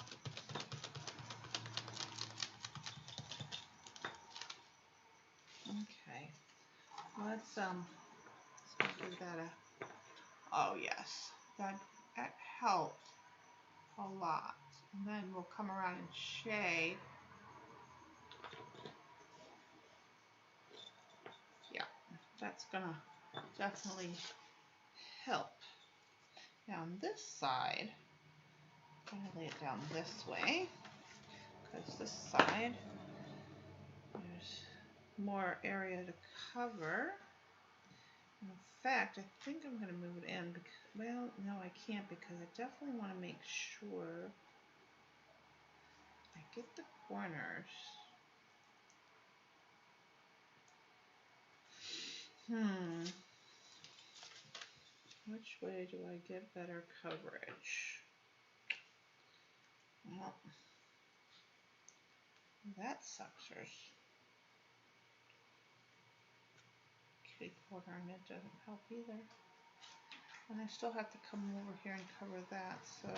Okay. Let's give that a. Oh yes, that helped a lot. And then we'll come around and shade. Yeah, that's gonna definitely help. Now on this side, I'm gonna lay it down this way because this side there's more area to cover. In fact, I think I'm going to move it in. Because, well, no, I can't because I definitely want to make sure I get the corners. Which way do I get better coverage? Well, that sucks. Kitty corner and it doesn't help either. And I still have to come over here and cover that, so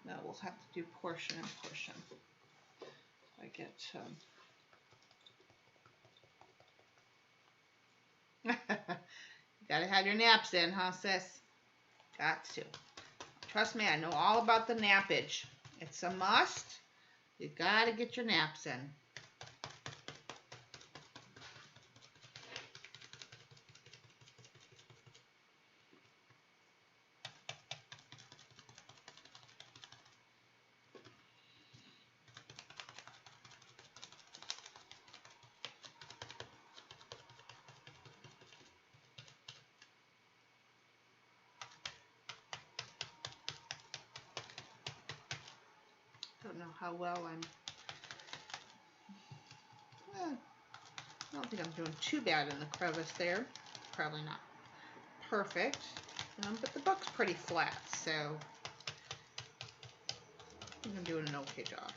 no, we'll have to do portion and portion. I get you gotta have your naps in, huh, sis? Got to. Trust me, I know all about the nappage. It's a must. You gotta get your naps in. Don't know how well I don't think I'm doing too bad in the crevice there. Probably not perfect, but the book's pretty flat, so I think I'm doing an okay job.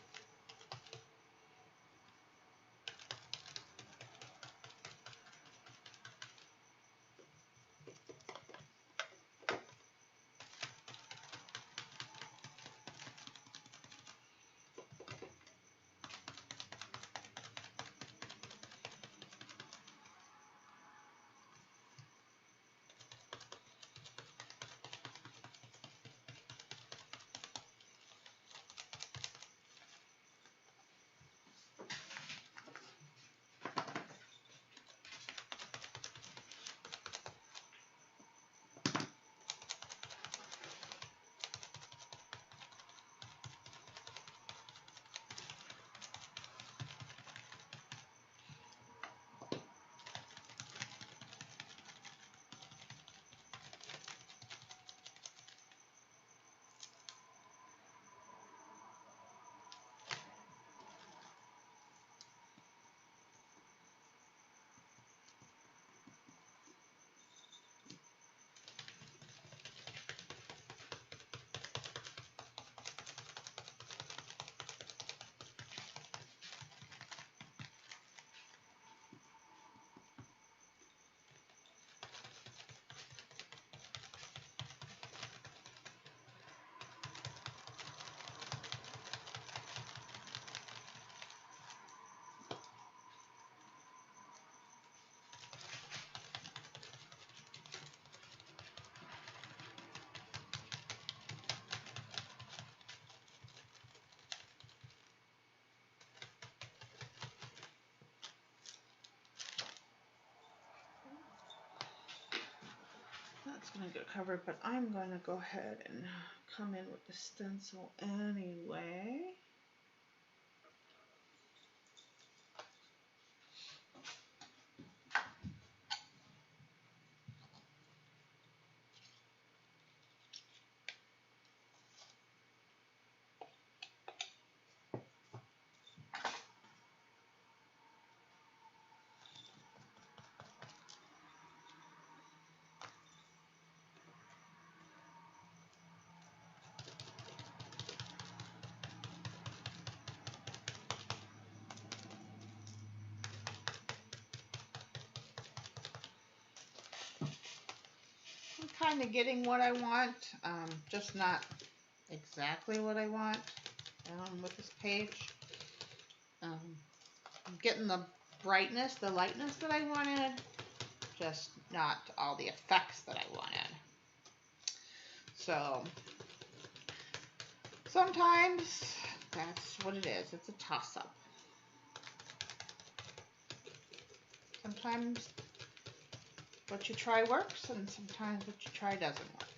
That's going to get covered, but I'm going to go ahead and come in with the stencil anyway. Kind of getting what I want, just not exactly what I want with this page. I'm getting the brightness, the lightness that I wanted, just not all the effects that I wanted. So sometimes that's what it is. It's a toss-up. Sometimes what you try works, and sometimes what you try doesn't work.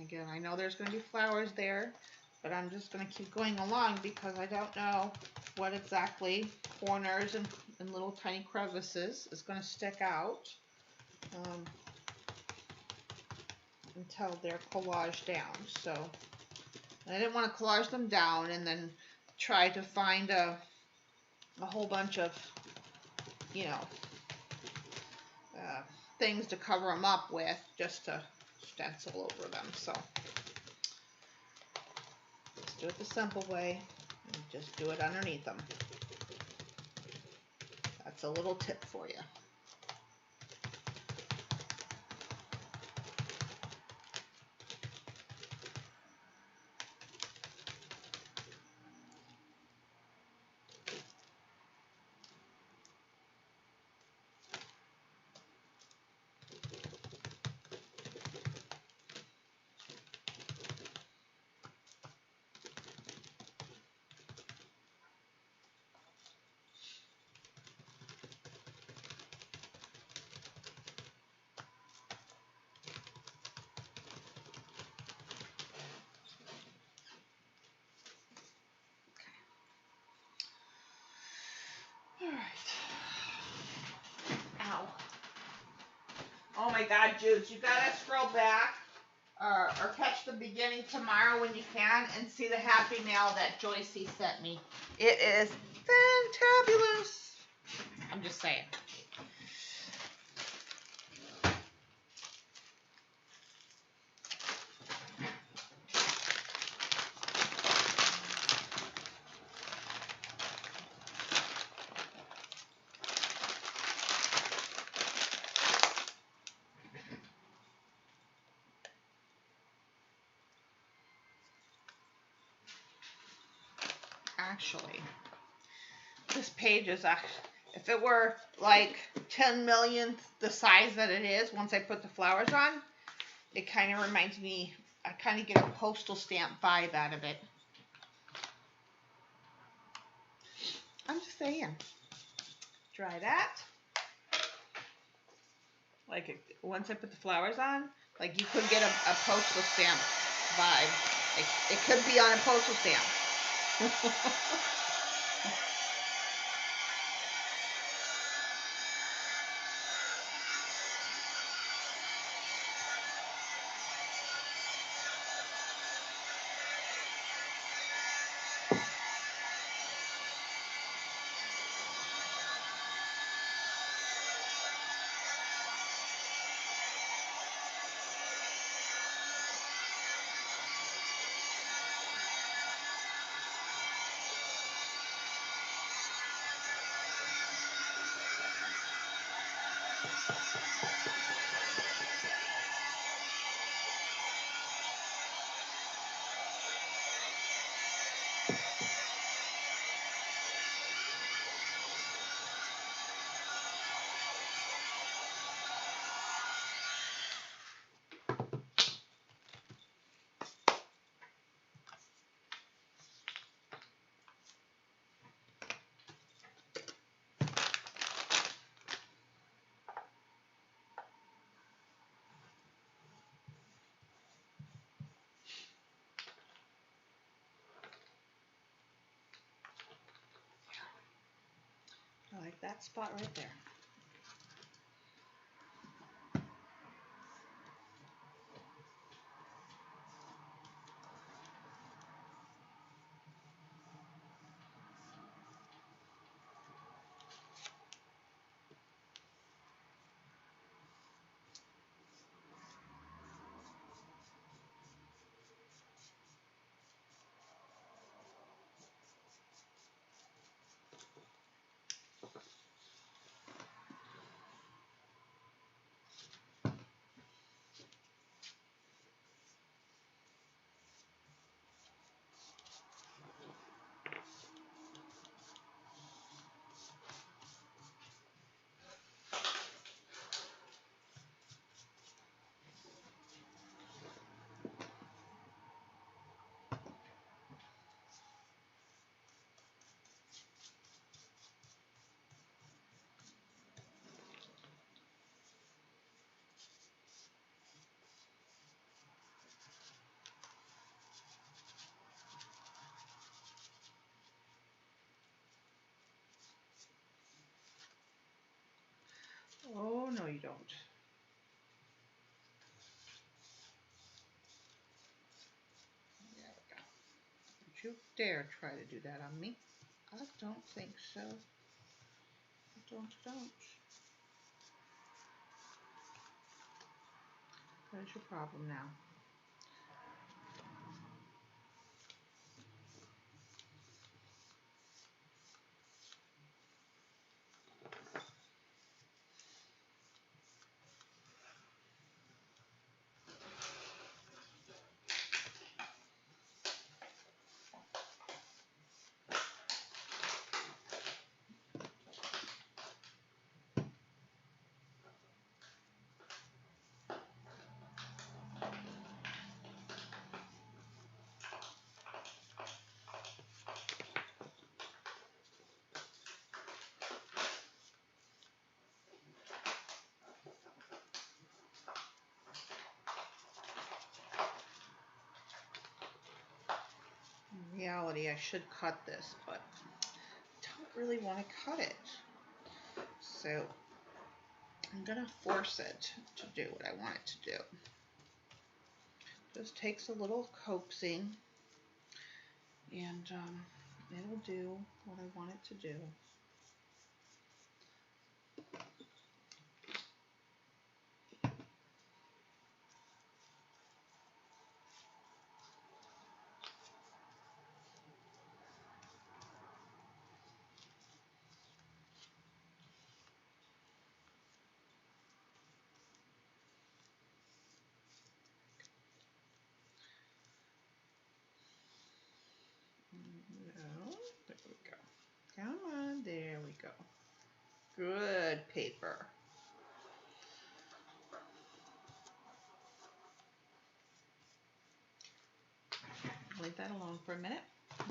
Again, I know there's going to be flowers there, but I'm just going to keep going along because I don't know what exactly corners and little tiny crevices is going to stick out until they're collaged down. So I didn't want to collage them down and then try to find a whole bunch of, you know, things to cover them up with just to stencil over them. So let's do it the simple way and just do it underneath them. That's a little tip for you. All right. Ow. Oh my God, Jude, you gotta scroll back or catch the beginning tomorrow when you can and see the happy mail that Joycey sent me. It is fantabulous. I'm just saying. Actually, this page is actually, if it were like 10 millionth the size that it is once I put the flowers on, it kind of reminds me, I kind of get a postal stamp vibe out of it. I'm just saying. Try that. Like once I put the flowers on, like you could get a postal stamp vibe. It could be on a postal stamp. I like that spot right there. Oh, no, you don't. There we go. Don't you dare try to do that on me. I don't think so. Don't. What is your problem now? In reality, I should cut this, but I don't really want to cut it. So I'm going to force it to do what I want it to do. Just takes a little coaxing, and it'll do what I want it to do. No, there we go. Come on, there we go. Good paper. Leave that alone for a minute.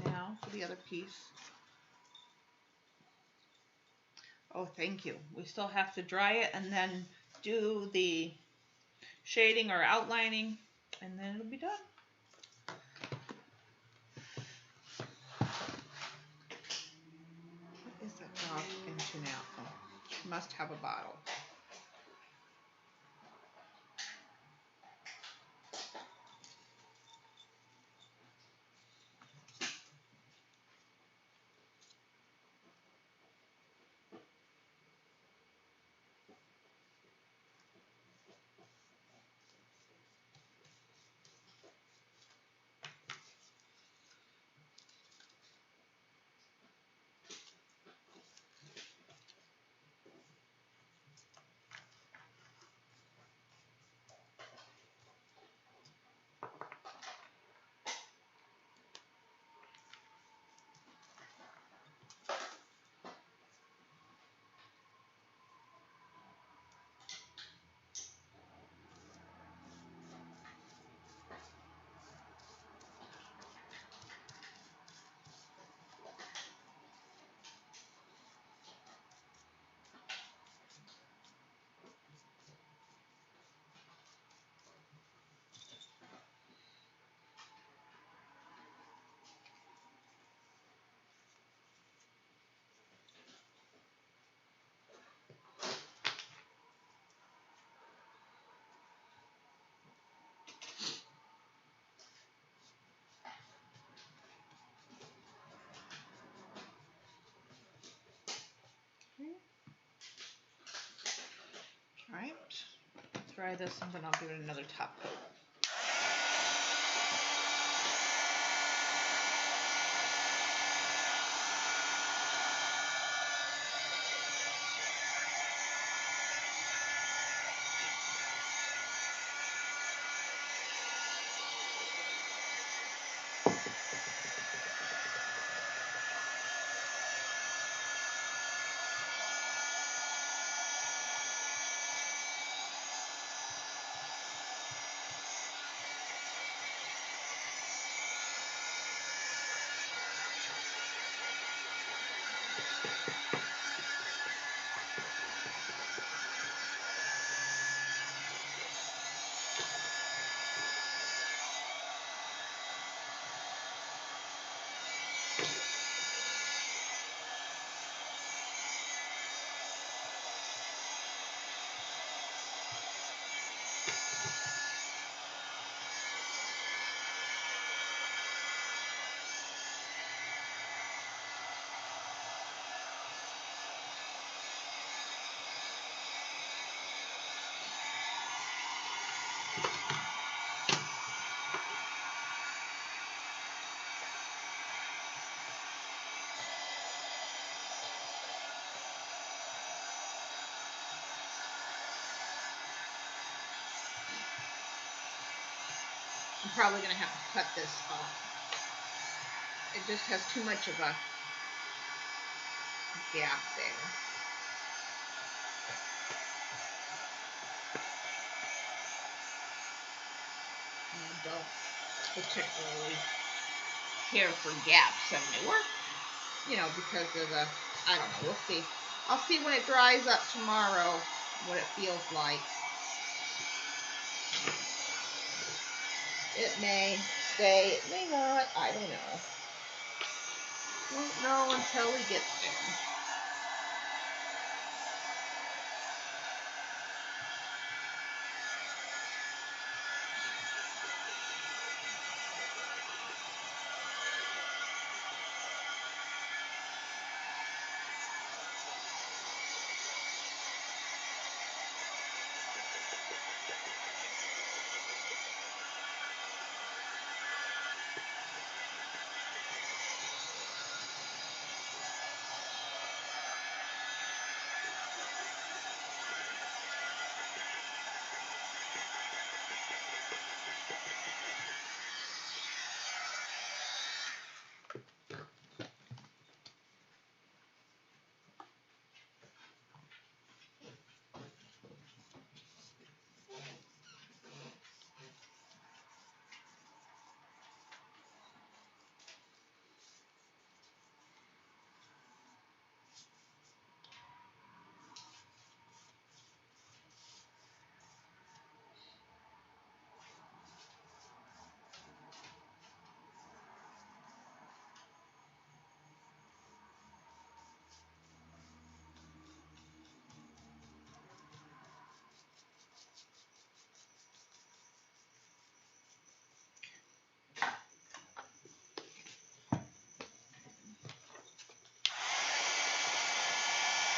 Now for the other piece. Oh, thank you. We still have to dry it and then do the shading or outlining, and then it'll be done. What is that dog into now? Oh, she must have a bottle. All right, dry this and then I'll give it another top coat. I'm probably going to have to cut this off. It just has too much of a gap there. I don't particularly care for gaps anymore, you know, because of the, I don't know, we'll see. I'll see when it dries up tomorrow what it feels like. It may stay, it may not, I don't know. Won't know until we get there.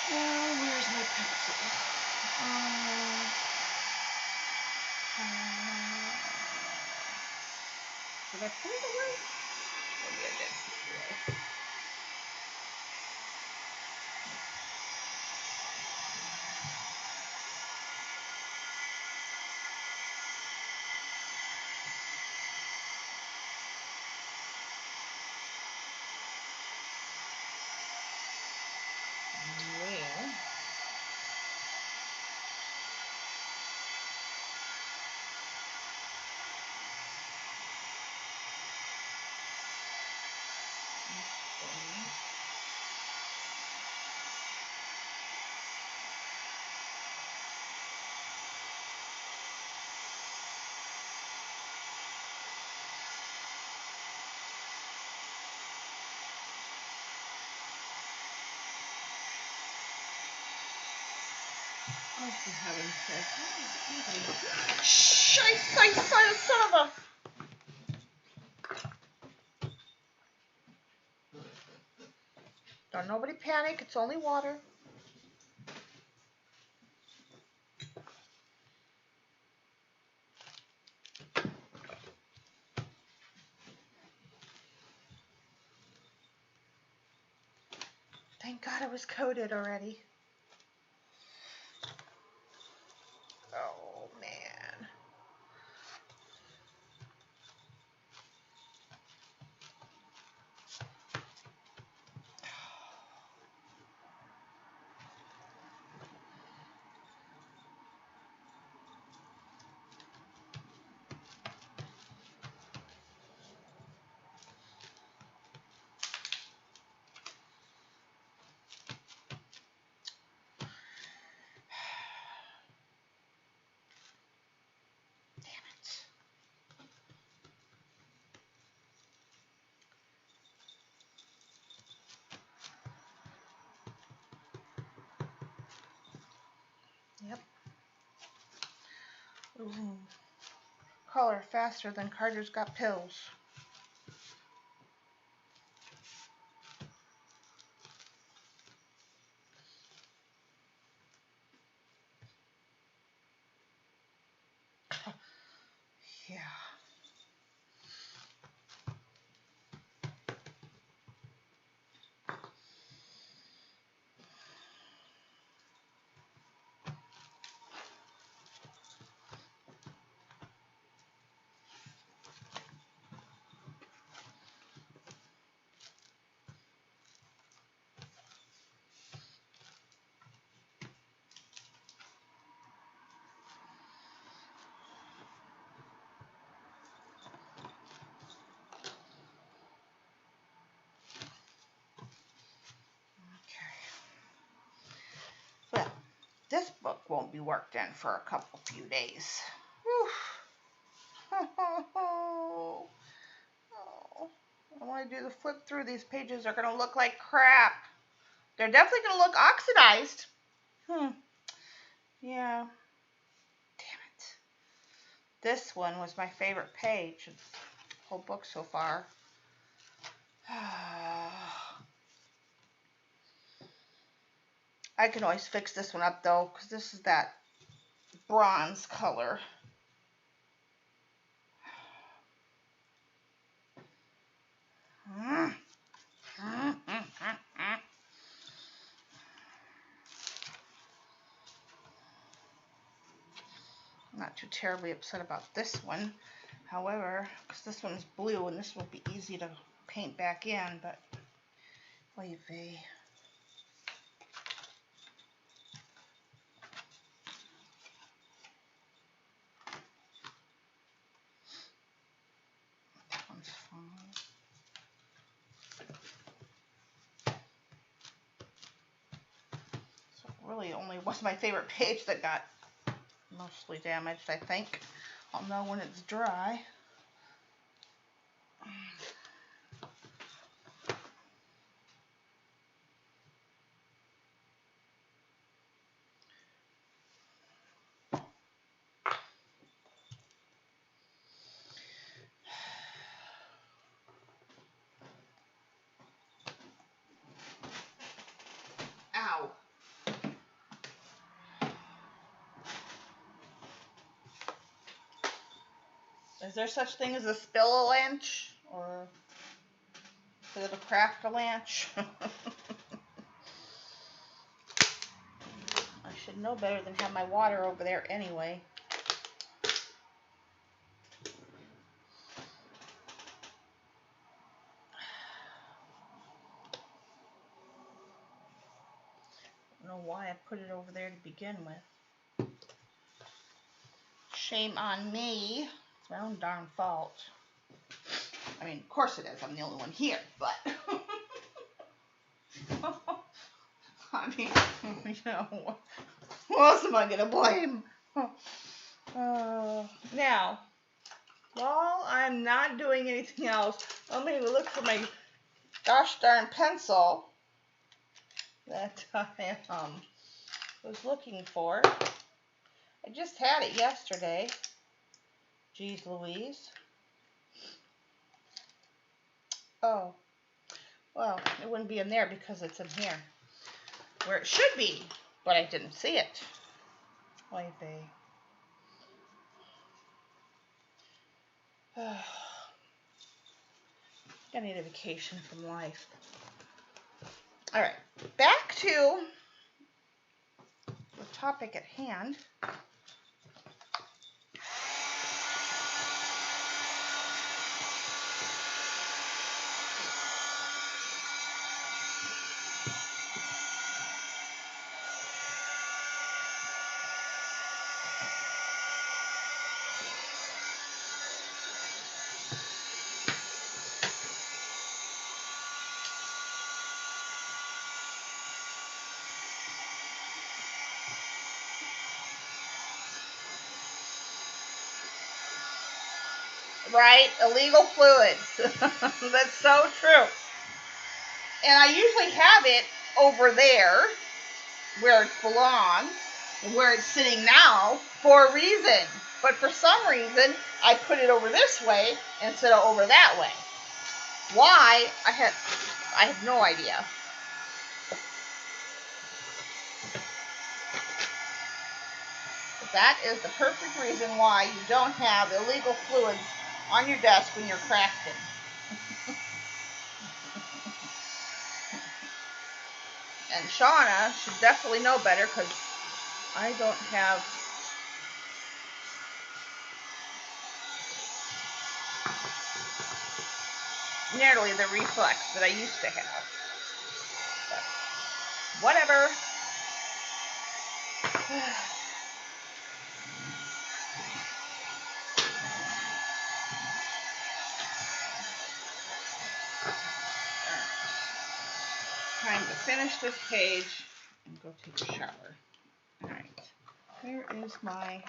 Where's my pencil? Did I put it away? Maybe I did put it away. Well, oh, for heaven's sake. Shh, son of a... Don't nobody panic, it's only water. Thank God it was coated already. Oh, man. Yep. Ooh. Color faster than Carter's got pills. Yeah. this book won't be worked in for a few days. Whew. Oh, when I do the flip through, these pages are going to look like crap. They're definitely going to look oxidized. Yeah. Damn it. This one was my favorite page of the whole book so far. I can always fix this one up though, because this is that bronze color. I'm not too terribly upset about this one, however, because this one's blue and this will be easy to paint back in, but oy vey. That one's fine. So it really only was my favorite page that got mostly damaged, I think. I'll know when it's dry. Ow. Is there such thing as a spill-a-lanch? Or is it a craft-a-lanch? I should know better than have my water over there anyway. I don't know why I put it over there to begin with. Shame on me. It's my own darn fault. I mean, of course it is. I'm the only one here, but... I mean, you know, who else am I going to blame? Now, while I'm not doing anything else, let me look for my gosh darn pencil that I was looking for. I just had it yesterday. Jeez Louise. Oh, well, it wouldn't be in there because it's in here, where it should be, but I didn't see it. Oy vey. I need a vacation from life. All right, back to the topic at hand. Right? Illegal fluids. That's so true. And I usually have it over there where it belongs, where it's sitting now, for a reason. But for some reason, I put it over this way instead of over that way. Why? I have no idea. But that is the perfect reason why you don't have illegal fluids on your desk when you're crafting. And Shauna should definitely know better because I don't have nearly the reflex that I used to have. But whatever. Time to finish this page and go take a shower. All right. Where is my...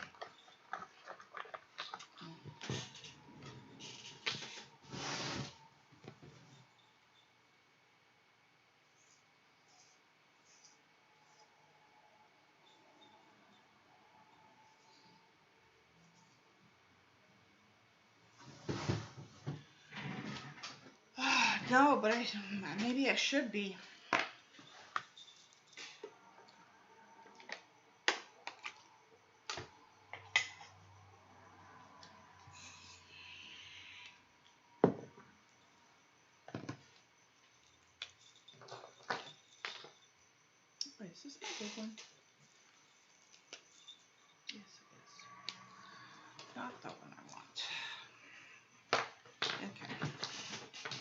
No, but maybe I should be. Wait, is this my big one? Yes, it is. Not the one I want. Okay.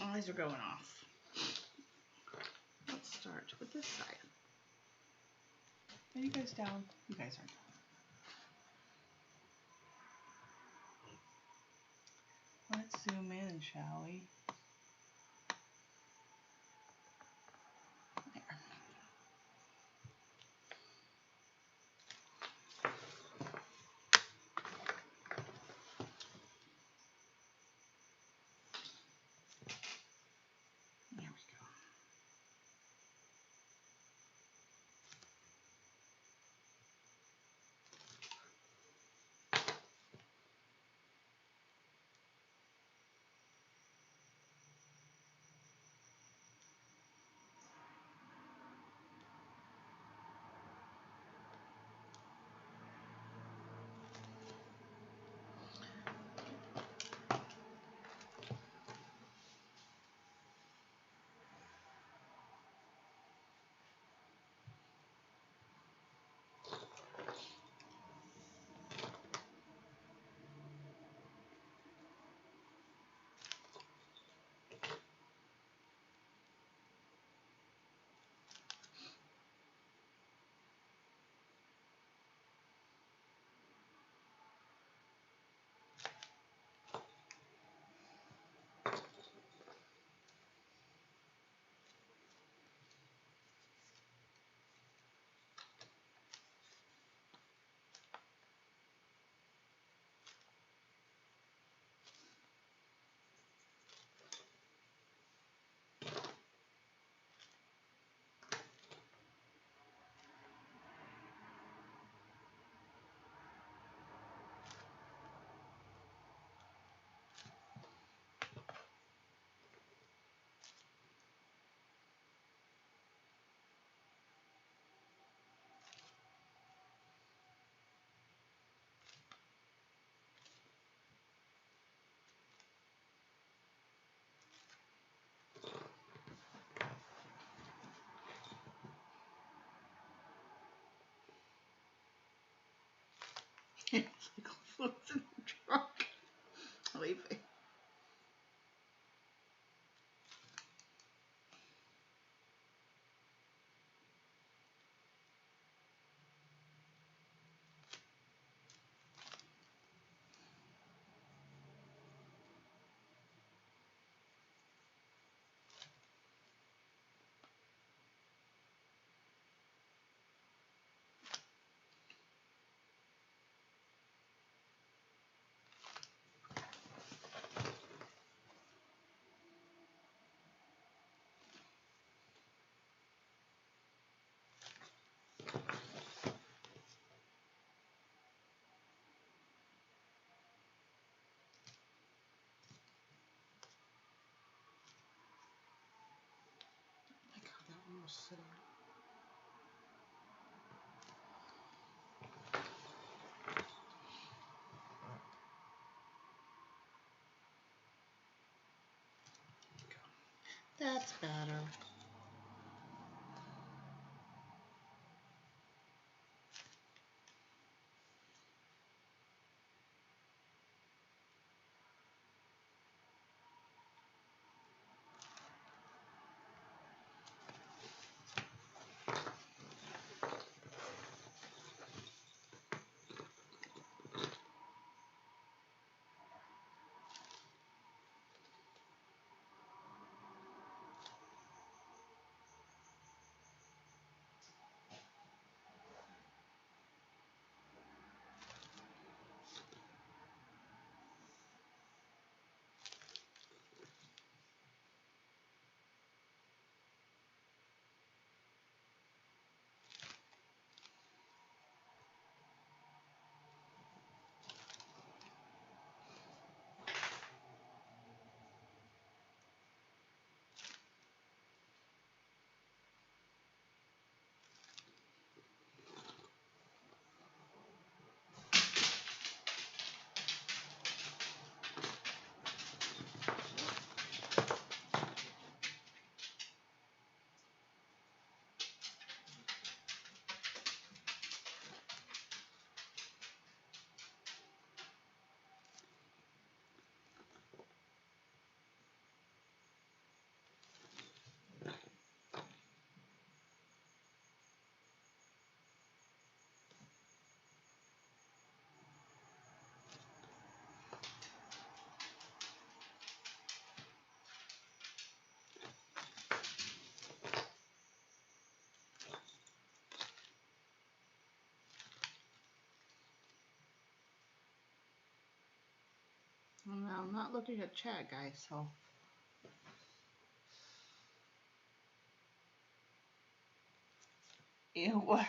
Eyes are going off. Let's start with this side. Are you guys down? You guys are down. Let's zoom in, shall we? There. There we go. It's like floats in the trunk. Leave it. Like how that one was sitting. That's better. Well, I'm not looking at chat, guys, so. You what?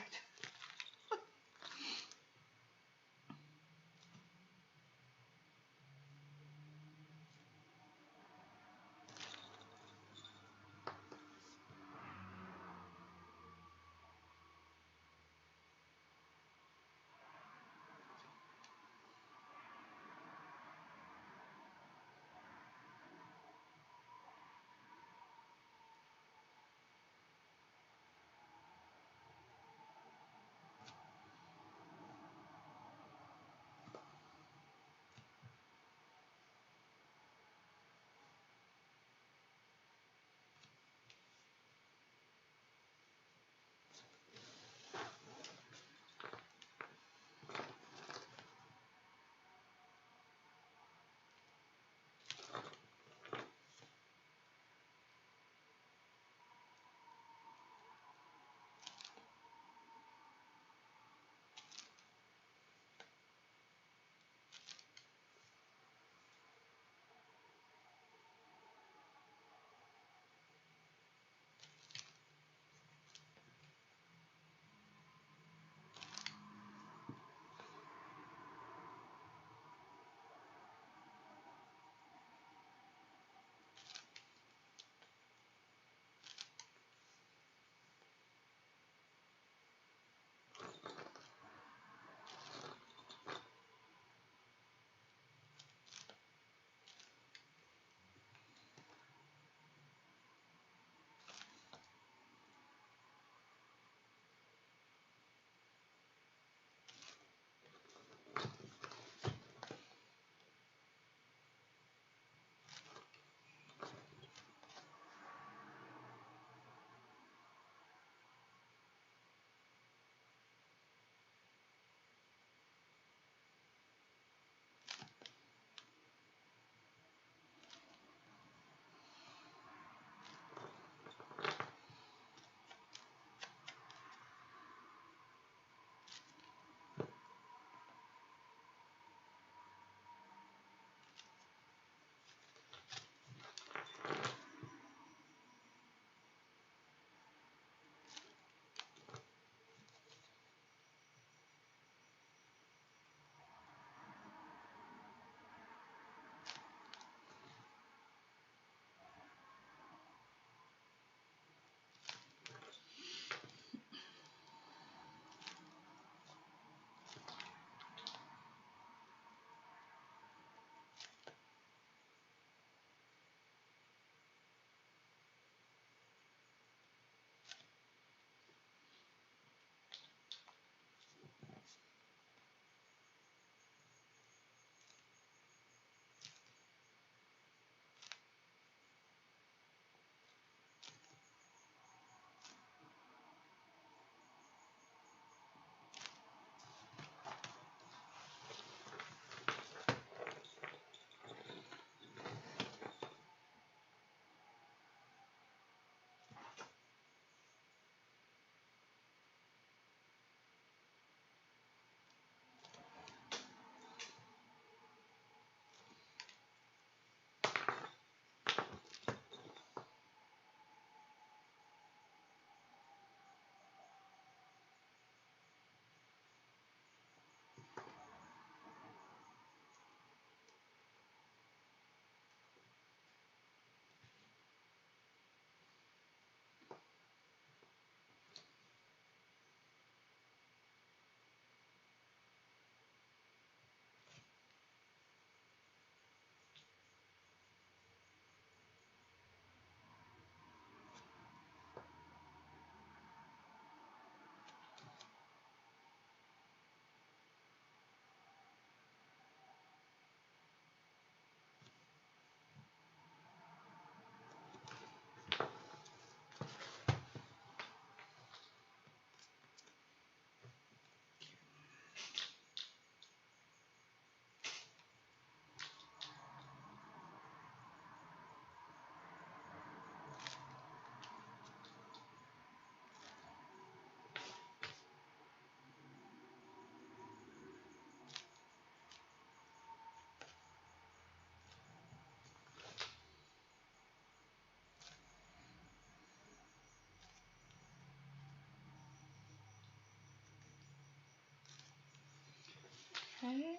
Okay.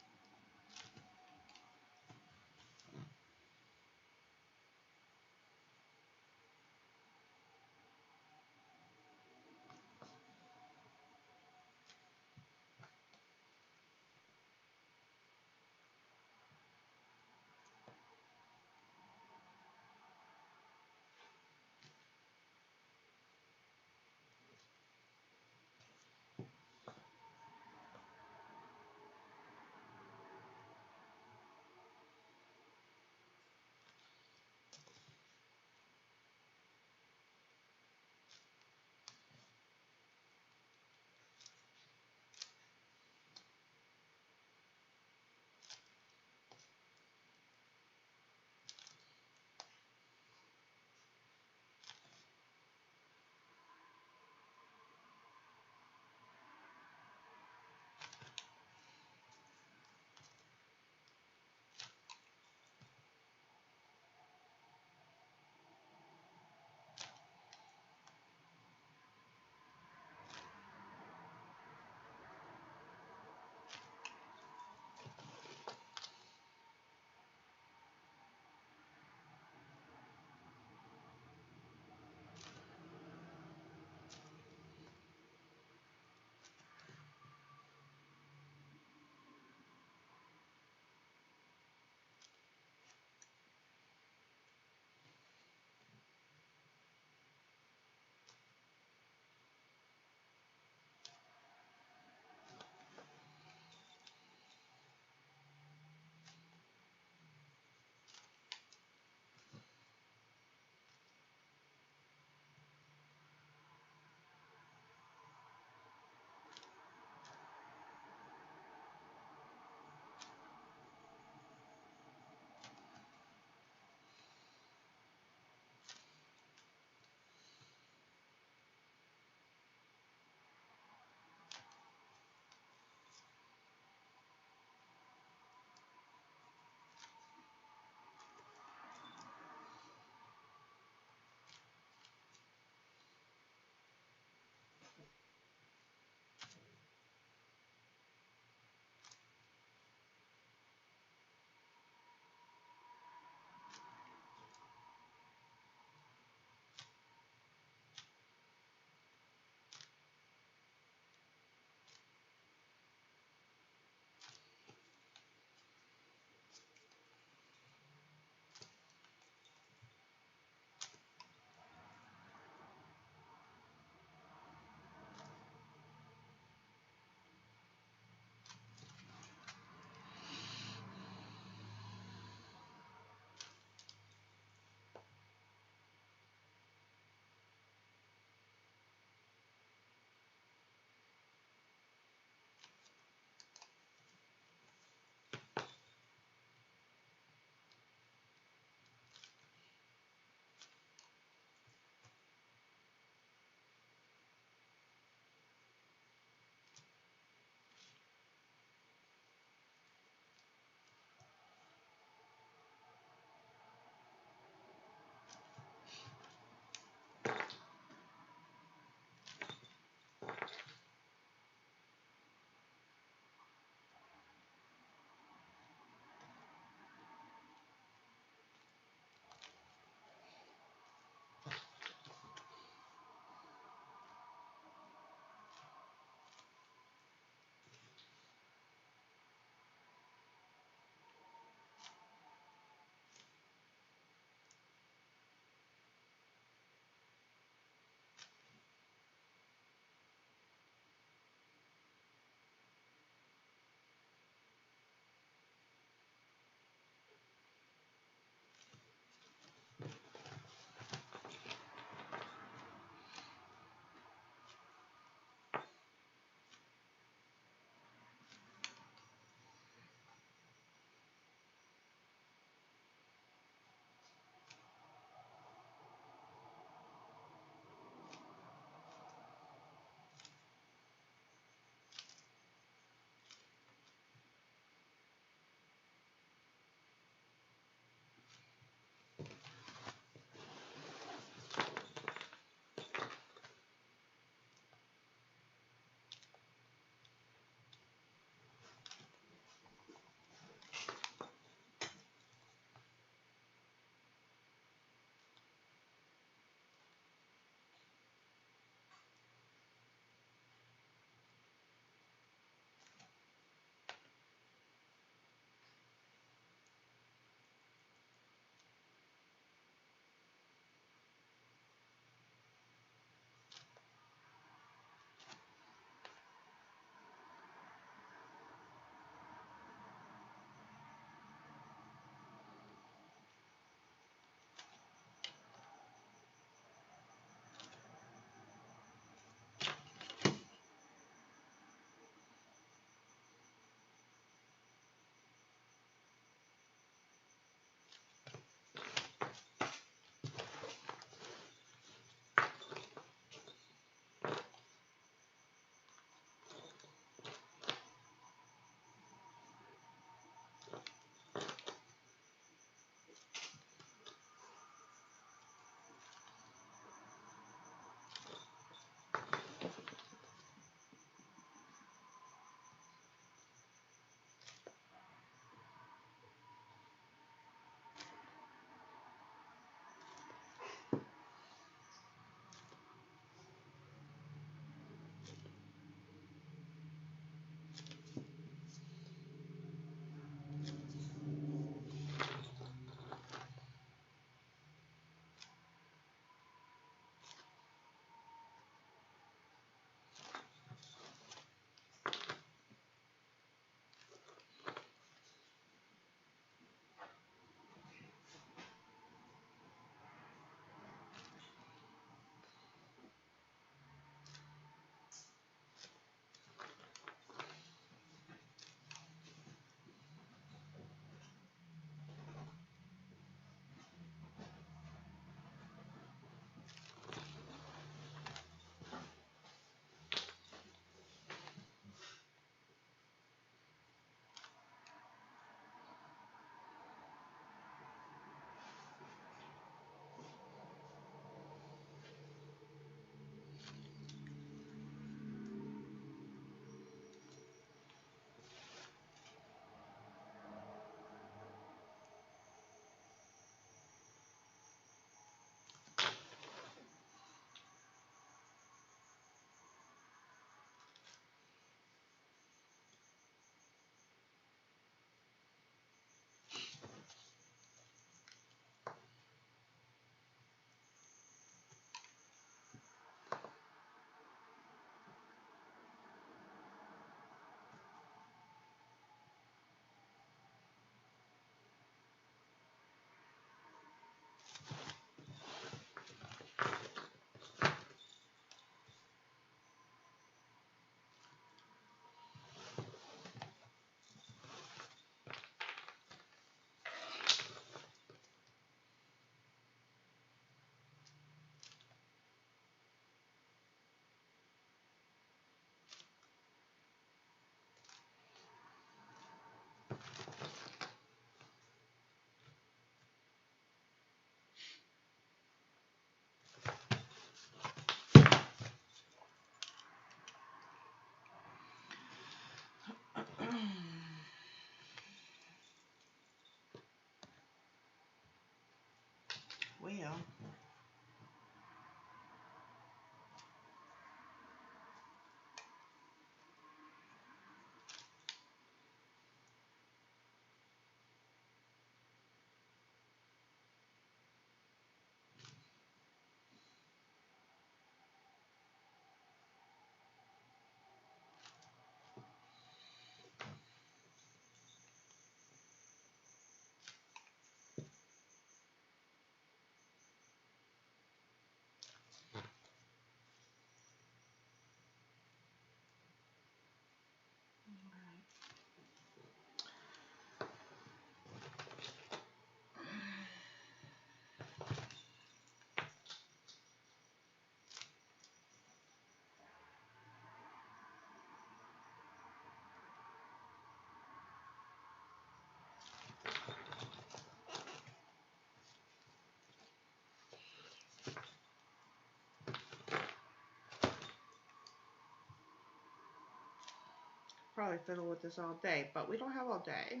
probably fiddle with this all day, but we don't have all day.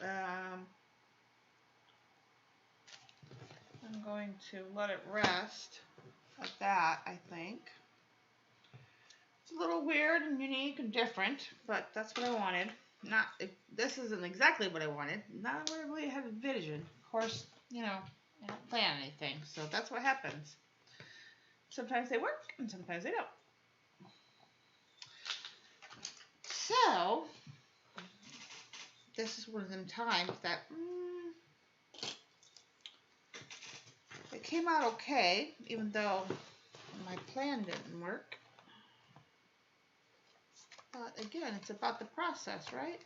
I'm going to let it rest at that, I think. It's a little weird and unique and different, but that's what I wanted. This isn't exactly what I wanted. Not what I really had envisioned. Of course, you know, I don't plan anything, so that's what happens. Sometimes they work, and sometimes they don't. So, this is one of them times that it came out okay, even though my plan didn't work. But again, it's about the process, right?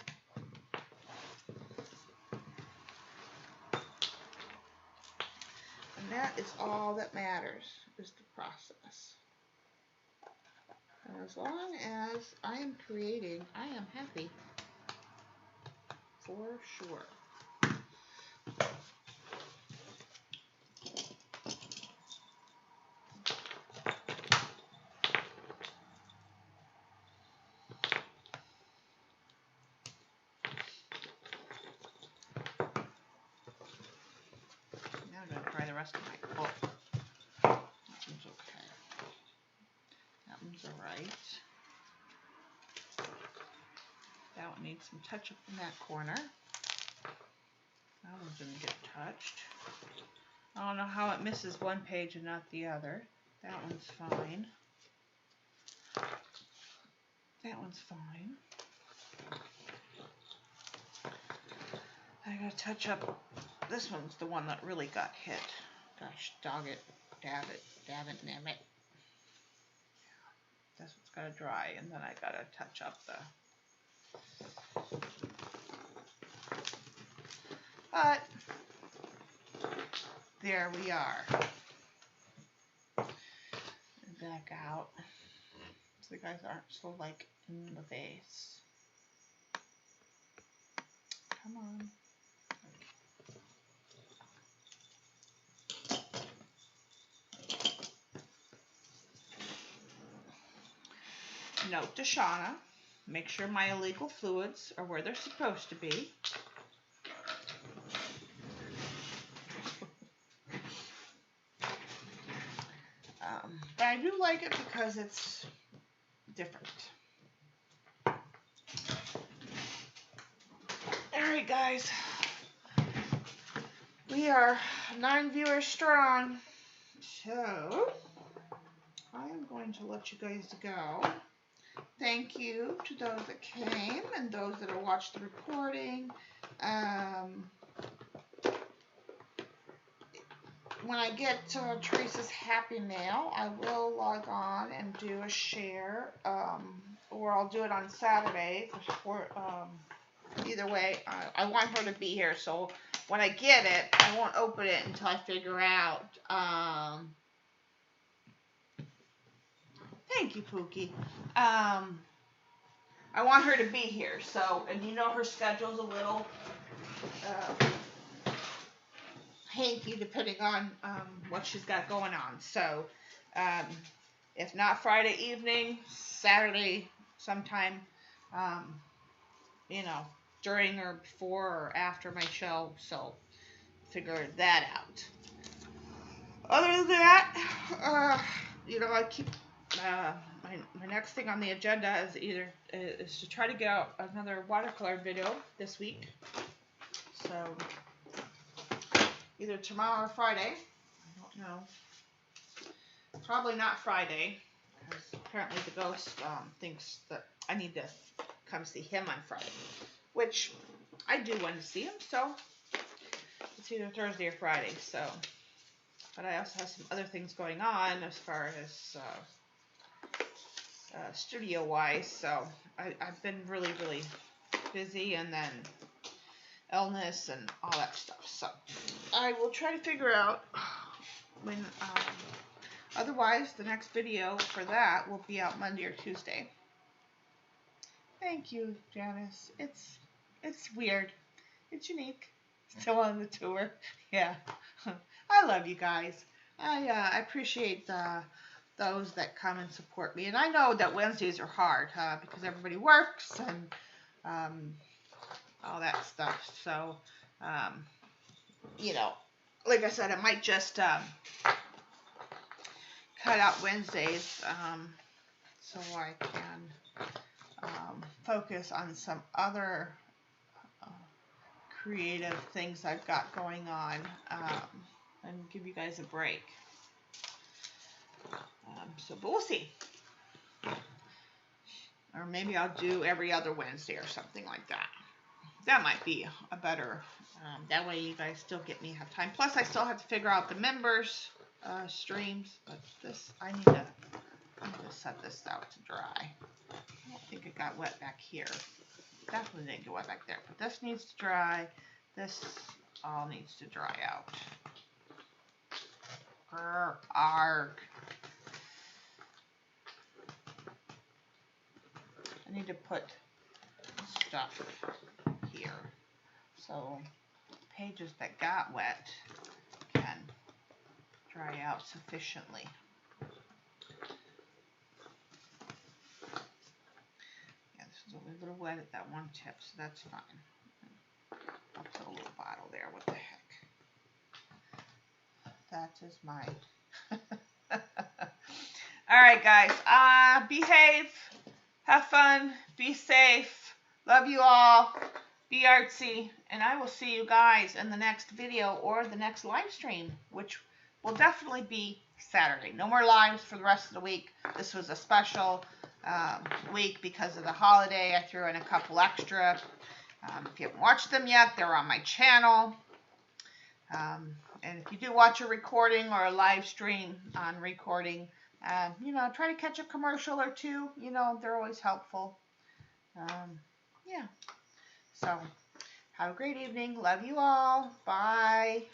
And that is all that matters, is the process. And as long as I am creating, I am happy. For sure. Now I'm going to try the rest of my book. That one's okay. That one's alright. That one needs some touch up in that corner. That one didn't get touched. I don't know how it misses one page and not the other. That one's fine. That one's fine. I gotta touch up. This one's the one that really got hit. Gosh, dog it, dab it, damn it. This one's gotta dry, and then I gotta touch up the. But there we are. Back out. So the guys aren't so like in the vase. Come on. Note to Shauna, make sure my illegal fluids are where they're supposed to be. But I do like it because it's different. Alright guys, we are 9 viewers strong, so I am going to let you guys go. Thank you to those that came and those that will watch the recording. When I get Teresa's Happy Mail, I will log on and do a share, or I'll do it on Saturday. Either way, I want her to be here, so when I get it, I won't open it until I figure out. Thank you, Pookie. I want her to be here, so, and you know her schedule's a little hanky depending on what she's got going on. So, if not Friday evening, Saturday sometime, you know, during or before or after my show. So, figure that out. Other than that, you know, I keep my next thing on the agenda is to try to get out another watercolor video this week. So either tomorrow or Friday. I don't know. Probably not Friday, because apparently the ghost thinks that I need to come see him on Friday, which I do want to see him. So it's either Thursday or Friday. So, but I also have some other things going on as far as studio-wise, so I've been really, really busy, and then illness and all that stuff. So I will try to figure out when. Otherwise, the next video for that will be out Monday or Tuesday. Thank you, Janice. It's weird. It's unique. Still on the tour. Yeah. I love you guys. I appreciate those that come and support me. And I know that Wednesdays are hard because everybody works and all that stuff. So, you know, like I said, I might just cut out Wednesdays so I can focus on some other creative things I've got going on and give you guys a break. But we'll see. Or maybe I'll do every other Wednesday or something like that. That might be a better, that way you guys still get me have time. Plus I still have to figure out the members streams, but this, I need to set this out to dry. I don't think it got wet back here. Definitely didn't get wet back there, but this needs to dry. This all needs to dry out. Arg. I need to put stuff here so pages that got wet can dry out sufficiently. Yeah, this is a little wet at that one tip, so that's fine. I'll put a little bottle there. What the heck? That is mine. All right, guys. Behave. Have fun. Be safe. Love you all. Be artsy. And I will see you guys in the next video or the next live stream, which will definitely be Saturday. No more lives for the rest of the week. This was a special week because of the holiday. I threw in a couple extra. If you haven't watched them yet, they're on my channel. And if you do watch a recording or a live stream on recording, you know, try to catch a commercial or two. You know, they're always helpful. Yeah. So, have a great evening. Love you all. Bye.